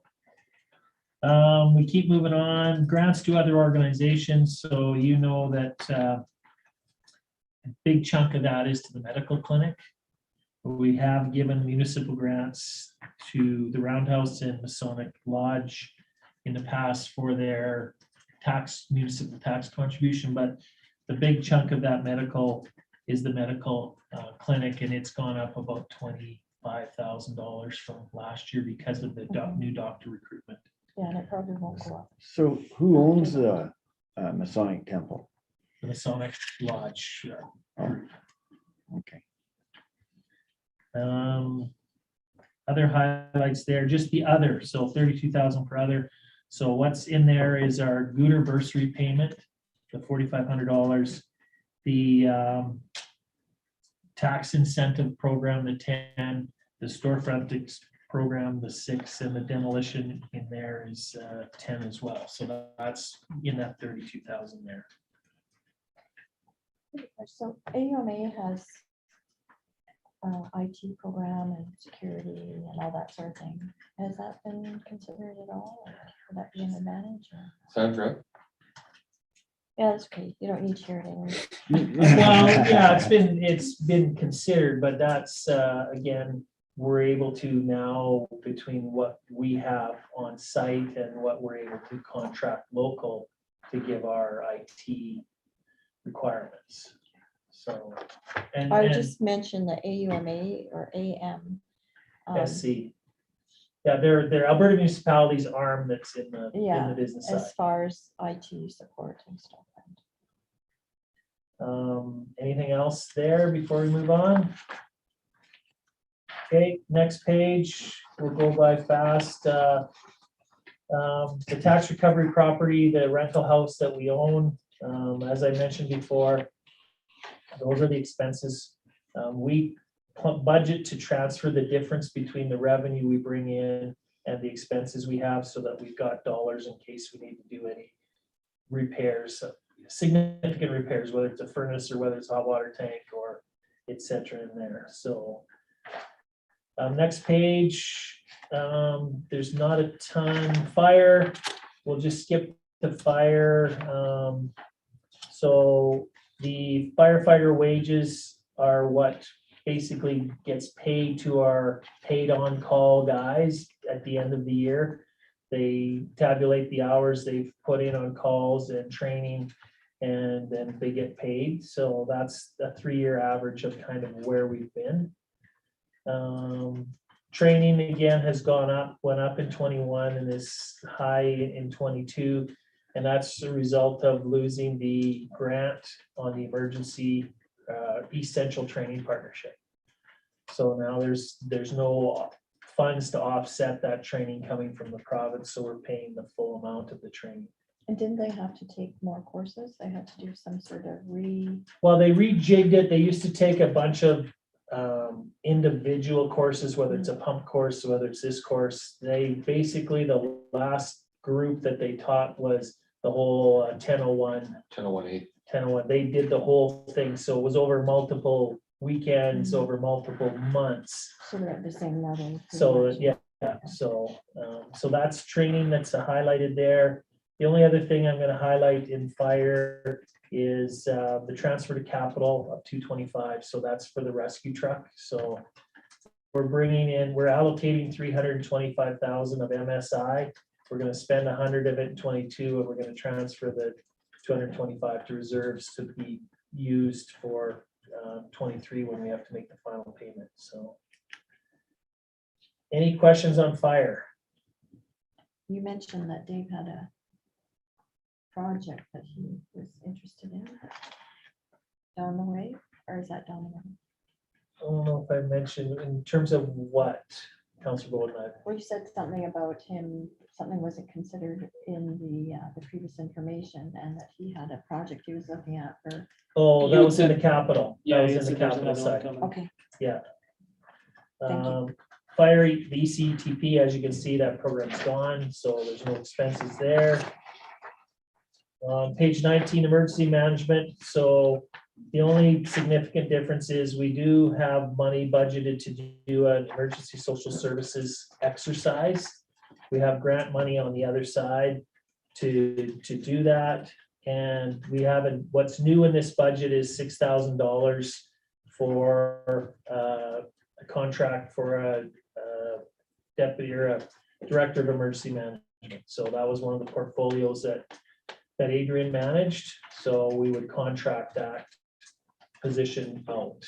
We keep moving on, grants to other organizations, so that a big chunk of that is to the medical clinic. We have given municipal grants to the Roundhouse and Masonic Lodge in the past for their municipal tax contribution, but the big chunk of that medical is the medical clinic, and it's gone up about $25,000 from last year because of the new doctor recruitment. Yeah, and it probably won't go up. So who owns the Masonic Temple? The Masonic Lodge. Oh, okay. Other highlights there, just the other, so 32,000 per other. So what's in there is our Gooter bursary payment, the $4,500, the tax incentive program, the 10, the storefront program, the 6, and the demolition in there is 10 as well. So that's in that 32,000 there. So AUMA has IT program and security and all that sort of thing. Has that been considered at all? Or would that be an advantage? Or- Sandra? Yeah, that's okay. You don't need to hear it anyway. Well, yeah, it's been considered, but that's, again, we're able to now, between what we have on site and what we're able to contract local to give our IT requirements. So, and I would just mention the AUMA or AM. SC. Yeah, they're Alberta municipalities arm that's in Yeah, the business side. as far as IT support and stuff. Anything else there before we move on? Okay, next page, we'll go by fast. The tax recovery property, the rental house that we own, as I mentioned before, those are the expenses. We budget to transfer the difference between the revenue we bring in and the expenses we have so that we've got dollars in case we need to do any repairs, significant repairs, whether it's a furnace or whether it's a hot water tank or et cetera in there. So next page, there's not a ton. Fire, we'll just skip the fire. So the firefighter wages are what basically gets paid to our paid on call guys at the end of the year. They tabulate the hours they've put in on calls and training, and then they get paid. So that's a 3-year average of kind of where we've been. Training again has went up in 21 and is high in 22. And that's a result of losing the grant on the emergency East Central Training Partnership. So now there's no funds to offset that training coming from the province, so we're paying the full amount of the training. And didn't they have to take more courses? They had to do some sort of Well, they rejigged it. They used to take a bunch of individual courses, whether it's a pump course, whether it's this course. They basically, the last group that they taught was the whole 1001. 1001A. 1001. They did the whole thing. So it was over multiple weekends, over multiple months. So they're at the same level. pretty So, much. yeah, so that's training that's highlighted there. The only other thing I'm gonna highlight in fire is the transfer to capital of 225. So that's for the rescue truck. So we're allocating 325,000 of MSI. We're gonna spend 100 of it in 22, and we're gonna transfer the 225 to reserves to be used for 23 when we have to make the final payment. So any questions on fire? You mentioned that Dave had a project that he was interested in down the way, or is that down the road? I don't know if I mentioned in terms of what, Councilor Bowden. Well, you said something about him, something wasn't considered in the previous information, and that he had a project he was looking at for, Oh, that You was in the said- capital. Yeah, That was you in the said there's capital another one side. coming. okay, Yeah. Thank you. Fire, the ECTP, as you can see, that program's gone, so there's no expenses there. Page 19, emergency management. So the only significant difference is we do have money budgeted to do an emergency social services exercise. We have grant money on the other side to do that. And we haven't, what's new in this budget is $6,000 for a contract for a deputy or a director of emergency management. So that was one of the portfolios that Adrian managed. So we would contract that position out.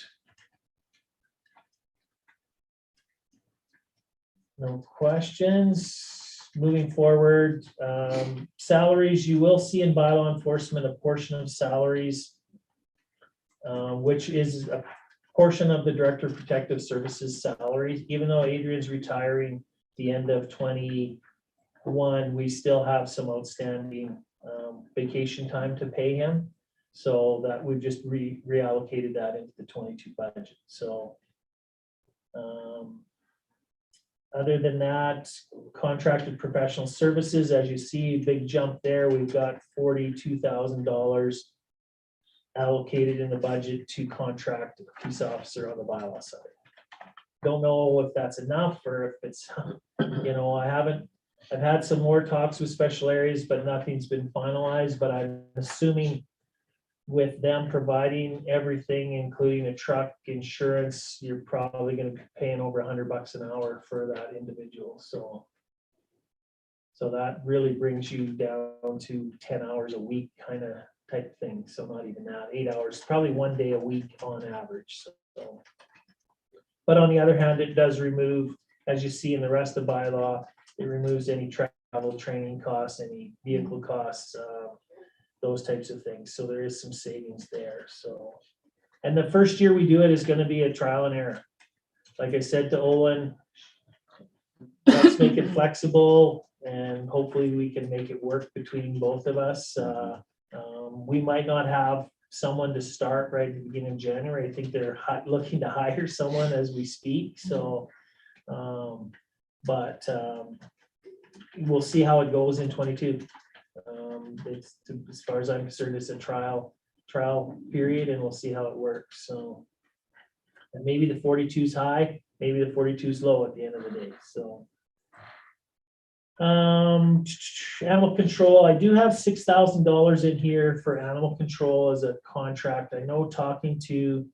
No questions. Moving forward, salaries, you will see in bylaw enforcement a portion of salaries, which is a portion of the Director of Protective Services salary, even though Adrian's retiring the end of 23, one, we still have some outstanding vacation time to pay him. So that we've just reallocated that into the 22 budget. So other than that, contracted professional services, as you see, big jump there. We've got $42,000 allocated in the budget to contract a peace officer on the bylaw side. Don't know if that's enough or if it's, I've had some more talks with special areas, but nothing's been finalized, but I'm assuming with them providing everything, including a truck, insurance, you're probably gonna be paying over $100 an hour for that individual, so that really brings you down to 10 hours a week kind of type thing, so not even that, 8 hours, probably 1 day a week on average, so. But on the other hand, it does remove, as you see in the rest of bylaw, it removes any travel, training costs, any vehicle costs, those types of things. So there is some savings there. So, and the first year we do it is going to be a trial and error. Like I said to Owen, let's make it flexible and hopefully we can make it work between both of us. We might not have someone to start right at the beginning of January. I think they're looking to hire someone as we speak. So, but we'll see how it goes in 22. It's, as far as I'm concerned, it's a trial period, and we'll see how it works. So, and maybe the 42 is high, maybe the 42 is low at the end of the day. So, animal control. I do have $6,000 in here for animal control as a contract. I know talking to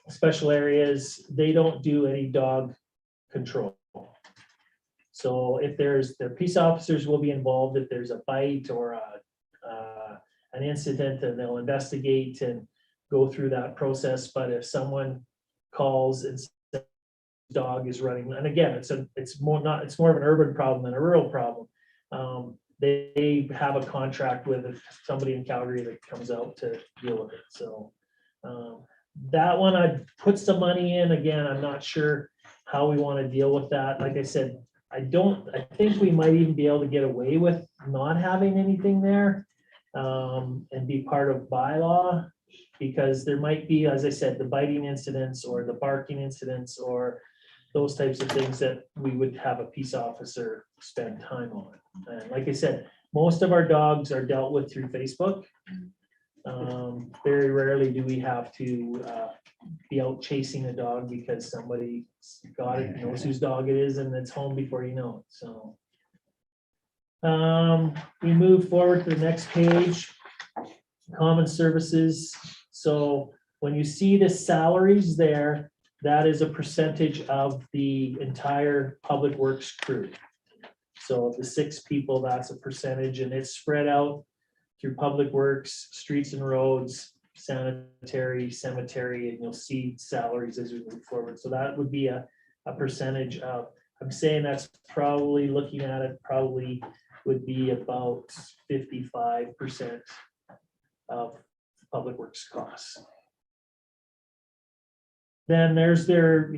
special areas, they don't do any dog control. So if their peace officers will be involved, if there's a bite or an incident, and they'll investigate and go through that process. But if someone calls and says dog is running, and again, it's more of an urban problem than a rural problem. They have a contract with somebody in Calgary that comes out to deal with it. So that one, I'd put some money in. Again, I'm not sure how we want to deal with that. Like I said, I think we might even be able to get away with not having anything there and be part of bylaw, because there might be, as I said, the biting incidents or the barking incidents or those types of things that we would have a peace officer spend time on. And like I said, most of our dogs are dealt with through Facebook. Very rarely do we have to be out chasing a dog because somebody got it, knows whose dog it is, and it's home before you know it. So we move forward to the next page, common services. So when you see the salaries there, that is a percentage of the entire public works crew. So the 6 people, that's a percentage, and it's spread out through public works, streets and roads, sanitary, cemetery, and you'll see salaries as we move forward. So that would be a percentage of, I'm saying that's probably, looking at it, probably would be about 55% of public works costs. Then there's their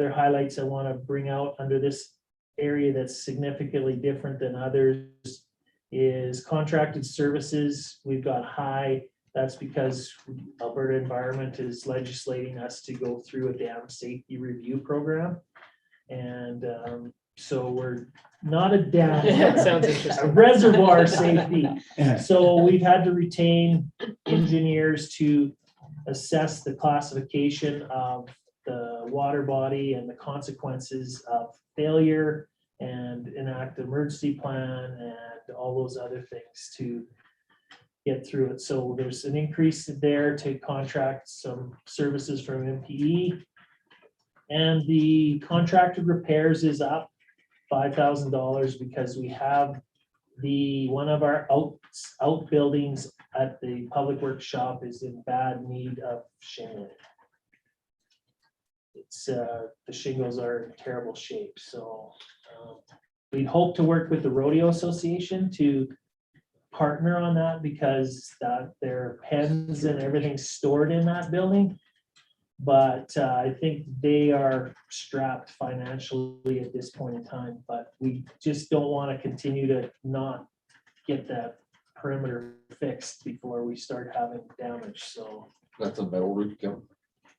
highlights I want to bring out under this area that's significantly different than others is contracted services. We've got high. That's because Alberta Environment is legislating us to go through a dam safety review program. And so we're not a dam. That sounds interesting. A reservoir safety. So we've had to retain engineers to assess the classification of the water body and the consequences of failure and enact an emergency plan and all those other things to get through it. So there's an increase there to contract some services from MPE. And the contracted repairs is up $5,000 because we have one of our outbuildings at the public works shop is in bad need of shingling. It's the shingles are in terrible shape. So we hope to work with the Rodeo Association to partner on that, because their pens and everything's stored in that building. But I think they are strapped financially at this point in time, but we just don't want to continue to not get that perimeter fixed before we start having damage, so That's a metal roof, Kim.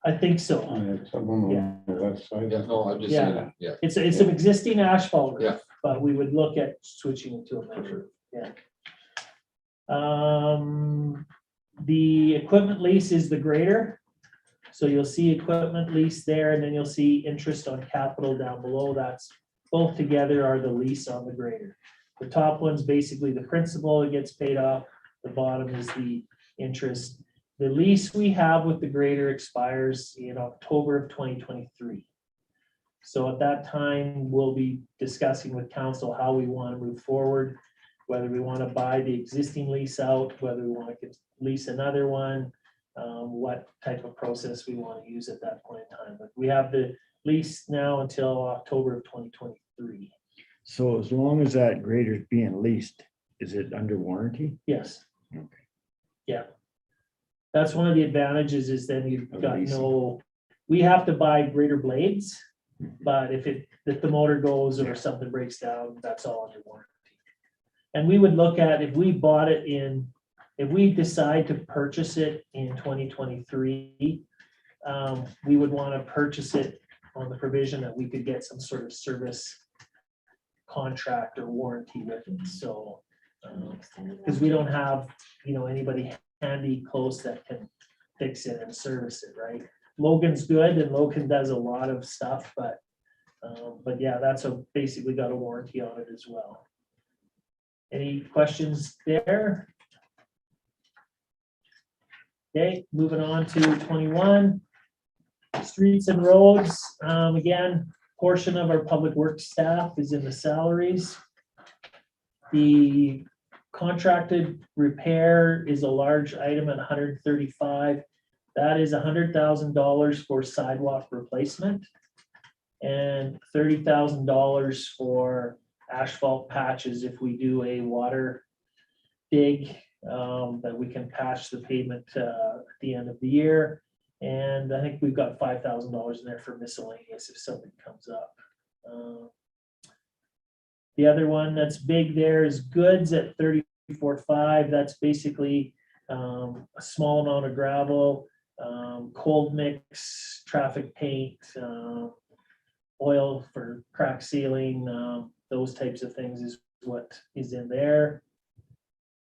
I think so. It's up on the west side. Yeah, no, I'm just Yeah. saying, yeah. It's an existing asphalt Yeah. roof, but we would look at switching it to a metal roof, yeah. The equipment lease is the grader. So you'll see equipment lease there, and then you'll see interest on capital down below. That's both together are the lease on the grader. The top one's basically the principal, it gets paid off. The bottom is the interest. The lease we have with the grader expires in October of 2023. So at that time, we'll be discussing with council how we want to move forward, whether we want to buy the existing lease out, whether we want to lease another one, what type of process we want to use at that point in time. But we have the lease now until October of 2023. So as long as that grader's being leased, is it under warranty? Yes. Okay. Yeah. That's one of the advantages is then you've Of got leasing. no, we have to buy grader blades, but if the motor goes or something breaks down, that's all under warranty. And we would look at, if we bought it if we decide to purchase it in 2023, we would want to purchase it on the provision that we could get some sort of service contract or warranty with it, so. Because we don't have, anybody handy close that can fix it and service it, right? Logan's good and Logan does a lot of stuff, but yeah, that's basically got a warranty on it as well. Any questions there? Okay, moving on to 21. Streets and roads, again, portion of our public works staff is in the salaries. The contracted repair is a large item at 135. That is $100,000 for sidewalk replacement and $30,000 for asphalt patches if we do a water dig, that we can patch the pavement at the end of the year. And I think we've got $5,000 in there for miscellaneous if something comes up. The other one that's big there is goods at 34.5. That's basically a small amount of gravel, cold mix, traffic paint, oil for crack sealing, those types of things is what is in there.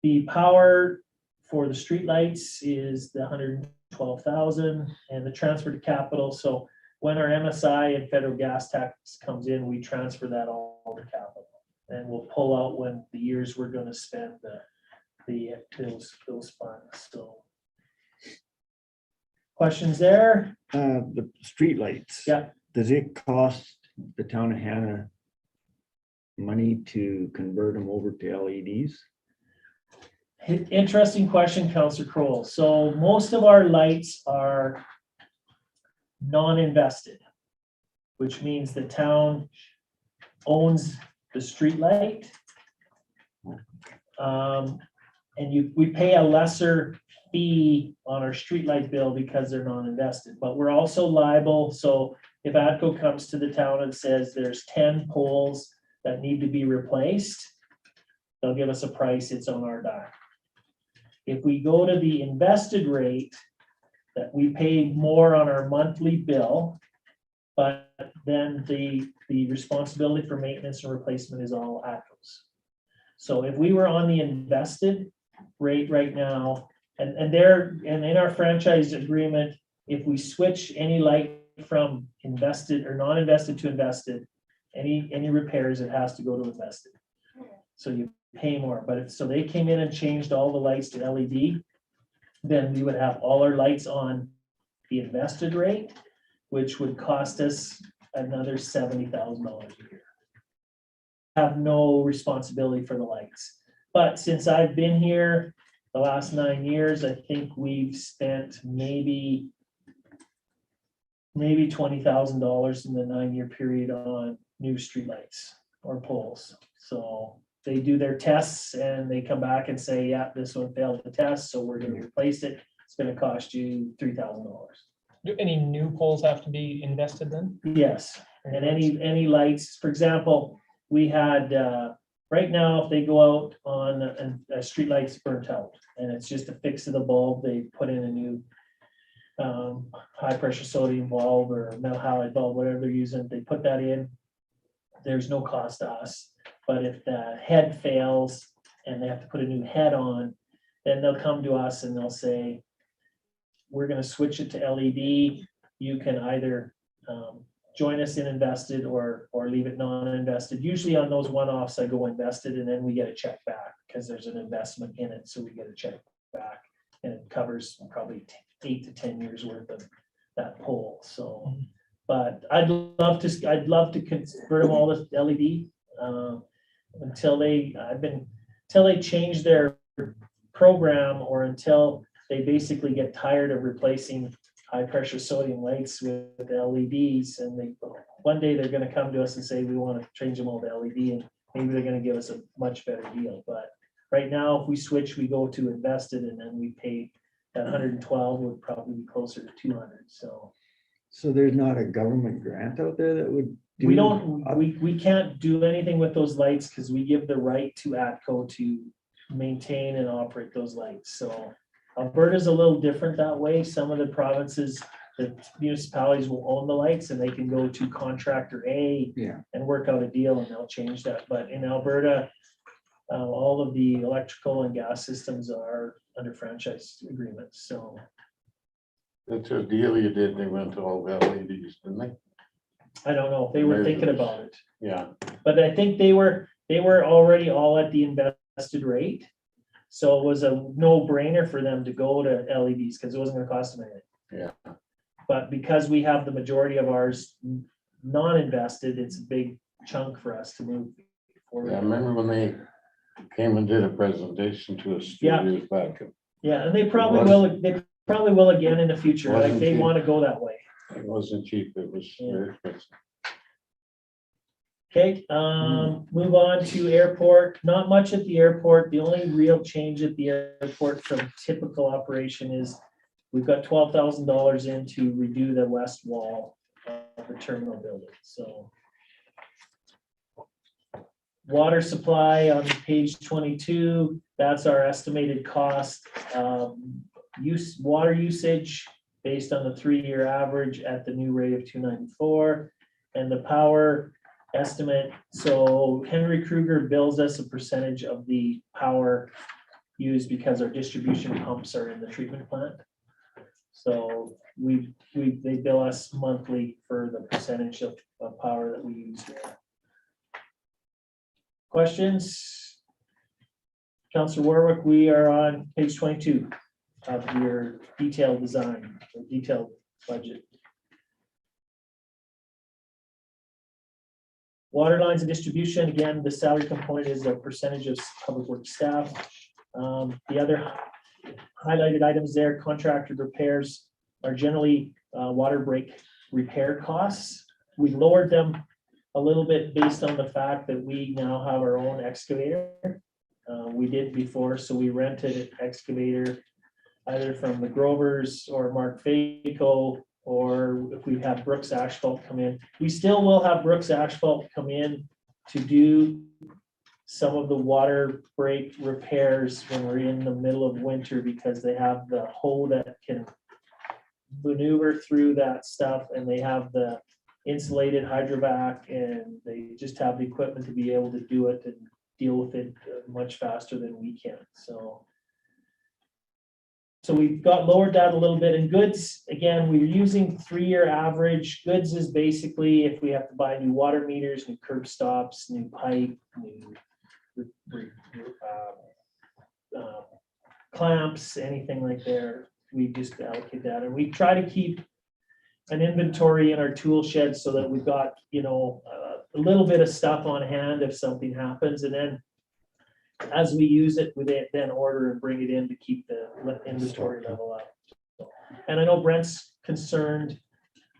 The power for the streetlights is the 112,000 and the transfer to capital. So when our MSI and federal gas tax comes in, we transfer that all to capital. And we'll pull out when the years we're going to spend those funds. So questions there? The streetlights. Yeah. Does it cost the town of Hanna money to convert them over to LEDs? Interesting question, Councillor Kroll. So most of our lights are non-invested, which means the town owns the street light. And we pay a lesser fee on our street light bill because they're non-invested, but we're also liable. So if ATCO comes to the town and says there's 10 poles that need to be replaced, they'll give us a price, it's on our dime. If we go to the invested rate, that we pay more on our monthly bill, but then the responsibility for maintenance and replacement is all ATCO's. So if we were on the invested rate right now, and in our franchise agreement, if we switch any light from invested or non-invested to invested, any repairs, it has to go to invested. So you pay more, but if they came in and changed all the lights to LED, then we would have all our lights on the invested rate, which would cost us another $70,000 a year. Have no responsibility for the lights. But since I've been here the last 9 years, I think we've spent maybe $20,000 in the 9-year period on new streetlights or poles. So they do their tests and they come back and say, yeah, this one failed the test, so we're going to replace it. It's going to cost you $3,000. Do any new poles have to be invested then? Yes, and any lights, for example, we had, right now, if they go out on, a street light's burnt out, and it's just a fix of the bulb, they put in a new high pressure sodium bulb or metal halide bulb, whatever they're using, they put that in. There's no cost to us, but if the head fails and they have to put a new head on, then they'll come to us and they'll say, we're gonna switch it to LED. You can either join us in invested or leave it non-invested. Usually on those one-offs, I go invested and then we get a check back because there's an investment in it, so we get a check back. And it covers probably 8 to 10 years worth of that pole, so. But I'd love to convert them all to LED until they change their program or until they basically get tired of replacing high pressure sodium lights with LEDs. And one day they're gonna come to us and say, we want to change them all to LED, and maybe they're gonna give us a much better deal. But right now, if we switch, we go to invested and then we pay that 112 would probably be closer to 200, so. So there's not a government grant out there that would? We do don't, up- we can't do anything with those lights because we give the right to ATCO to maintain and operate those lights. So Alberta's a little different that way. Some of the provinces, the municipalities will own the lights and they can go to contractor A Yeah, and work out a deal and they'll change that. But in Alberta, all of the electrical and gas systems are under franchise agreements, so. That's a deal you did, they went to all the LEDs, didn't they? I don't know if they were thinking about it. Yeah, But I think they were already all at the invested rate. So it was a no-brainer for them to go to LEDs because it wasn't gonna cost them anything. yeah. But because we have the majority of ours non-invested, it's a big chunk for us to move forward. Yeah, I remember when they came and did a presentation to us a few Yeah. years back. Yeah, and they probably will again in the future. Like Wasn't they cheap. want to go that way. It wasn't cheap, it was very expensive. Okay, move on to airport. Not much at the airport. The only real change at the airport from typical operation is we've got $12,000 in to redo the west wall of the terminal building, so. Water supply on page 22, that's our estimated cost. Water usage based on the 3-year average at the new rate of $294. And the power estimate, so Henry Kruger bills us a percentage of the power used because our distribution pumps are in the treatment plant. So they bill us monthly for the percentage of power that we use there. Questions? Councilor Warwick, we are on page 22 of your detailed design, or detailed budget. Water lines and distribution, again, the salary component is a percentage of public works staff. The other highlighted items there, contracted repairs are generally water break repair costs. We lowered them a little bit based on the fact that we now have our own excavator. We did before, so we rented an excavator either from the Grovers or Mark Faco, or if we have Brooks Asphalt come in. We still will have Brooks Asphalt come in to do some of the water break repairs when we're in the middle of winter because they have the hoe that can maneuver through that stuff and they have the insulated hydrovac and they just have the equipment to be able to do it and deal with it much faster than we can. So we've got lowered that a little bit. In goods, again, we're using 3-year average. Goods is basically if we have to buy new water meters, new curb stops, new pipe, new clamps, anything like there, we just allocate that. And we try to keep an inventory in our tool shed so that we've got, a little bit of stuff on hand if something happens. And then as we use it, we then order and bring it in to keep the inventory level up. And I know Brent's concerned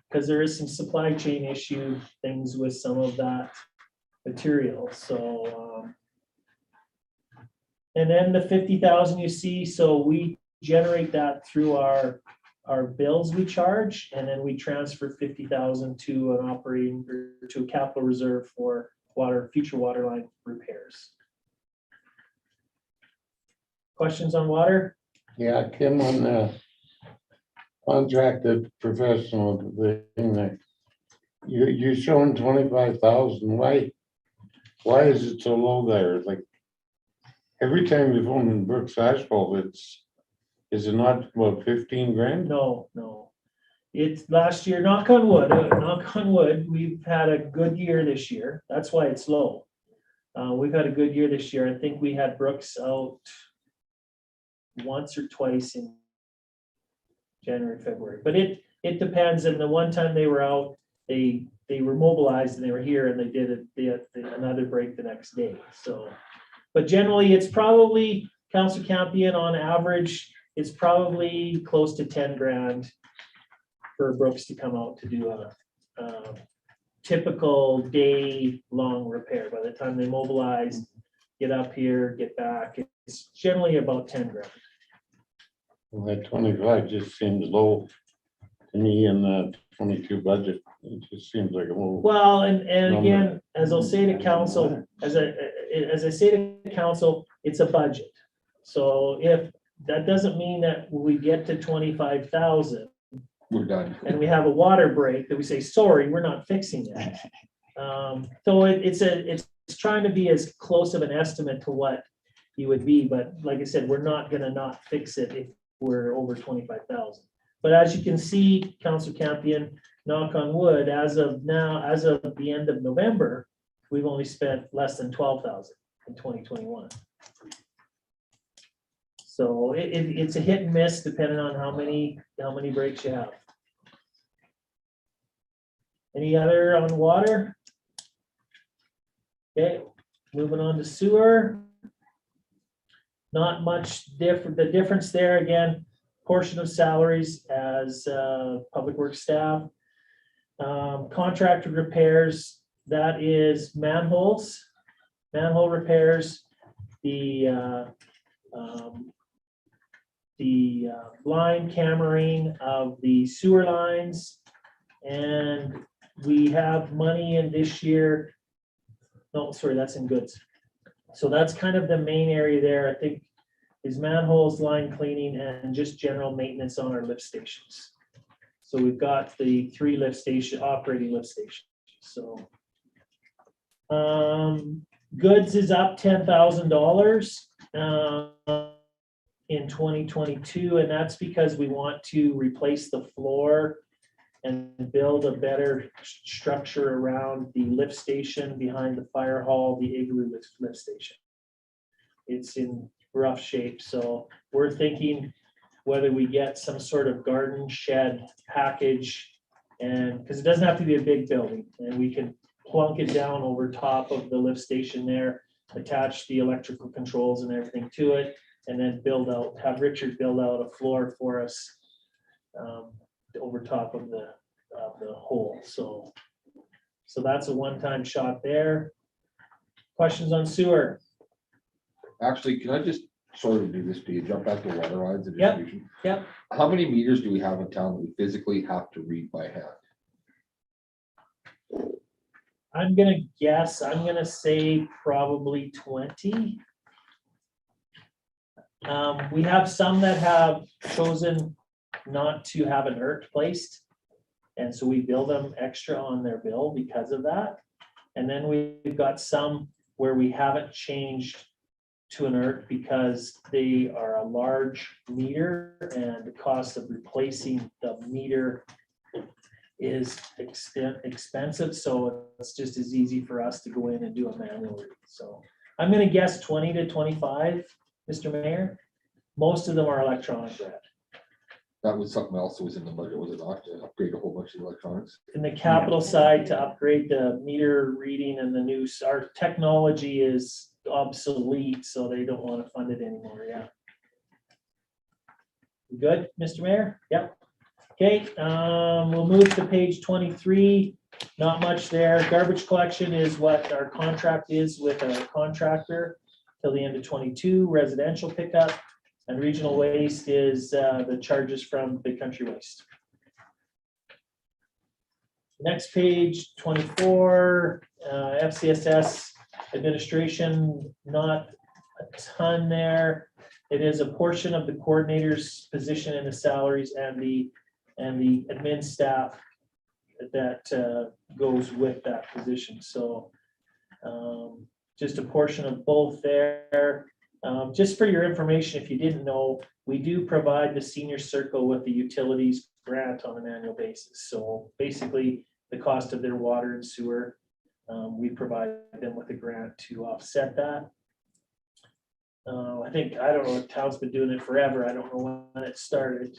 because there is some supply chain issue things with some of that material. So, and then the 50,000 you see, so we generate that through our our bills we charge, and then we transfer 50,000 to an operating, or to a capital reserve for future water line repairs. Questions on water? Yeah, Kim, on the contracted professional, the thing that you're showing 25,000, why is it so low there? Like, every time we phone in Brooks Asphalt, is it not about 15 grand? No. It's last year, knock on wood, we've had a good year this year. That's why it's low. We've had a good year this year. I think we had Brooks out once or twice in January, February, but it depends. And the one time they were out, they were mobilized and they were here and they had another break the next day. So, but generally it's probably, Council Campion on average, it's probably close to 10 grand for Brooks to come out to do a typical day-long repair. By the time they mobilize, get up here, get back, it's generally about 10 grand. Well, that 25 just seems low to me in the 22 budget. It just seems like a little. Well, and again, as I'll say to council, as I say to council, it's a budget. So if that doesn't mean that we get to 25,000 We're done. and we have a water break, that we say, sorry, we're not fixing it. So it's trying to be as close of an estimate to what you would be, but like I said, we're not gonna not fix it if we're over 25,000. But as you can see, Council Campion, knock on wood, as of now, as of the end of November, we've only spent less than 12,000 in 2021. So it's a hit and miss depending on how many breaks you have. Any other on water? Okay, moving on to sewer. Not much different. The difference there, again, portion of salaries as public works staff. Contracted repairs, that is manhole repairs, the line cammering of the sewer lines. And we have money in this year. No, sorry, that's in goods. So that's kind of the main area there, I think, is manholes, line cleaning, and just general maintenance on our lift stations. So we've got the 3 operating lift stations. So goods is up $10,000 in 2022, and that's because we want to replace the floor and build a better structure around the lift station behind the fire hall, the igloo lift station. It's in rough shape, so we're thinking whether we get some sort of garden shed package, and because it doesn't have to be a big building, and we can plunk it down over top of the lift station there, attach the electrical controls and everything to it, and then have Richard build out a floor for us over top of the hole. So that's a one-time shot there. Questions on sewer? Actually, can I just sort of do this, do you jump back to water lines and Yep, distribution? yep. How many meters do we have in town that we physically have to read by hand? I'm gonna say probably 20. We have some that have chosen not to have an ERT placed. And so we bill them extra on their bill because of that. And then we've got some where we haven't changed to an ERT because they are a large meter and the cost of replacing the meter is expensive. So it's just as easy for us to go in and do a manual read. So I'm gonna guess 20 to 25, Mr. Mayor. Most of them are electronic read. That was something else that was in the budget, was it not, to upgrade a whole bunch of electronics? In the capital side, to upgrade the meter reading and our technology is obsolete, so they don't want to fund it anymore, yeah. Good, Mr. Mayor? Yep. Okay, we'll move to page 23. Not much there. Garbage collection is what our contract is with a contractor till the end of 22. Residential pickup And regional waste is the charges from Big Country Waste. Next page, 24, FCSS administration, not a ton there. It is a portion of the coordinator's position in the salaries and the admin staff that goes with that position. So just a portion of both there. Just for your information, if you didn't know, we do provide the senior circle with the utilities grant on an annual basis. So basically, the cost of their water and sewer, we provide them with a grant to offset that. I don't know, the town's been doing it forever. I don't know when it started.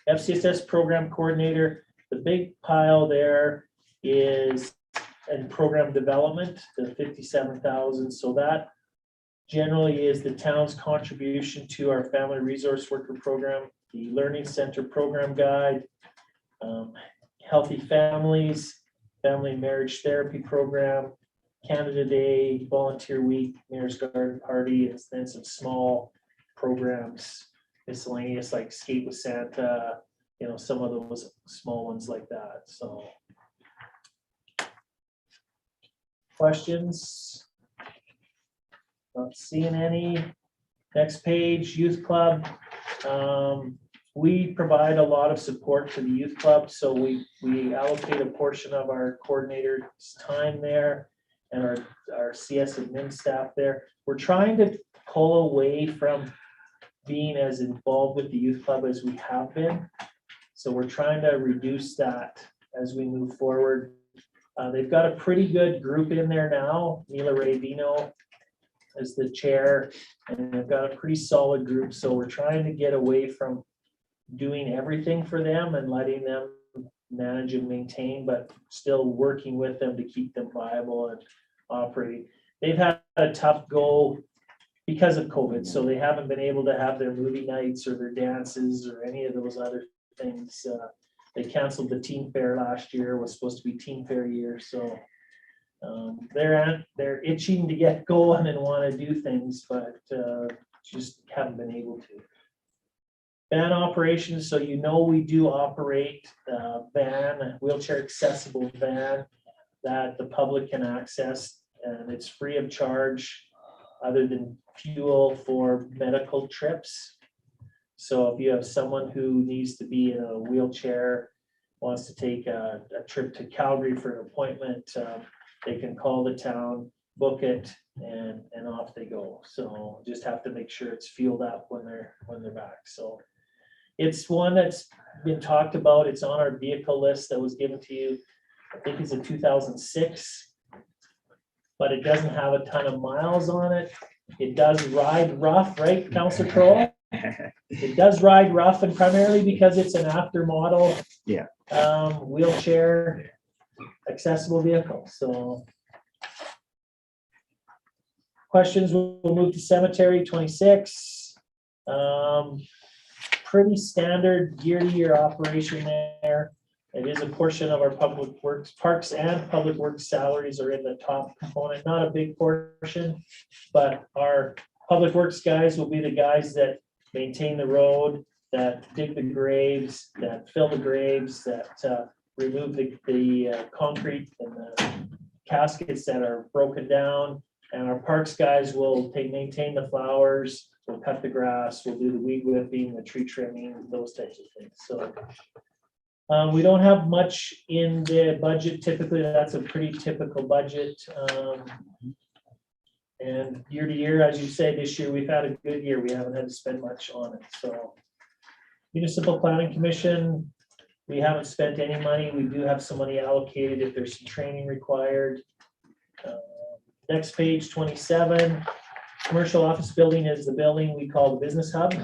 FCSS program coordinator, the big pile there is in program development, the 57,000. So that generally is the town's contribution to our family resource worker program, the learning center program guide, healthy families, family and marriage therapy program, Canada Day, volunteer week, Mayor's Garden Party, and then some small programs, miscellaneous like Skate with Santa, some of those small ones like that. So questions? Not seeing any. Next page, youth club. We provide a lot of support to the youth club, so we allocate a portion of our coordinator's time there and our CS admin staff there. We're trying to pull away from being as involved with the youth club as we have been. So we're trying to reduce that as we move forward. They've got a pretty good group in there now. Mila Ray Vino as the chair, and they've got a pretty solid group. So we're trying to get away from doing everything for them and letting them manage and maintain, but still working with them to keep them viable and operating. They've had a tough go because of COVID, so they haven't been able to have their movie nights or their dances or any of those other things. They canceled the teen fair last year, was supposed to be teen fair year, so they're itching to get going and want to do things, but just haven't been able to. Van operations, so we do operate a wheelchair accessible van that the public can access, and it's free of charge other than fuel for medical trips. So if you have someone who needs to be in a wheelchair, wants to take a trip to Calgary for an appointment, they can call the town, book it, and off they go. So just have to make sure it's fueled up when they're back. So it's one that's been talked about. It's on our vehicle list that was given to you. I think it's in 2006, but it doesn't have a ton of miles on it. It does ride rough, right, Councilor Crowe? It does ride rough, and primarily because it's an after model, wheelchair accessible vehicle. So questions, we'll move to cemetery 26. Pretty standard year-to-year operation there. It is a portion of our public works, parks and public works salaries are in the top component, not a big portion, but our public works guys will be the guys that maintain the road, that dig the graves, that fill the graves, that remove the concrete and the caskets that are broken down. And our parks guys will maintain the flowers, we'll cut the grass, we'll do the weed whipping, the tree trimming, those types of things. So we don't have much in the budget. Typically, that's a pretty typical budget. And year to year, as you say, this year, we've had a good year. We haven't had to spend much on it. So Municipal Planning Commission, we haven't spent any money. We do have some money allocated if there's some training required. Next page, 27. Commercial office building is the building we call the business hub.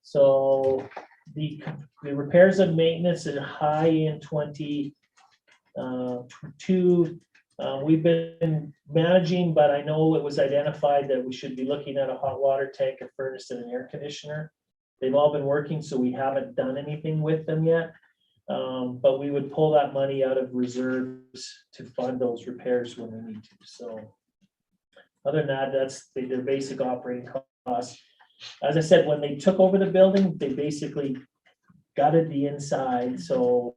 So the repairs and maintenance is high in 22. We've been managing, but I know it was identified that we should be looking at a hot water tank, a furnace, and an air conditioner. They've all been working, so we haven't done anything with them yet. But we would pull that money out of reserves to fund those repairs when we need to. So other than that, that's their basic operating costs. as I said, when they took over the building, they basically gutted the inside, so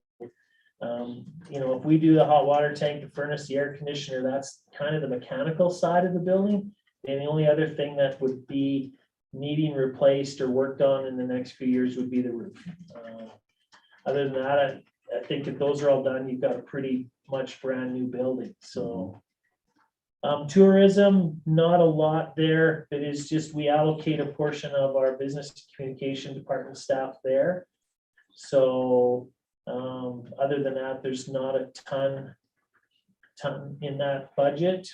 if we do the hot water tank, the furnace, the air conditioner, that's kind of the mechanical side of the building. And the only other thing that would be needing replaced or worked on in the next few years would be the roof. Other than that, I think if those are all done, you've got a pretty much brand new building, so. Tourism, not a lot there. It is just, we allocate a portion of our business communication department staff there. So, other than that, there's not a ton in that budget.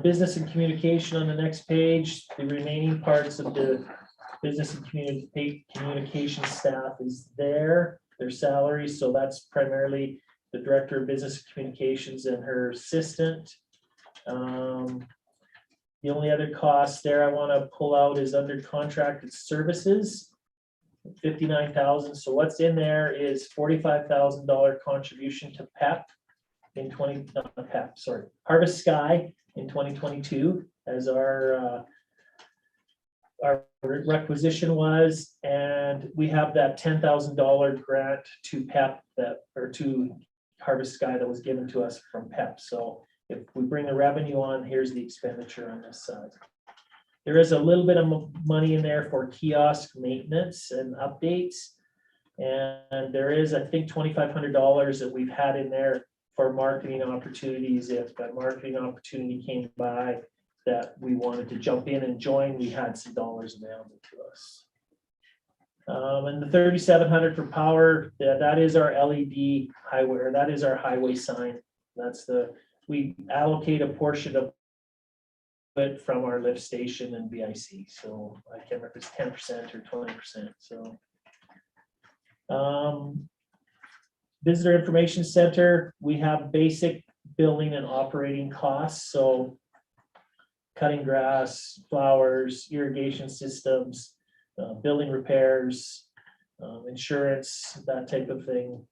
Business and communication on the next page, the remaining parts of the business and communication staff is there, their salaries, so that's primarily the director of business communications and her assistant. The only other cost there I want to pull out is under contracted services, 59,000. So what's in there is $45,000 contribution to PEP in Harvest Sky in 2022 as our requisition was, and we have that $10,000 grant to PEP to Harvest Sky that was given to us from PEP. So if we bring the revenue on, here's the expenditure on this side. There is a little bit of money in there for kiosk maintenance and updates. And there is, I think, $2,500 that we've had in there for marketing opportunities. If a marketing opportunity came by that we wanted to jump in and join, we had some dollars available to us. And the 3,700 for power, that is our LED highway, or that is our highway sign. We allocate a portion of it from our lift station and BIC. So I can't remember if it's 10% or 20%. So visitor information center, we have basic building and operating costs. So cutting grass, flowers, irrigation systems, building repairs, insurance, that type of thing.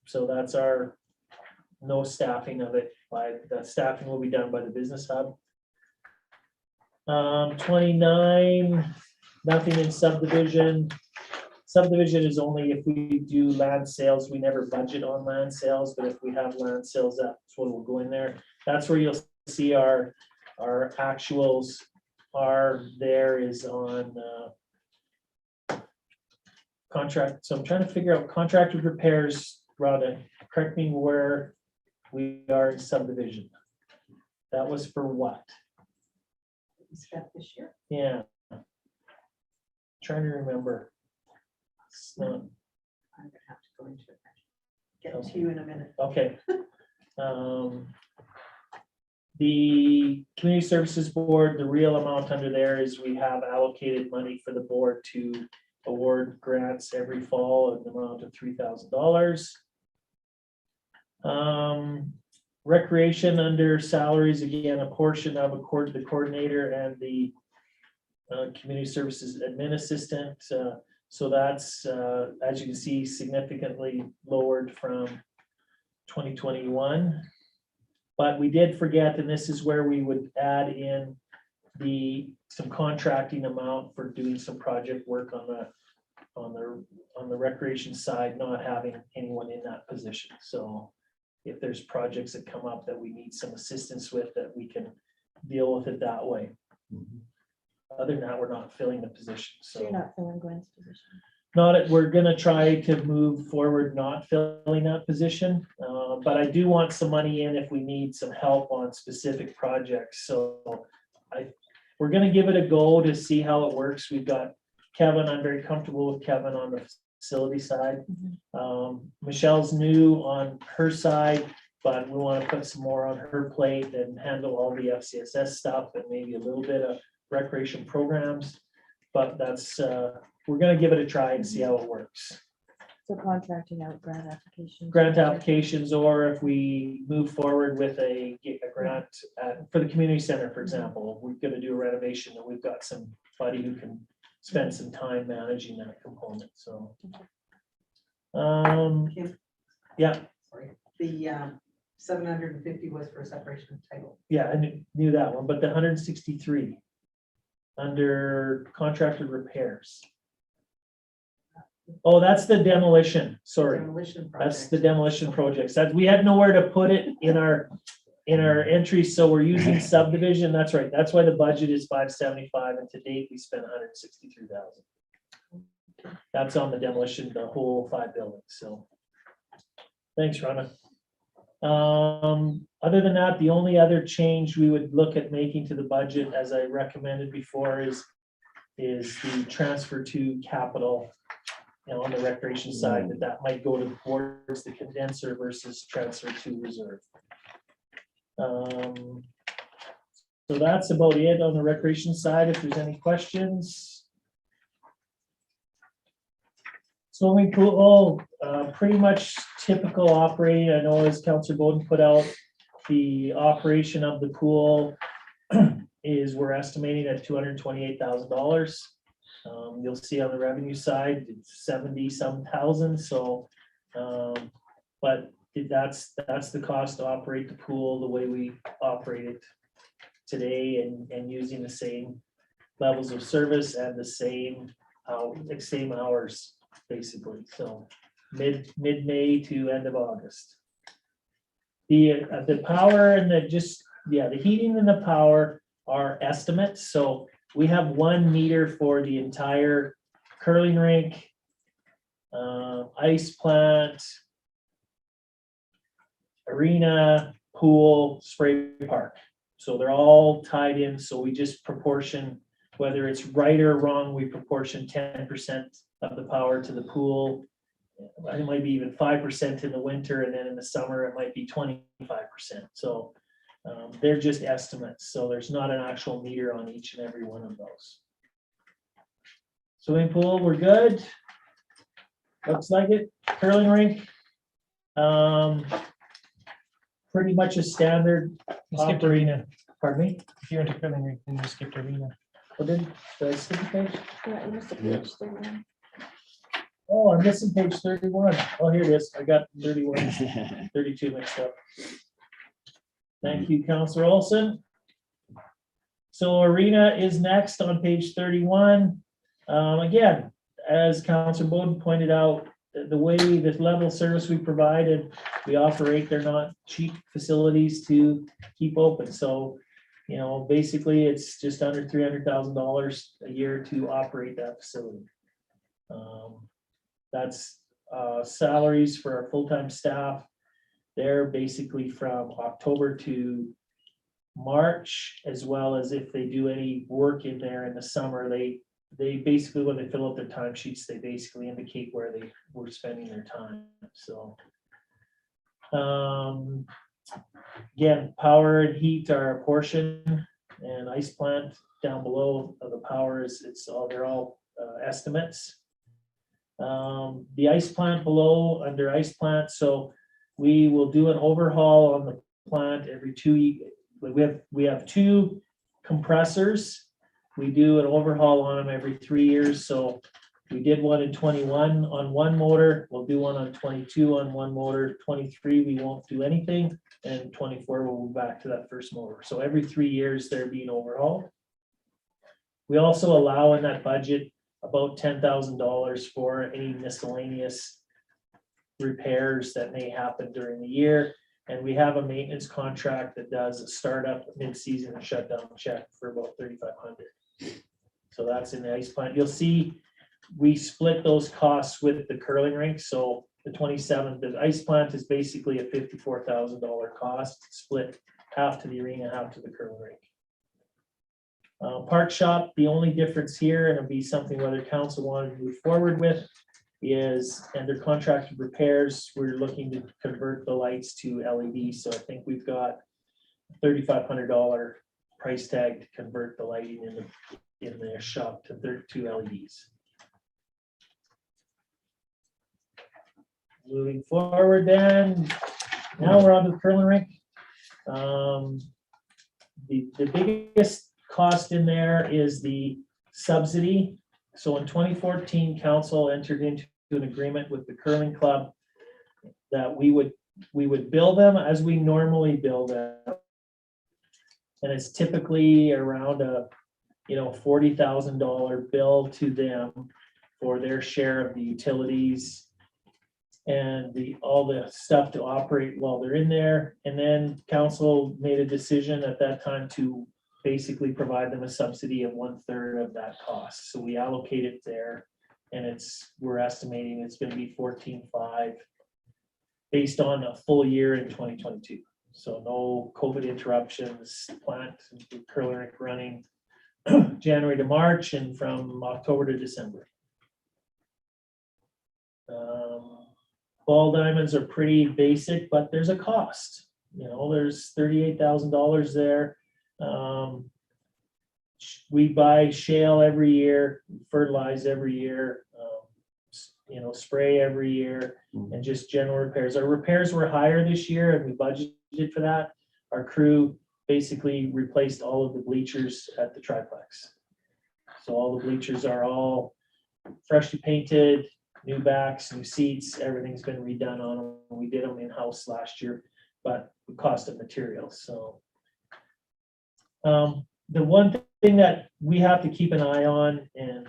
So that's our no staffing of it. That staffing will be done by the business hub. 29, nothing in subdivision. Subdivision is only if we do land sales. We never budget on land sales, but if we have land sales, that's what will go in there. That's where you'll see our actuals are there is on contract. So I'm trying to figure out contracted repairs. Rhonda, correct me where we are in subdivision. That was for what? We spent this year. Yeah. Trying to remember. It's not, I'm gonna have to go into it. Get to you in a minute. okay. The community services board, the real amount under there is we have allocated money for the board to award grants every fall in the amount of $3,000. Recreation under salaries, again, a portion of the coordinator and the community services admin assistant. So that's, as you can see, significantly lowered from 2021. But we did forget, and this is where we would add in some contracting amount for doing some project work on the recreation side, not having anyone in that position. So if there's projects that come up that we need some assistance with, that we can deal with it that way. Other than that, we're not filling the position. So you're not filling Gwen's position? We're gonna try to move forward, not filling that position. But I do want some money in if we need some help on specific projects. So we're gonna give it a go to see how it works. We've got Kevin, I'm very comfortable with Kevin on the facility side. Michelle's new on her side, but we want to put some more on her plate and handle all the FCSS stuff and maybe a little bit of recreation programs. But that's, we're gonna give it a try and see how it works. So contracting out grant applications. Grant applications, or if we move forward with a grant for the community center, for example, we're gonna do a renovation and we've got somebody who can spend some time managing that component, so. Kim, Yeah, sorry, the 750 was for separation of title. yeah, I knew that one, but the 163, under contracted repairs. Oh, that's the demolition, sorry. Demolition That's the project. demolition projects. That, we had nowhere to put it in our entry, so we're using subdivision. That's right. That's why the budget is 575, and to date, we spent 163,000. That's on the demolition, the whole 5 buildings, so. Thanks, Rhonda. Other than that, the only other change we would look at making to the budget, as I recommended before, is the transfer to capital, on the recreation side, that might go towards the condenser versus transfer to reserve. So that's about it on the recreation side. If there's any questions. Swimming pool, pretty much typical operating. I know as Councillor Bowden put out, the operation of the pool is we're estimating at $228,000. You'll see on the revenue side, it's 70-some thousand. So, but that's the cost to operate the pool the way we operate it today, and using the same levels of service and the same hours, basically. So mid-May to end of August. The power and the heating and the power are estimates. So we have 1 meter for the entire curling rink, ice plant, arena, pool, spray park. So they're all tied in. So we just proportion, whether it's right or wrong, we proportion 10% of the power to the pool. It might be even 5% in the winter, and then in the summer it might be 25%. So they're just estimates. So there's not an actual meter on each and every one of those. Swimming pool, we're good. Looks like it. Curling rink. Pretty much a standard You skipped operating. arena. Pardon me? If you went to curling rink, then you skipped arena. What did I skip a page? Yeah, it was the page 31. Oh, I'm missing page 31. Oh, here it is. I got 31, 32 mixed up. Thank you, Councillor Olson. So arena is next on page 31. Again, as Councillor Bowden pointed out, the way this level of service we provide and we operate, they're not cheap facilities to keep open. So, basically it's just under $300,000 a year to operate that facility. That's salaries for our full-time staff. They're basically from October to March, as well as if they do any work in there in the summer, they basically, when they fill out their timesheets, they basically indicate where they were spending their time. So again, power and heat are a portion, and ice plant down below of the power they're all estimates. The ice plant below under ice plant, so we will do an overhaul on the plant every 2 weeks. We have 2 compressors. We do an overhaul on them every 3 years. So we did one in 21 on one motor. We'll do one on 22 on one motor. 23 we won't do anything, and 24 we'll move back to that first motor. So every 3 years they're being overhauled. We also allow in that budget about $10,000 for any miscellaneous repairs that may happen during the year. And we have a maintenance contract that does a startup, mid-season, and shutdown check for about $3,500. So that's in the ice plant. You'll see we split those costs with the curling rink. So the 27th, the ice plant is basically a $54,000 cost, split half to the arena, half to the curling rink. Park shop, the only difference here, and it'll be something whether council wanted to move forward with, is under contracted repairs, we're looking to convert the lights to LED. So I think we've got $3,500 price tag to convert the lighting in the shop to LEDs. Moving forward then, now we're on to the curling rink. The biggest cost in there is the subsidy. So in 2014, council entered into an agreement with the curling club that we would bill them as we normally bill them. And it's typically around a $40,000 bill to them for their share of the utilities and all the stuff to operate while they're in there. And then council made a decision at that time to basically provide them a subsidy of 1/3 of that cost. So we allocate it there, and we're estimating it's gonna be 14.5 based on a full year in 2022. So no COVID interruptions, plant curling running January to March and from October to December. Ball diamonds are pretty basic, but there's a cost. There's $38,000 there. We buy shale every year, fertilize every year, spray every year, and just general repairs. Our repairs were higher this year and we budgeted for that. Our crew basically replaced all of the bleachers at the triplex. So all the bleachers are all freshly painted, new backs, new seats, everything's been redone on them. We did them in-house last year, but the cost of materials. So the one thing that we have to keep an eye on and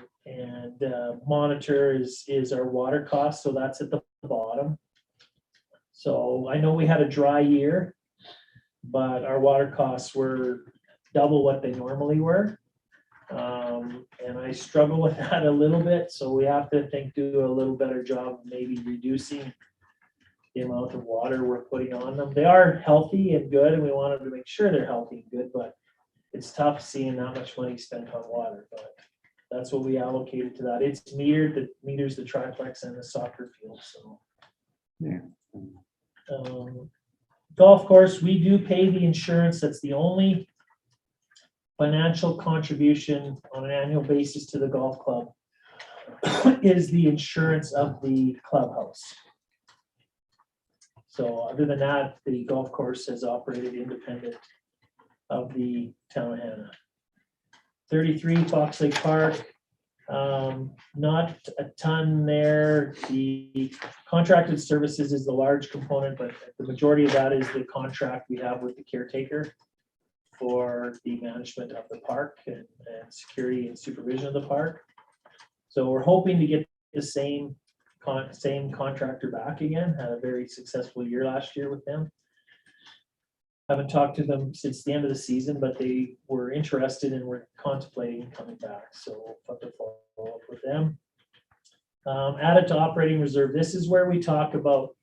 monitor is our water costs. So that's at the bottom. So I know we had a dry year, but our water costs were double what they normally were. And I struggle with that a little bit. So we have to do a little better job, maybe reducing the amount of water we're putting on them. They are healthy and good, and we wanted to make sure they're healthy and good, but it's tough seeing that much money spent on water. But that's what we allocated to that. It's metered, the meters, the triplex and the soccer field. So Yeah. Golf course, we do pay the insurance. That's the only financial contribution on an annual basis to the golf club is the insurance of the clubhouse. So other than that, the golf course has operated independent of the town of Hanna. 33 Fox Lake Park, not a ton there. The contracted services is the large component, but the majority of that is the contract we have with the caretaker for the management of the park and security and supervision of the park. So we're hoping to get the same contractor back again. Had a very successful year last year with them. Haven't talked to them since the end of the season, but they were interested and were contemplating coming back. So we'll have to follow up with them. Added to operating reserve. This is where we talk about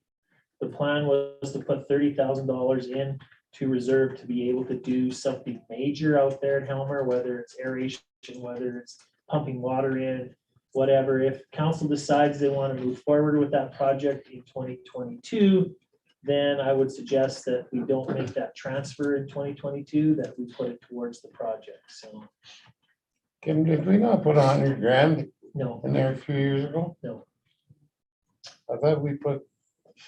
the plan was to put $30,000 in to reserve to be able to do something major out there in Helmer, whether it's aeration, whether it's pumping water in, whatever. If council decides they want to move forward with that project in 2022, then I would suggest that we don't make that transfer in 2022, that we put it towards the project. So Kim, did we not put $100,000 no, in there a few years ago? no, I thought we put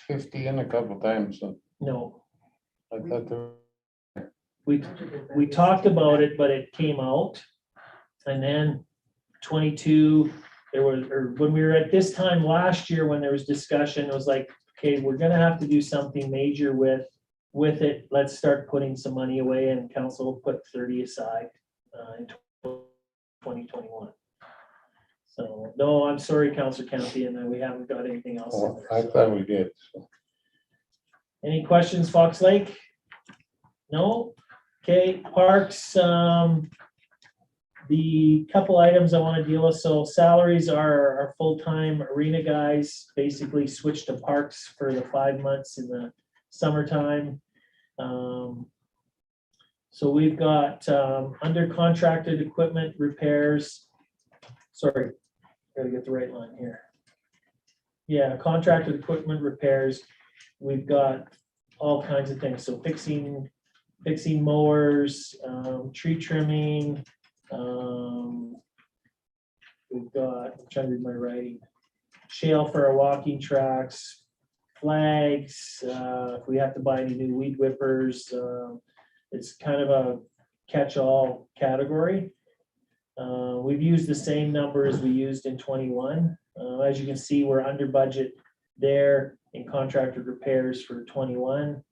50 in a couple times, so no. I thought there. We talked about it, but it came out. And then 22, when we were at this time last year, when there was discussion, it was like, okay, we're gonna have to do something major with it. Let's start putting some money away, and council put 30 aside in 2021. So no, I'm sorry, Councilor Campion, and we haven't got anything else. In there, I so. thought we did. So. Any questions, Fox Lake? No? Okay, parks, the couple items I want to deal with. So salaries are our full-time arena guys, basically switched to parks for the 5 months in the summertime. So we've got under contracted equipment repairs. Sorry, gotta get the right line here. Yeah, contracted equipment repairs. We've got all kinds of things. So fixing mowers, tree trimming. We've got, I'm trying to read my writing, shale for our walking tracks, flags. If we have to buy any new weed whippers, it's kind of a catch-all category. We've used the same numbers we used in 21. As you can see, we're under budget there in contracted repairs for 21.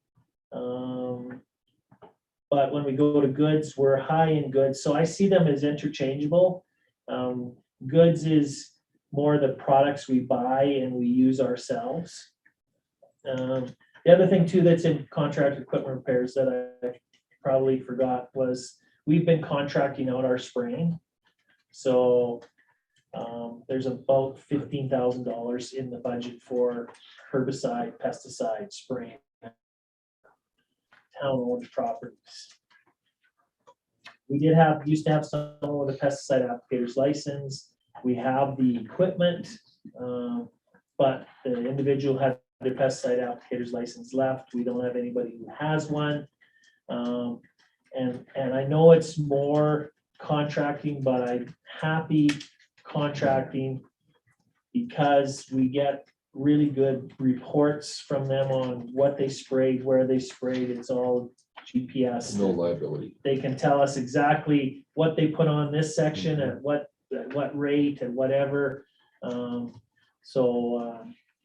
but when we go to goods, we're high in goods. So I see them as interchangeable. Goods is more the products we buy and we use ourselves. The other thing too that's in contract equipment repairs that I probably forgot was we've been contracting out our spraying. So there's about $15,000 in the budget for herbicide, pesticide spraying. Town-owned properties. We used to have someone with a pesticide applicator's license. We have the equipment, but the individual had their pesticide applicator's license left. We don't have anybody who has one. And I know it's more contracting, but I'm happy contracting because we get really good reports from them on what they sprayed, where they sprayed. It's all GPS. No liability. They can tell us exactly what they put on this section at what rate and whatever. It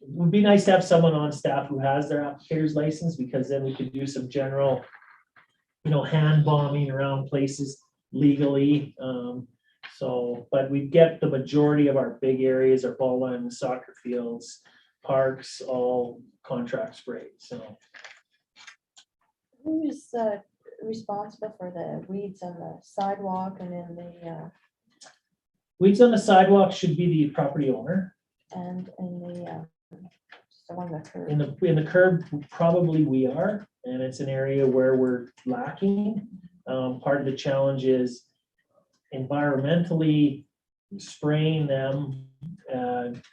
would be nice to have someone on staff who has their applicator's license, because then we could do some general, hand bombing around places legally. But we get the majority of our big areas, our ball line, soccer fields, parks, all contract sprayed. So Who is responsible for the weeds on the sidewalk and in the, weeds on the sidewalk should be the property owner. and in the, just along the curb? In the curb, probably we are, and it's an area where we're lacking. Part of the challenge is environmentally spraying them.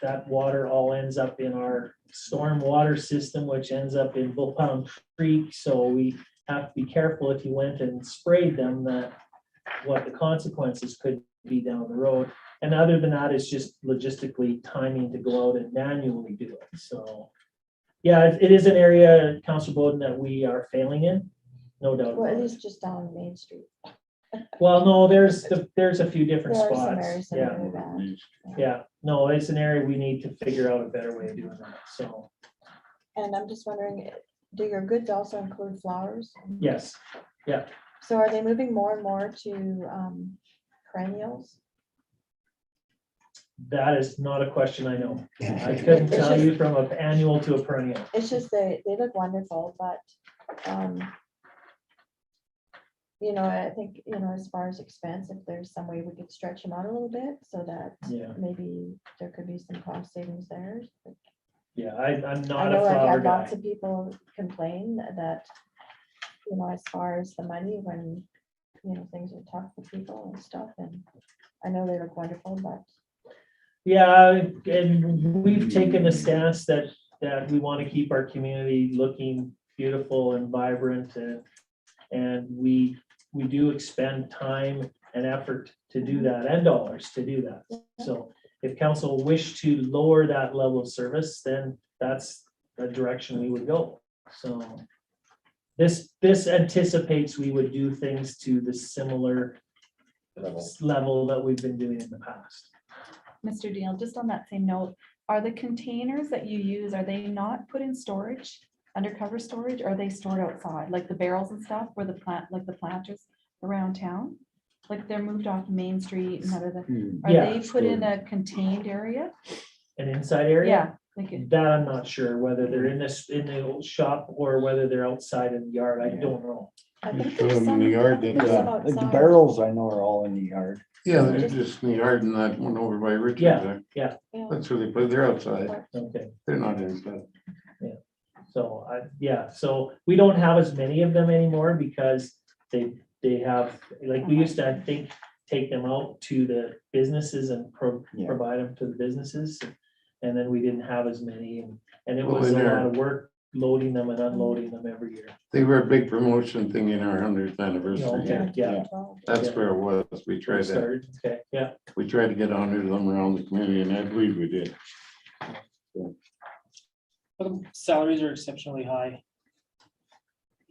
That water all ends up in our storm water system, which ends up in Bull Pound Creek. So we have to be careful if you went and sprayed them, that what the consequences could be down the road. And other than that, it's just logistically timing to go out and manually do it. So, yeah, it is an area, Councilor Bowden, that we are failing in, no doubt. Well, at about it. least just on Main Street. Well, no, there's a few different There are some spots. areas that Yeah, are really bad. yeah. No, it's an area we need to figure out a better way of doing that. So, And I'm just wondering, do your goods also include flowers? yes, So are they moving more and more to perennials? that is not a question I know. I couldn't tell you from an annual to a perennial. It's just they look wonderful, but I think, as far as expense, if there's some way we could stretch them out a little bit so that Yeah, maybe there could be some cost savings there. yeah, I'm I not a know I've flower had guy. lots of people complain that, as far as the money, when, things are tough for people and stuff, and I know they look wonderful, but Yeah, and we've taken a stance that we want to keep our community looking beautiful and vibrant, and we do expend time and effort to do that, and dollars to do that. So if council wish to lower that level of service, then that's the direction we would go. So this anticipates we would do things to the similar level that we've been doing in the past. Mr. Deal, just on that same note, are the containers that you use, are they not put in storage, undercover storage, or are they stored outside, like the barrels and stuff where the planters around town? Like they're moved off Main Street and everything. Are Yeah, they put in a contained area? An inside area? Yeah, like it- That I'm not sure, whether they're in the old shop or whether they're outside in the yard. I don't know. I You think put there's them in some. the yard, I think then, there's some Like the outside. barrels I know are all in the yard. Yeah, they're just in the yard and that one over by Richard's there. Yeah. That's where they put, they're outside. Okay. They're not inside. So so we don't have as many of them anymore because they have, like, we used to, I think, take them out to the businesses and Yeah. provide them to the businesses. And then we didn't have as many, and it Well, was a they're- lot of work loading them and unloading them every year. They were a big promotion thing in our 100th anniversary. Okay, yeah. That's Yeah. where it was. We tried to, Started, okay, yeah. get 100 of them around the community, and I believe we did. But the salaries are exceptionally high.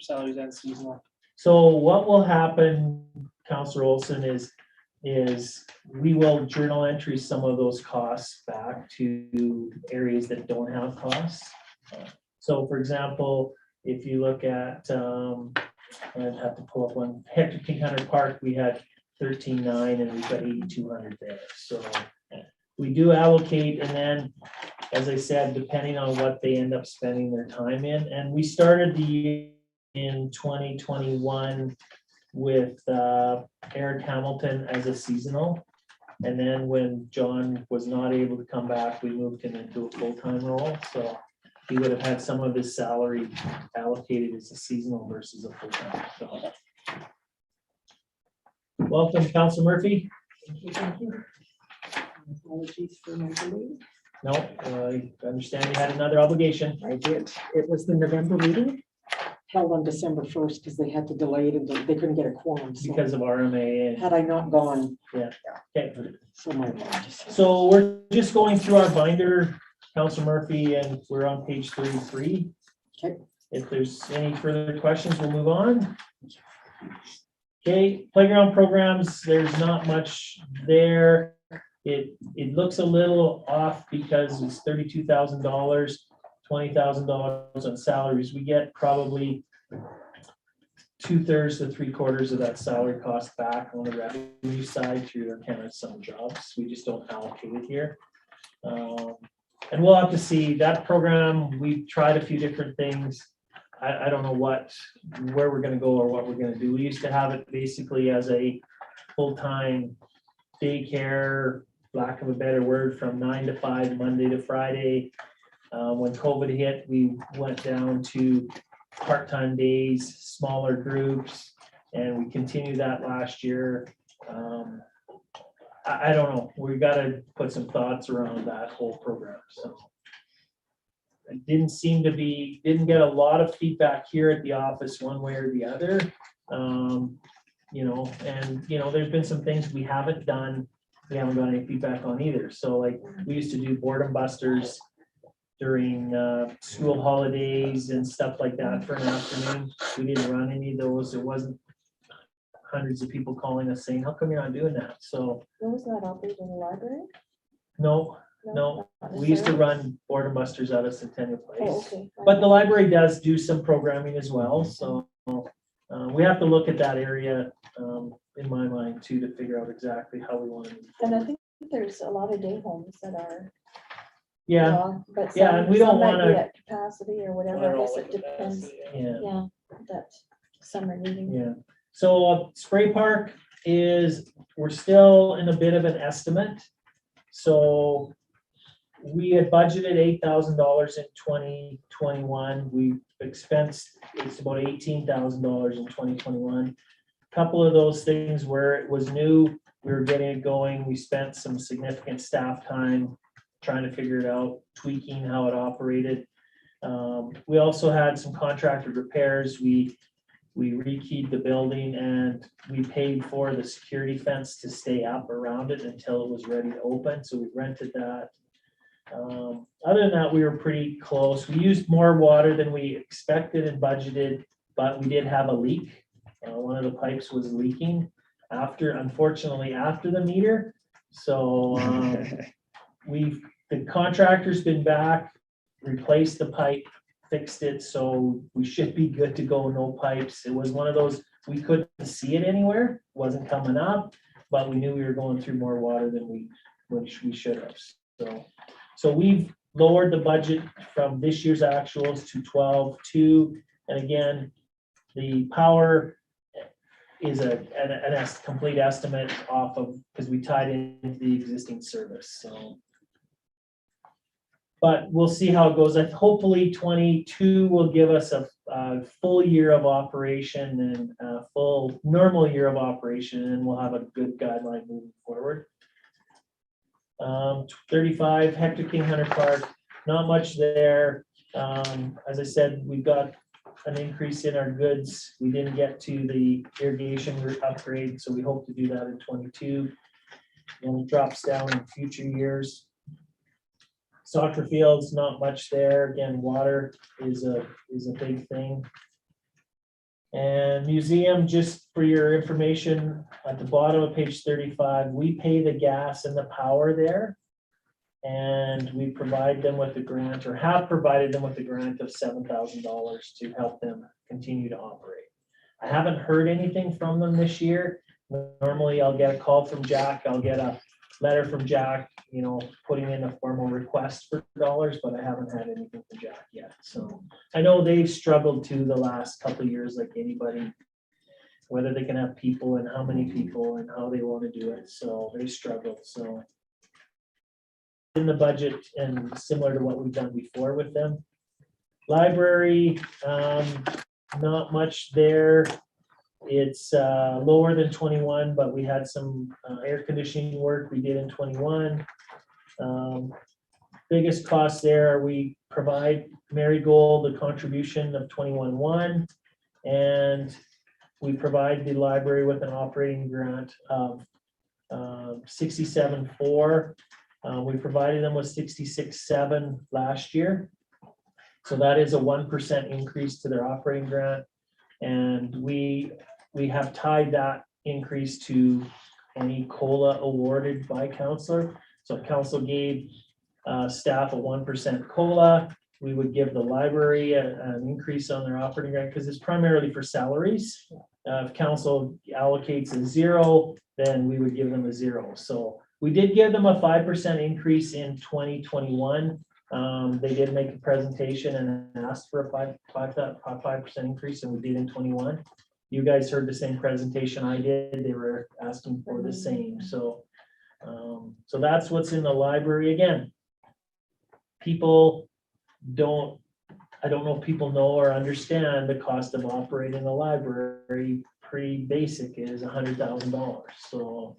Salaries and seasonal. So what will happen, Counselor Olson, is we will journal entry some of those costs back to areas that don't have costs. So for example, if you look at I'd have to pull up one. Hector King Hunter Park, we had 13,900 and we've got 8,200 there. So we do allocate, and then, as I said, depending on what they end up spending their time in. And we started the year in 2021 with Eric Hamilton as a seasonal. And then when John was not able to come back, we moved him into a full-time role. So he would have had some of his salary allocated as a seasonal versus a full-time. So, welcome, Council Murphy. Thank you. Apologies for my delay. No, I understand you had another obligation. I did. It was the November meeting held on December 1st because they had to delay it and they couldn't get a quorum. So Because of RMA. And, had I not gone, okay. so my apologies. So we're just going through our binder, Council Murphy, and we're on page 33. Okay. If there's any further questions, we'll move on. Okay, playground programs, there's not much there. It looks a little off because it's $32,000, $20,000 on salaries. We get probably 2/3 to 3/4 of that salary cost back on the revenue side through our kind of some jobs. We just don't allocate it here. And we'll have to see that program. We've tried a few different things. I don't know where we're gonna go or what we're gonna do. We used to have it basically as a full-time daycare, lack of a better word, from 9 to 5, Monday to Friday. When COVID hit, we went down to part-time days, smaller groups, and we continued that last year. I don't know. We gotta put some thoughts around that whole program, so. It didn't get a lot of feedback here at the office one way or the other. There's been some things we haven't done, we haven't got any feedback on either. So like, we used to do boredom busters during school holidays and stuff like that for an afternoon. We didn't run any of those. It wasn't hundreds of people calling us saying, how come you're not doing that? So, Was that operated in the library? no, not we used to necessarily? run boredom busters out of Centennial Oh, Place. okay. But the library does do some programming as well, so we have to look at that area, in my mind too, to figure out exactly how we want to move And I forward. think there's a lot of day homes that are. Yeah, But Yeah, some- and we don't some might be wanna- at capacity or whatever, I guess it depends, yeah, yeah, that summer meeting. yeah. So Spray Park we're still in a bit of an estimate. So we had budgeted $8,000 in 2021. We expensed, it's about $18,000 in 2021. Couple of those things where it was new, we were getting it going. We spent some significant staff time trying to figure it out, tweaking how it operated. We also had some contracted repairs. We rekeyed the building and we paid for the security fence to stay up around it until it was ready to open. So we rented that. Other than that, we were pretty close. We used more water than we expected and budgeted, but we did have a leak. One of the pipes was leaking unfortunately after the meter. So the contractor's been back, replaced the pipe, fixed it, so we should be good to go, no pipes. It was one of those, we couldn't see it anywhere, wasn't coming up, but we knew we were going through more water than we should have. So we've lowered the budget from this year's actuals to 12.2, and again, the power is a complete estimate off of, because we tied into the existing service, so. But we'll see how it goes. Hopefully 22 will give us a full year of operation and a full normal year of operation, and we'll have a good guideline moving forward. 35 Hector King Hunter Park, not much there. As I said, we've got an increase in our goods. We didn't get to the irrigation upgrade, so we hope to do that in 22. And it drops down in future years. Soccer fields, not much there. Again, water is a big thing. And museum, just for your information, at the bottom of page 35, we pay the gas and the power there. And we provide them with a grant, or have provided them with a grant of $7,000 to help them continue to operate. I haven't heard anything from them this year. Normally I'll get a call from Jack, I'll get a letter from Jack, you know, putting in a formal request for dollars, but I haven't had anything from Jack yet. So I know they've struggled to the last couple of years like anybody, whether they can have people and how many people and how they want to do it. So they struggled. So in the budget and similar to what we've done before with them. Library, not much there. It's lower than 21, but we had some air conditioning work we did in 21. Biggest cost there, we provide Marigold a contribution of 21.1, and we provide the library with an operating grant of 67.4. We provided them with 66.7 last year. So that is a 1% increase to their operating grant. And we have tied that increase to any COLA awarded by council. So if council gave staff a 1% COLA, we would give the library an increase on their operating grant because it's primarily for salaries. If council allocates a 0, then we would give them a 0. So we did give them a 5% increase in 2021. They did make a presentation and asked for a 5% increase, and we did in 21. You guys heard the same presentation I did. They were asking for the same. So, so that's what's in the library. Again, people don't, I don't know if people know or understand the cost of operating a library. Pretty basic is $100,000. So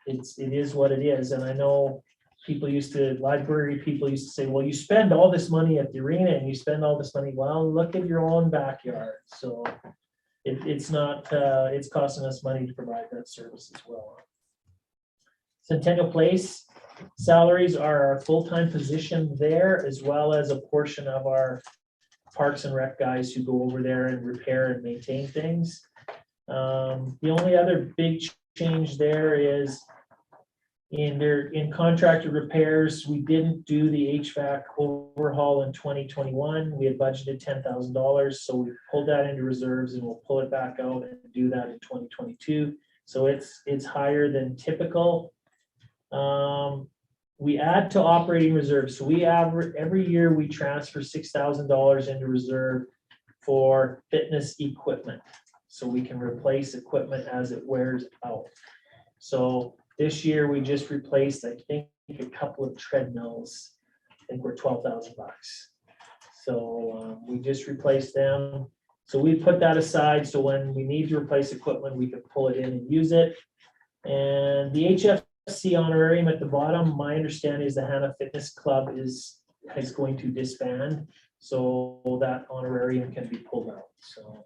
it is what it is. And I know library people used to say, well, you spend all this money at the arena and you spend all this money. Well, look at your own backyard. So it's not, it's costing us money to provide that service as well. Centennial Place, salaries are our full-time position there, as well as a portion of our Parks and Rec guys who go over there and repair and maintain things. The only other big change there is in contracted repairs, we didn't do the HVAC overhaul in 2021. We had budgeted $10,000, so we pulled that into reserves and we'll pull it back out and do that in 2022. So it's higher than typical. We add to operating reserves. So we average every year we transfer $6,000 into reserve for fitness equipment, so we can replace equipment as it wears out. So this year we just replaced, I think, a couple of treadmills. I think we're $12,000. So we just replaced them. So we put that aside, so when we need to replace equipment, we can pull it in and use it. And the HFC honorarium at the bottom, my understanding is the Hanna Fitness Club is going to disband, so that honorarium can be pulled out. So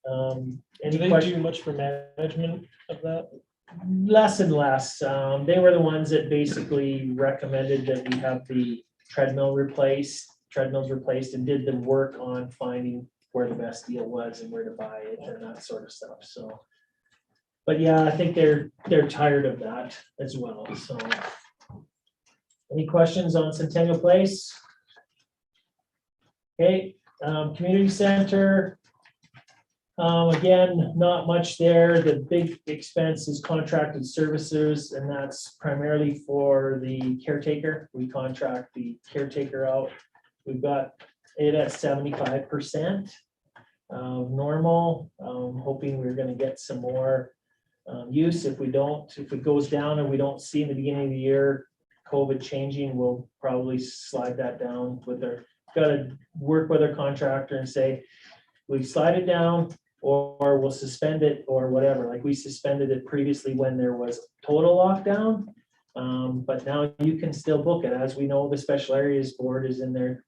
Do any they questions? do much for management of that? Less and less. They were the ones that basically recommended that we have the treadmills replaced and did the work on finding where the best deal was and where to buy it and that sort of stuff. So, but yeah, I think they're tired of that as well. So any questions on Centennial Place? Okay, community center. Again, not much there. The big expense is contracted services, and that's primarily for the caretaker. We contract the caretaker out. We've got it at 75% of normal. Hoping we're going to get some more use. If it goes down and we don't see in the beginning of the year COVID changing, we'll probably slide that down got to work with our contractor and say, we slide it down or we'll suspend it or whatever. Like we suspended it previously when there was total lockdown. But now you can still book it. As we know, the special areas board is in there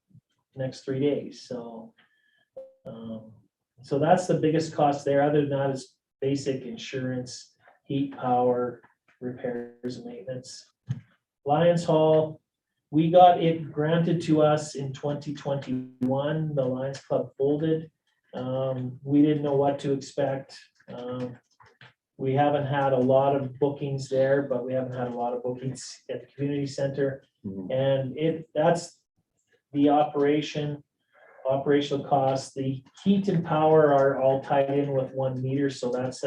next 3 days. So, so that's the biggest cost there. Other than that is basic insurance, heat, power, repairs, and maintenance. Lions Hall, we got it granted to us in 2021. The Lions Club folded. We didn't know what to expect. We haven't had a lot of bookings there, but we haven't had a lot of bookings at the community center. And that's the operation. operational costs, the heat and power are all tied in with 1 meter, so that's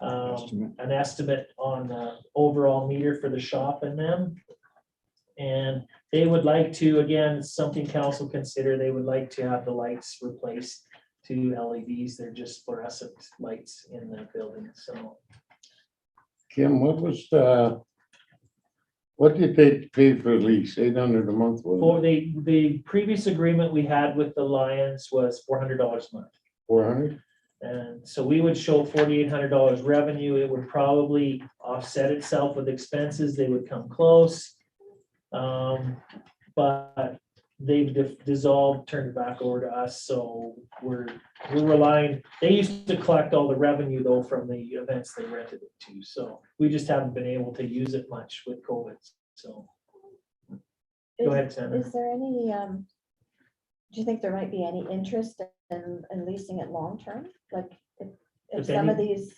Estimate. an estimate on the overall meter for the shop and them. And they would like to, again, something council consider, they would like to have the lights replaced to LEDs. They're just fluorescent lights in the building, so. Kim, what did they pay for the lease? 800 a month? For the previous agreement we had with the Lions was $400 a month. 400? And so we would show $4,800 revenue. It would probably offset itself with expenses. They would come close. But they've dissolved, turned it back over to us. So we're relying, they used to collect all the revenue though from the events they rented it to. So we just haven't been able to use it much with COVID. So go ahead, Sandra. Is there any, do you think there might be any interest in leasing it long-term? Like if If some of any- these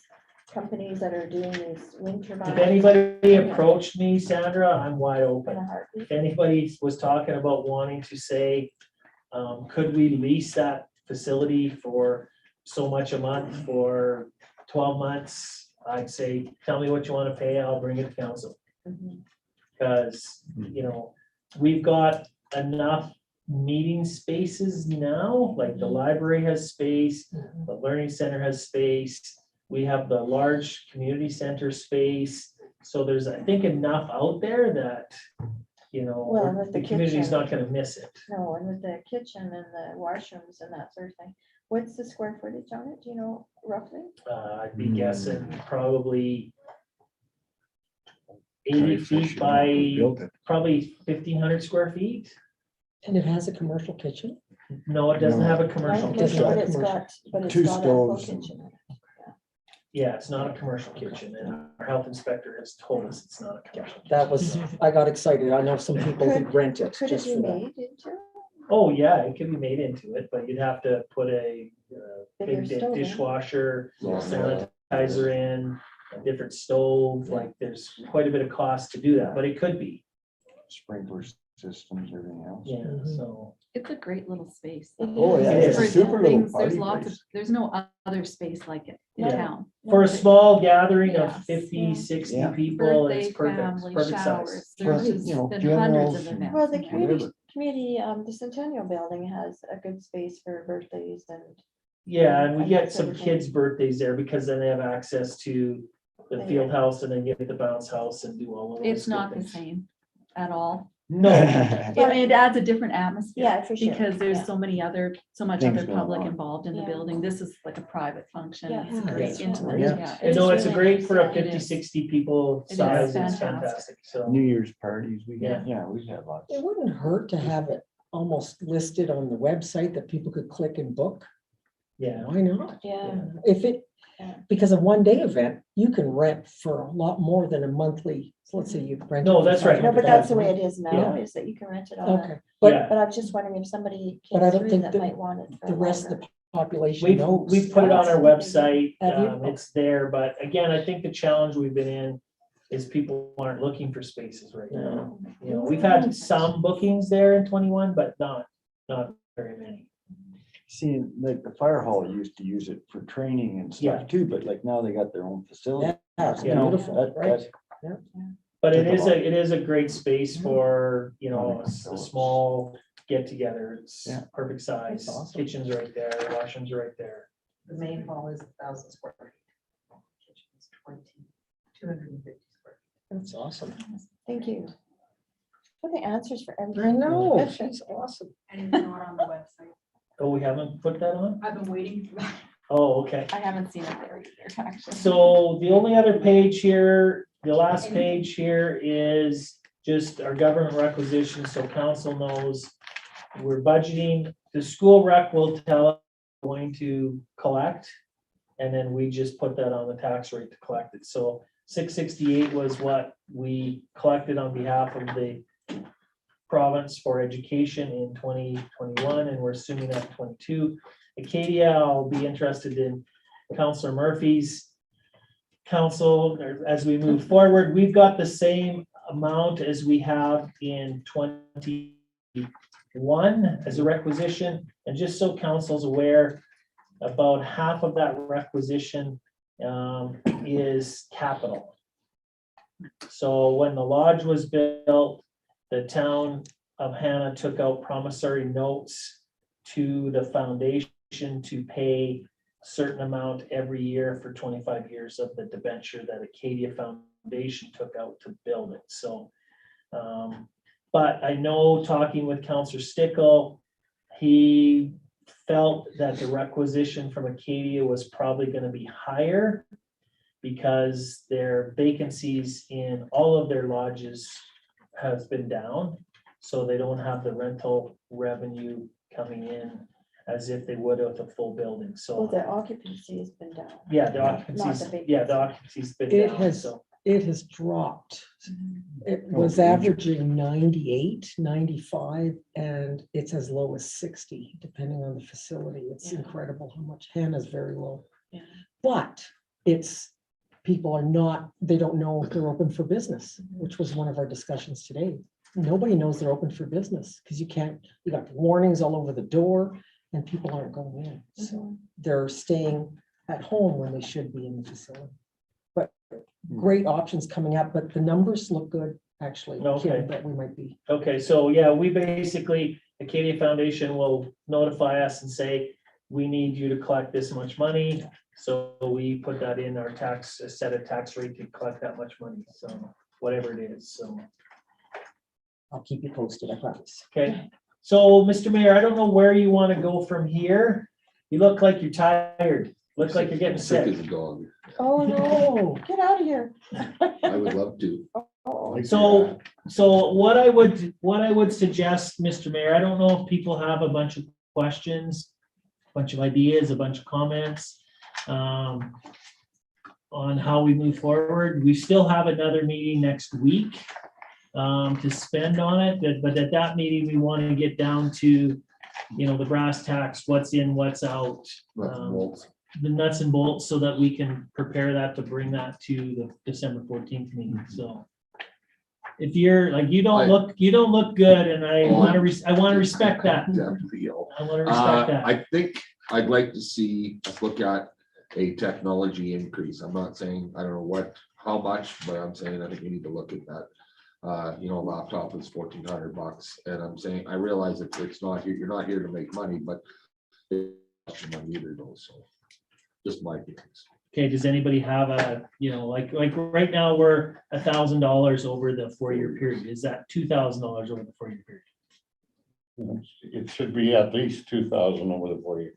companies that are doing these wind turbines. If anybody approached me, Sandra, I'm wide In open. a heartbeat? If anybody was talking about wanting to say, could we lease that facility for so much a month for 12 months? I'd say, tell me what you want to pay, I'll bring it to council. Mhm. Because, you know, we've got enough meeting spaces now, like the library has space, the learning center has space. We have the large community center space. So there's, I think, enough out there that, you know, Well, with the the community's kitchen. not gonna miss it. No, and with the kitchen and the washrooms and that sort of thing. What's the square footage on it? Do you know roughly? I'd be guessing probably 80 Right, so feet should not have built by it. probably 1,500 square feet. And it has a commercial kitchen? No, it doesn't No. have a commercial No, doesn't kitchen. have But a it's commercial. got, but it's Two got a full stoves and- kitchen. Yeah, it's not a commercial kitchen, and our health inspector has told us it's not a commercial. That was, I got excited. I know some people who rent it Could it just be for that. made into Oh, yeah, it can be made into it, but you'd have to put a bigger big stove? in? dishwasher, Yeah. sanitizer in, a different stove, like there's quite a bit of cost to do that, but it could be, Sprinkler systems, everything else. yeah, Mhm. so. It's a great little space. Oh, yeah, it's a For super little things, party There's lots of, place. there's no other space like it in Yeah. town. For a small gathering of Yes, 50, yeah. 60 Yeah. people, Birthday, it's perfect, family, perfect size. showers, For, there's you just know, been hundreds generals of and- events. Well, the in town. community, the Centennial Building has a good space for birthdays and. Yeah, and we And get that some sort of thing. kids' birthdays there because then they have access to the Yeah. field house and then get the bounce house and do all of those. It's good not the things. same at all. No, I mean, it adds a different atmosphere. Yeah, for sure. Because there's yeah. so much Things other going public on. involved in the Yeah. building. This is like a private function. Yeah. It's Yeah. great Yeah. intimate. Yeah. Yeah. you know, is it's really great nice, for a yeah, it 50, is. 60 people It is size, it's fantastic. fantastic, so. New Year's parties, we Yeah. got, yeah, we've had lots. It wouldn't hurt to have it almost listed on the website that people could click and book. Yeah, Why not? Yeah, If it, Yeah. because a one-day event, you can rent for a lot more than a monthly, so let's say you rent. No, it for that's right. no, but $500 that's the a way month. it is now, Yeah. is that you can rent it on. Okay, but yeah. But I'm just wondering if somebody But came I don't through think that the- might want it. for the rest of longer. the population We've, knows. we've put it on our website, Have you? it's there, but again, I think the challenge we've been in is people aren't looking for spaces right now. You know, we've had some bookings there in 21, but not very many. See, like the fire hall used to use it for training and Yeah. stuff too, but like now they got their own facility. Yeah, it's Yeah. beautiful, That- right? But it Take a is lot. it is a great space for, you know, Probably a Phillips. small get together. It's Yeah. perfect size. That's awesome. Kitchen's right there, washroom's right there. The main hall is 1,000 square feet. Kitchen is 250 square. That's awesome. Thank you. For the answers for everything. I know, Good. she's awesome. And it's not on the website. Oh, we haven't put that on? I've been waiting for that. Oh, okay. I haven't seen it there either, actually. So the only other page here, the last page here is just our government requisitions, so council knows we're budgeting. The school rec will tell us we're going to collect, and then we just put that on the tax rate to collect it. So 668 was what we collected on behalf of the province for education in 2021, and we're assuming that 22. Acadia, I'll be interested in Councillor Murphy's council as we move forward. We've got the same amount as we have in 20 one as a requisition, and just so council's aware, about half of that requisition is capital. So when the lodge was built, the town of Hanna took out promissory notes to the foundation to pay a certain amount every year for 25 years of the debenture that Acadia Foundation took out to build it. So, but I know, talking with Councillor Stickle, he felt that the requisition from Acadia was probably going to be higher because their vacancies in all of their lodges has been down. So they don't have the rental revenue coming in as if they would with a full building. Well, So, the occupancy has been down. yeah, the Not the occupancy's, yeah, the occupancy's been It down. has- So, It has dropped. It Oh, was really? averaging 98, 95, and it's as low as 60, depending on the facility. It's Yeah. incredible how much. Hannah's very low. Yeah. But it's, people are not, they don't know if they're open for business, which was one of our discussions today. Nobody knows they're open for business because you can't, you got warnings all over the door and people aren't going in. So they're staying at home when they should be in the facility. But great options coming up, but the numbers look good, actually. Okay. Kim, that we might be. okay, so yeah, we basically, Acadia Foundation will notify us and say, we need you to collect this much money. So we put that in our tax, set a tax rate to collect that much money. So whatever it is, so. I'll keep you posted, I promise. Okay, so Mr. Mayor, I don't know where you want to go from here. You look like you're tired. Looks like you're getting Sick sick. as a dog. Oh, no, get out of here. I would love to. Oh, So what I would suggest, Mr. Mayor, I don't know if people have a bunch of questions, bunch of ideas, a bunch of comments on how we move forward. We still have another meeting next week to spend on it, but at that meeting, we want to get down to, the brass tacks, what's in, what's out, Nuts and bolts. the nuts and bolts, so that we can prepare that to bring that to the December 14th meeting. So if you're like, you don't look good, and I want to respect that. Definitely yell. I want to respect that. I think I'd like to see us look at a technology increase. I'm not saying, I don't know how much, but I'm saying I think we need to look at that. Laptop is $1,400, and I'm saying, I realize it's not here, you're not here to make money, but it's money either though, so just my feelings. Okay, does anybody have like right now, we're $1,000 over the 4-year period. Is that $2,000 over the 4-year period? It should be at least 2,000 over the 4 years.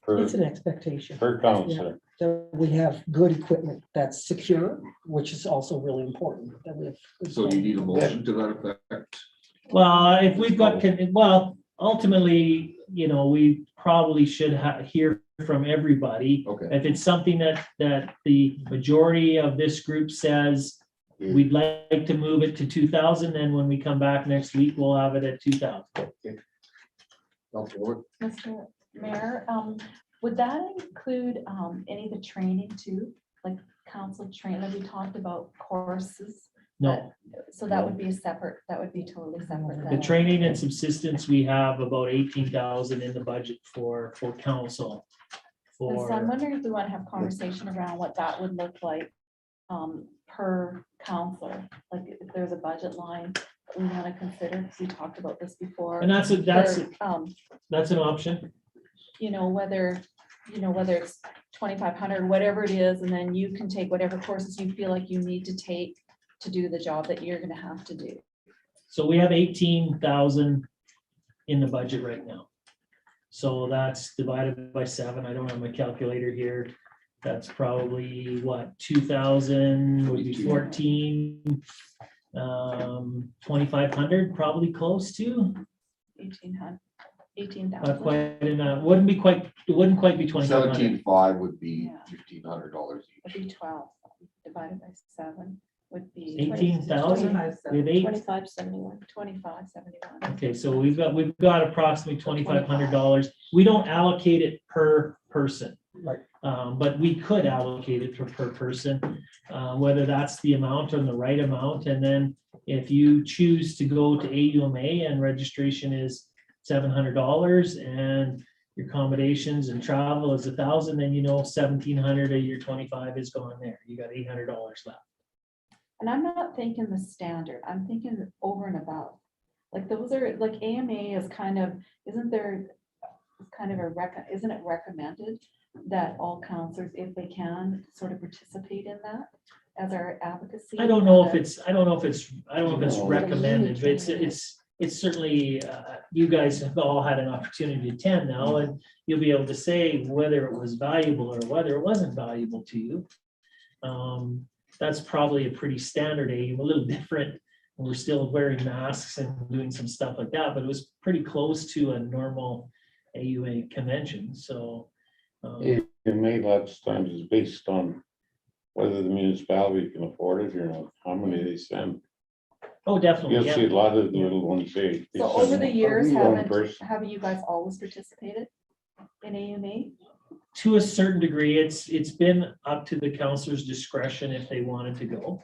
It's an expectation Per counselor. that we have good equipment that's secure, which is also really important. That we have. good So you need a quality. motion to that effect? Well, if we've got, ultimately, we probably should hear from everybody. Okay. If it's something that the majority of this group says, we'd like to move it to 2,000, then when we come back next week, we'll have it at 2,000. Go for it. Mr. Mayor, would that include any of the training too? Like council training, like we talked about courses? No, So that would be totally separate the then. training and subsistence, we have about 18,000 in the budget for council. And so I'm For, wondering if we want to have conversation around what that would look like per counselor, like if there's a budget line that we want to consider, because we talked about this before. and that's Where, an option. whether it's 2,500, whatever it is, and then you can take whatever courses you feel like you need to take to do the job that you're gonna have to do. So we have 18,000 in the budget right now. So that's divided by 7. I don't have my calculator here. That's probably what, 2,000 would be 14. 2,500, probably close to. 1,800, Not 18,000. quite enough. It wouldn't quite be 2,500. 17.5 would be Yeah. $1,500 Would be 12 divided by 7 would be 18,000 with 8. 2571. 2571. Okay, so we've got approximately $2,500. We don't allocate it per person. Right. But we could allocate it per person, whether that's the amount or the right amount. And then if you choose to go to AUMA and registration is $700 and your accommodations and travel is 1,000, then you know 1,700 of your 25 is gone there. You got $800 left. And I'm not thinking the standard, I'm thinking over and above. Like those are, like AMA is kind of, isn't there, it's kind of isn't it recommended that all counselors, if they can, sort of participate in that as our advocacy? I don't know if and it's recommended, but it's certainly, you guys have all had an opportunity to attend now, and you'll be able to say whether it was valuable or whether it wasn't valuable to you. That's probably a pretty standard AU, a little different. We're still wearing masks and doing some stuff like that, but it was pretty close to a normal AUA convention, so. It may lots of times is based on whether the municipality can afford it or not, how many they send. Oh, definitely, You'll see yeah. a lot of the little ones say. they So send over the years, one person. have you guys always participated in AMA? To a certain degree, it's been up to the counselor's discretion if they wanted to go.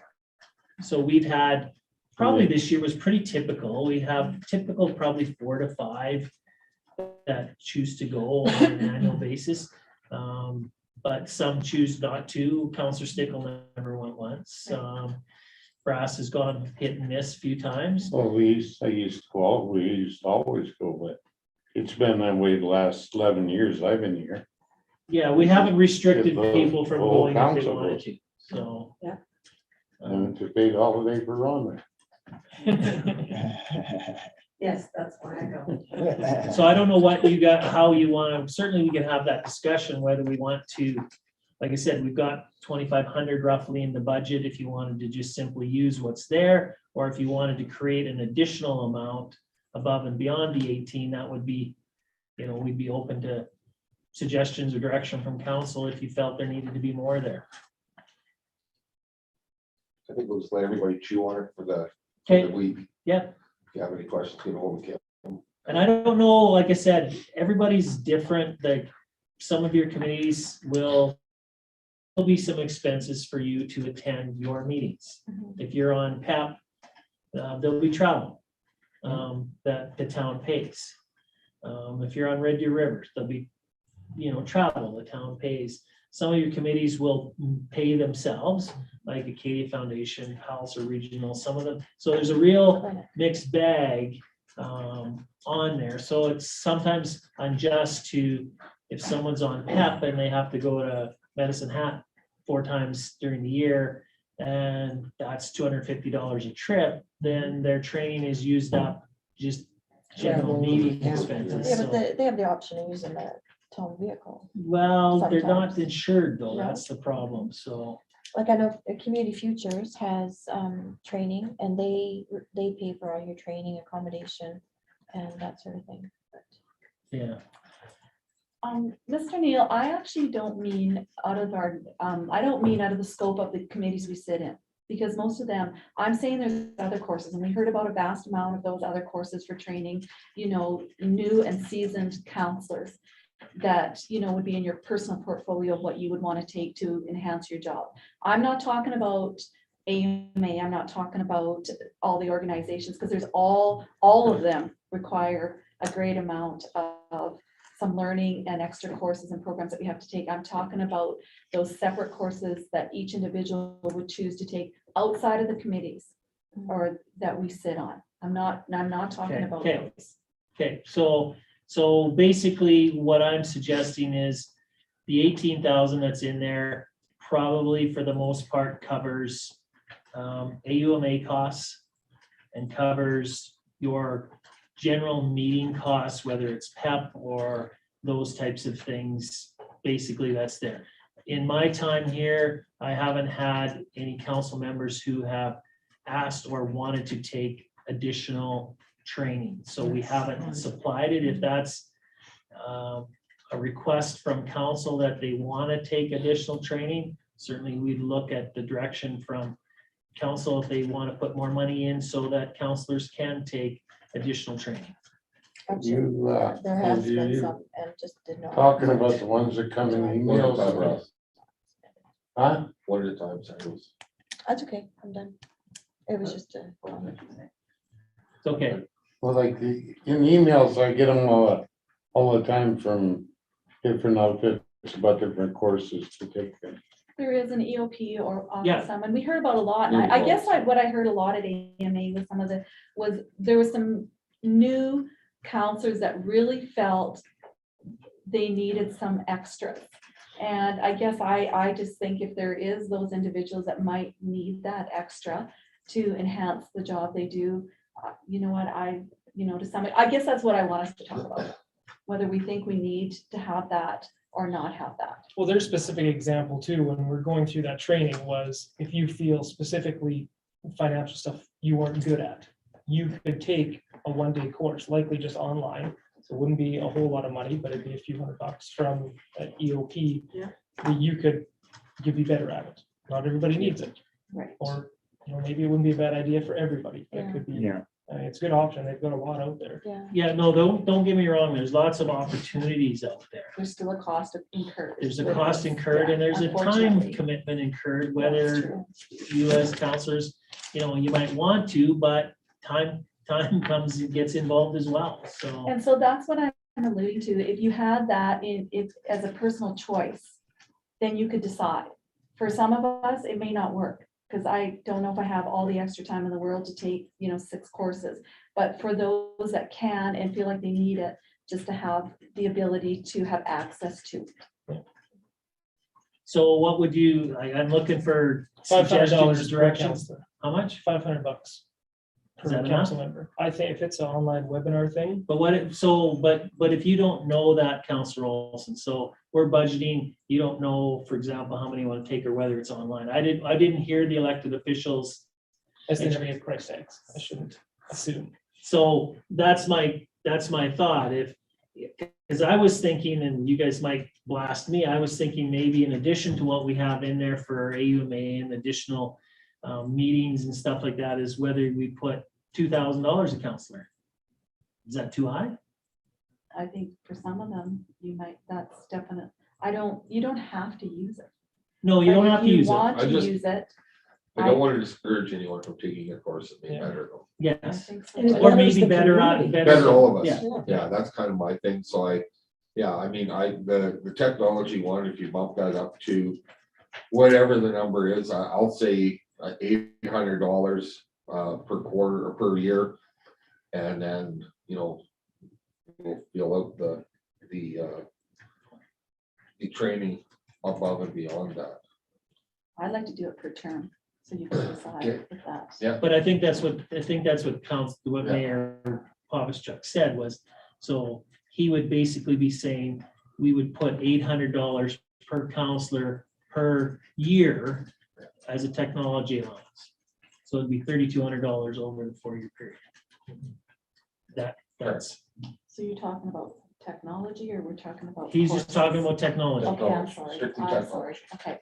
So we've had, probably this year was pretty typical. We have typical probably 4 to 5 that choose to go on an annual basis. But some choose not to. Counselor Stickle never went once. Brass has gone hit and miss a few times. Well, we used to always go, but it's been that way the last 11 years I've been here. Yeah, we haven't restricted The people from whole going if they council wanted goes. to, so. Yeah. And it's a paid holiday for Ron. Yes, that's why I go. So I don't know what you got, how you want to, certainly we can have that discussion, whether we want to, like I said, we've got 2,500 roughly in the budget, if you wanted to just simply use what's there, or if you wanted to create an additional amount above and beyond the 18, that would be, we'd be open to suggestions or direction from council if you felt there needed to be more there. I think we'll just let everybody chew on it for the Okay, week. yeah. If you have any questions, get hold of Kim. And I don't know, like I said, everybody's different, like some of your committees will be some expenses for you to attend your meetings. Mhm. If you're on PEP, there'll be travel that the town pays. If you're on Red Deer Rivers, there'll be, travel the town pays. Some of your committees will pay themselves, like Acadia Foundation, Palace or Regional, some of them. So there's a real mixed bag on there. So it's sometimes unjust to, if someone's on PEP and they have to go to Medicine Hat 4 times during the year, and that's $250 a trip, then their training is used up just general meeting expenses. Yeah, So, but they have the option of using the town vehicle. well, they're not Sometimes. insured though, No. that's the problem, so. Like I know Community Futures has training and they pay for all your training, accommodation and that sort of thing. But Yeah, Mr. Neal, I actually don't mean out of our, I don't mean out of the scope of the committees we sit in. Because most of them, I'm saying there's other courses, and we heard about a vast amount of those other courses for training, new and seasoned counselors that, would be in your personal portfolio of what you would want to take to enhance your job. I'm not talking about AMA, I'm not talking about all the organizations, because there's all of them require a great amount of some learning and extra courses and programs that we have to take. I'm talking about those separate courses that each individual would choose to take outside of the committees or that we sit on. I'm not talking about Okay. those. okay, so basically what I'm suggesting is the 18,000 that's in there probably for the most part covers AUMA costs and covers your general meeting costs, whether it's PEP or those types of things. Basically, that's there. In my time here, I haven't had any council members who have asked or wanted to take additional training. So we haven't supplied it. If that's a request from council that they want to take additional training, certainly we'd look at the direction from council if they want to put more money in so that counselors can take additional training. You, there has and been you some and just did not. talking about the ones that come in One at a time, emails. Russ. Huh? One at a time, Cyrus. That's okay, I'm done. It was just a comment. It's okay. Well, like in emails, I get them all the time from different outfits about different courses to take. There is an EOP or Yeah. office, and we heard about a lot, and I guess what I heard a lot at AMA with some of the, was there was some new counselors that really felt they needed some extras. And I guess I just think if there is those individuals that might need that extra to enhance the job they do, you know what, to some, I guess that's what I want us to talk about. Whether we think we need to have that or not have that. Well, their specific example too, when we're going through that training was if you feel specifically financial stuff you weren't good at, you could take a one-day course, likely just online. So it wouldn't be a whole lot of money, but it'd be a few $100 from an EOP. Yeah. That you'd be better at it. Not everybody needs it. Right. Or, maybe it wouldn't be a bad idea for everybody. But Yeah. it could be, Yeah. it's a good option. They've got a lot out there. Yeah, Yeah, no, don't get me wrong. There's lots of opportunities out there. there's still a cost incurred. There's a with cost this. incurred Yeah, and there's a time unfortunately. commitment incurred, That's whether true. you as counselors, you might want to, but time comes, it gets involved as well, so. And so that's what I'm alluding to. If you had that if as a personal choice, then you could decide. For some of us, it may not work, because I don't know if I have all the extra time in the world to take, 6 courses. But for those that can and feel like they need it, just to have the ability to have access to. So what would you, I'm looking for $500 suggestions, per directions. counselor, How much? $500 Is per that council member. I think if it's an online webinar thing, But but if you don't know that, Counselor Olson, so we're budgeting, you don't know, for example, how many you want to take or whether it's online. I didn't hear the elected officials. as they never get price tags, I shouldn't assume. So that's my thought. Because I was thinking, and you guys might blast me, I was thinking maybe in addition to what we have in there for AUMA and additional meetings and stuff like that, is whether we put $2,000 a counselor. Is that too high? I think for some of them, that's definite. You don't have to use it. No, you But don't if have to use it. Want I to just- use it, I don't want to discourage anyone from taking a course that may Yeah. better them. I Yes, think so. And it or betters maybe the better community. Better all of us. Yeah. Yeah, that's kind of my thing. So the technology one, if you bump that up to whatever the number is, I'll say $800 per quarter or per year. And then, we'll fill out the training above and beyond that. I'd like to do it per term, so you can decide Okay. with that. Yeah. but I think that's what Yeah. Mayor Pavichuk said was, so he would basically be saying, we would put $800 per counselor per year as a technology allowance. So it'd be $3,200 over the 4-year period. That's, So you're talking about technology, or we're talking about? he's just talking courses? about technology. Okay, I'm sorry. Strictly I'm technology. sorry. Okay,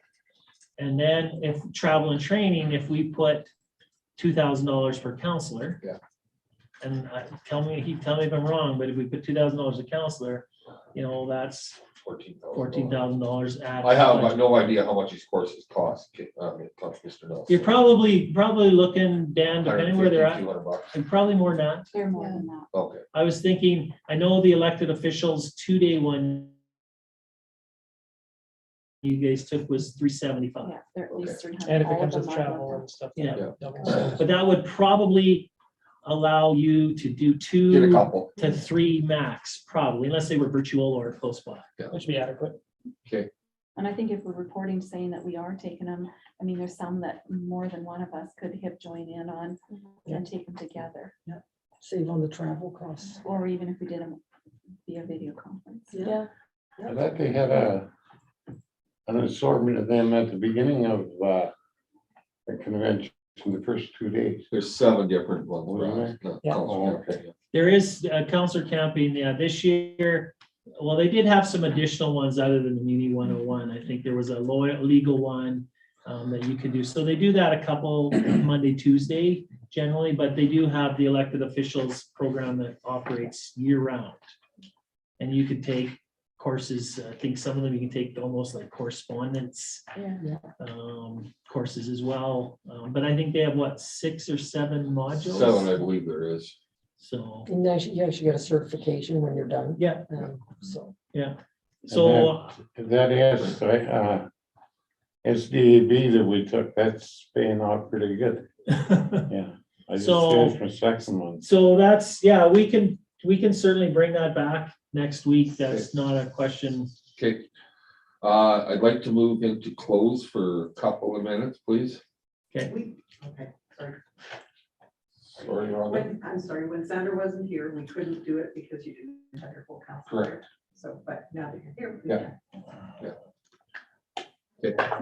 And then if travel and training, if we put $2,000 per counselor. Yeah. And tell me if I'm wrong, but if we put $2,000 a counselor, that's $14,000 at. I have no idea how much these courses cost. Mr. Nelson. You're probably looking, Dan, depending where they're at, $150, $200. and probably more than that. they're more than that. Okay, I was thinking, I know the elected officials 2-day one you guys took was $375. Yeah, they're at least 300. And if it All of comes them with are travel like and stuff. Yeah. double. But that would probably allow you to do get a 2 couple. to 3 max, probably, unless they were virtual or close by. Which would be adequate. that. And I think if we're reporting saying that we are taking them, there's some that more than one of us could have joined in on and take them together. Save on the travel costs. Or even if we did them via video conference. Yeah. I thought they had an assortment of them at the beginning of the convention, the first 2 days. There's 7 different ones. Really? Yeah. Oh, okay. There is counselor camping, this year. Well, they did have some additional ones other than the Muni 101. I think there was a legal one that you could do. So they do that a couple Monday, Tuesday generally, but they do have the elected officials program that operates year round. And you could take courses, I think some of them you can take almost like correspondence Yeah. courses as well. But I think they have 6 or 7 modules. 7, I believe there is. So, And you actually get a certification when you're done. yeah, So, so, That is, SDAB that we took, that's paying off pretty good. Yeah. I just So- finished my second one. so that's, yeah, we can certainly bring that back next week. That's not a question. Okay. I'd like to move into close for a couple of minutes, please. Okay, sorry. Sorry, Rhonda. I'm sorry, when Sandra wasn't here, we couldn't do it because you didn't have your full council. Correct. So, but now that you're here. we Yeah. can. Okay.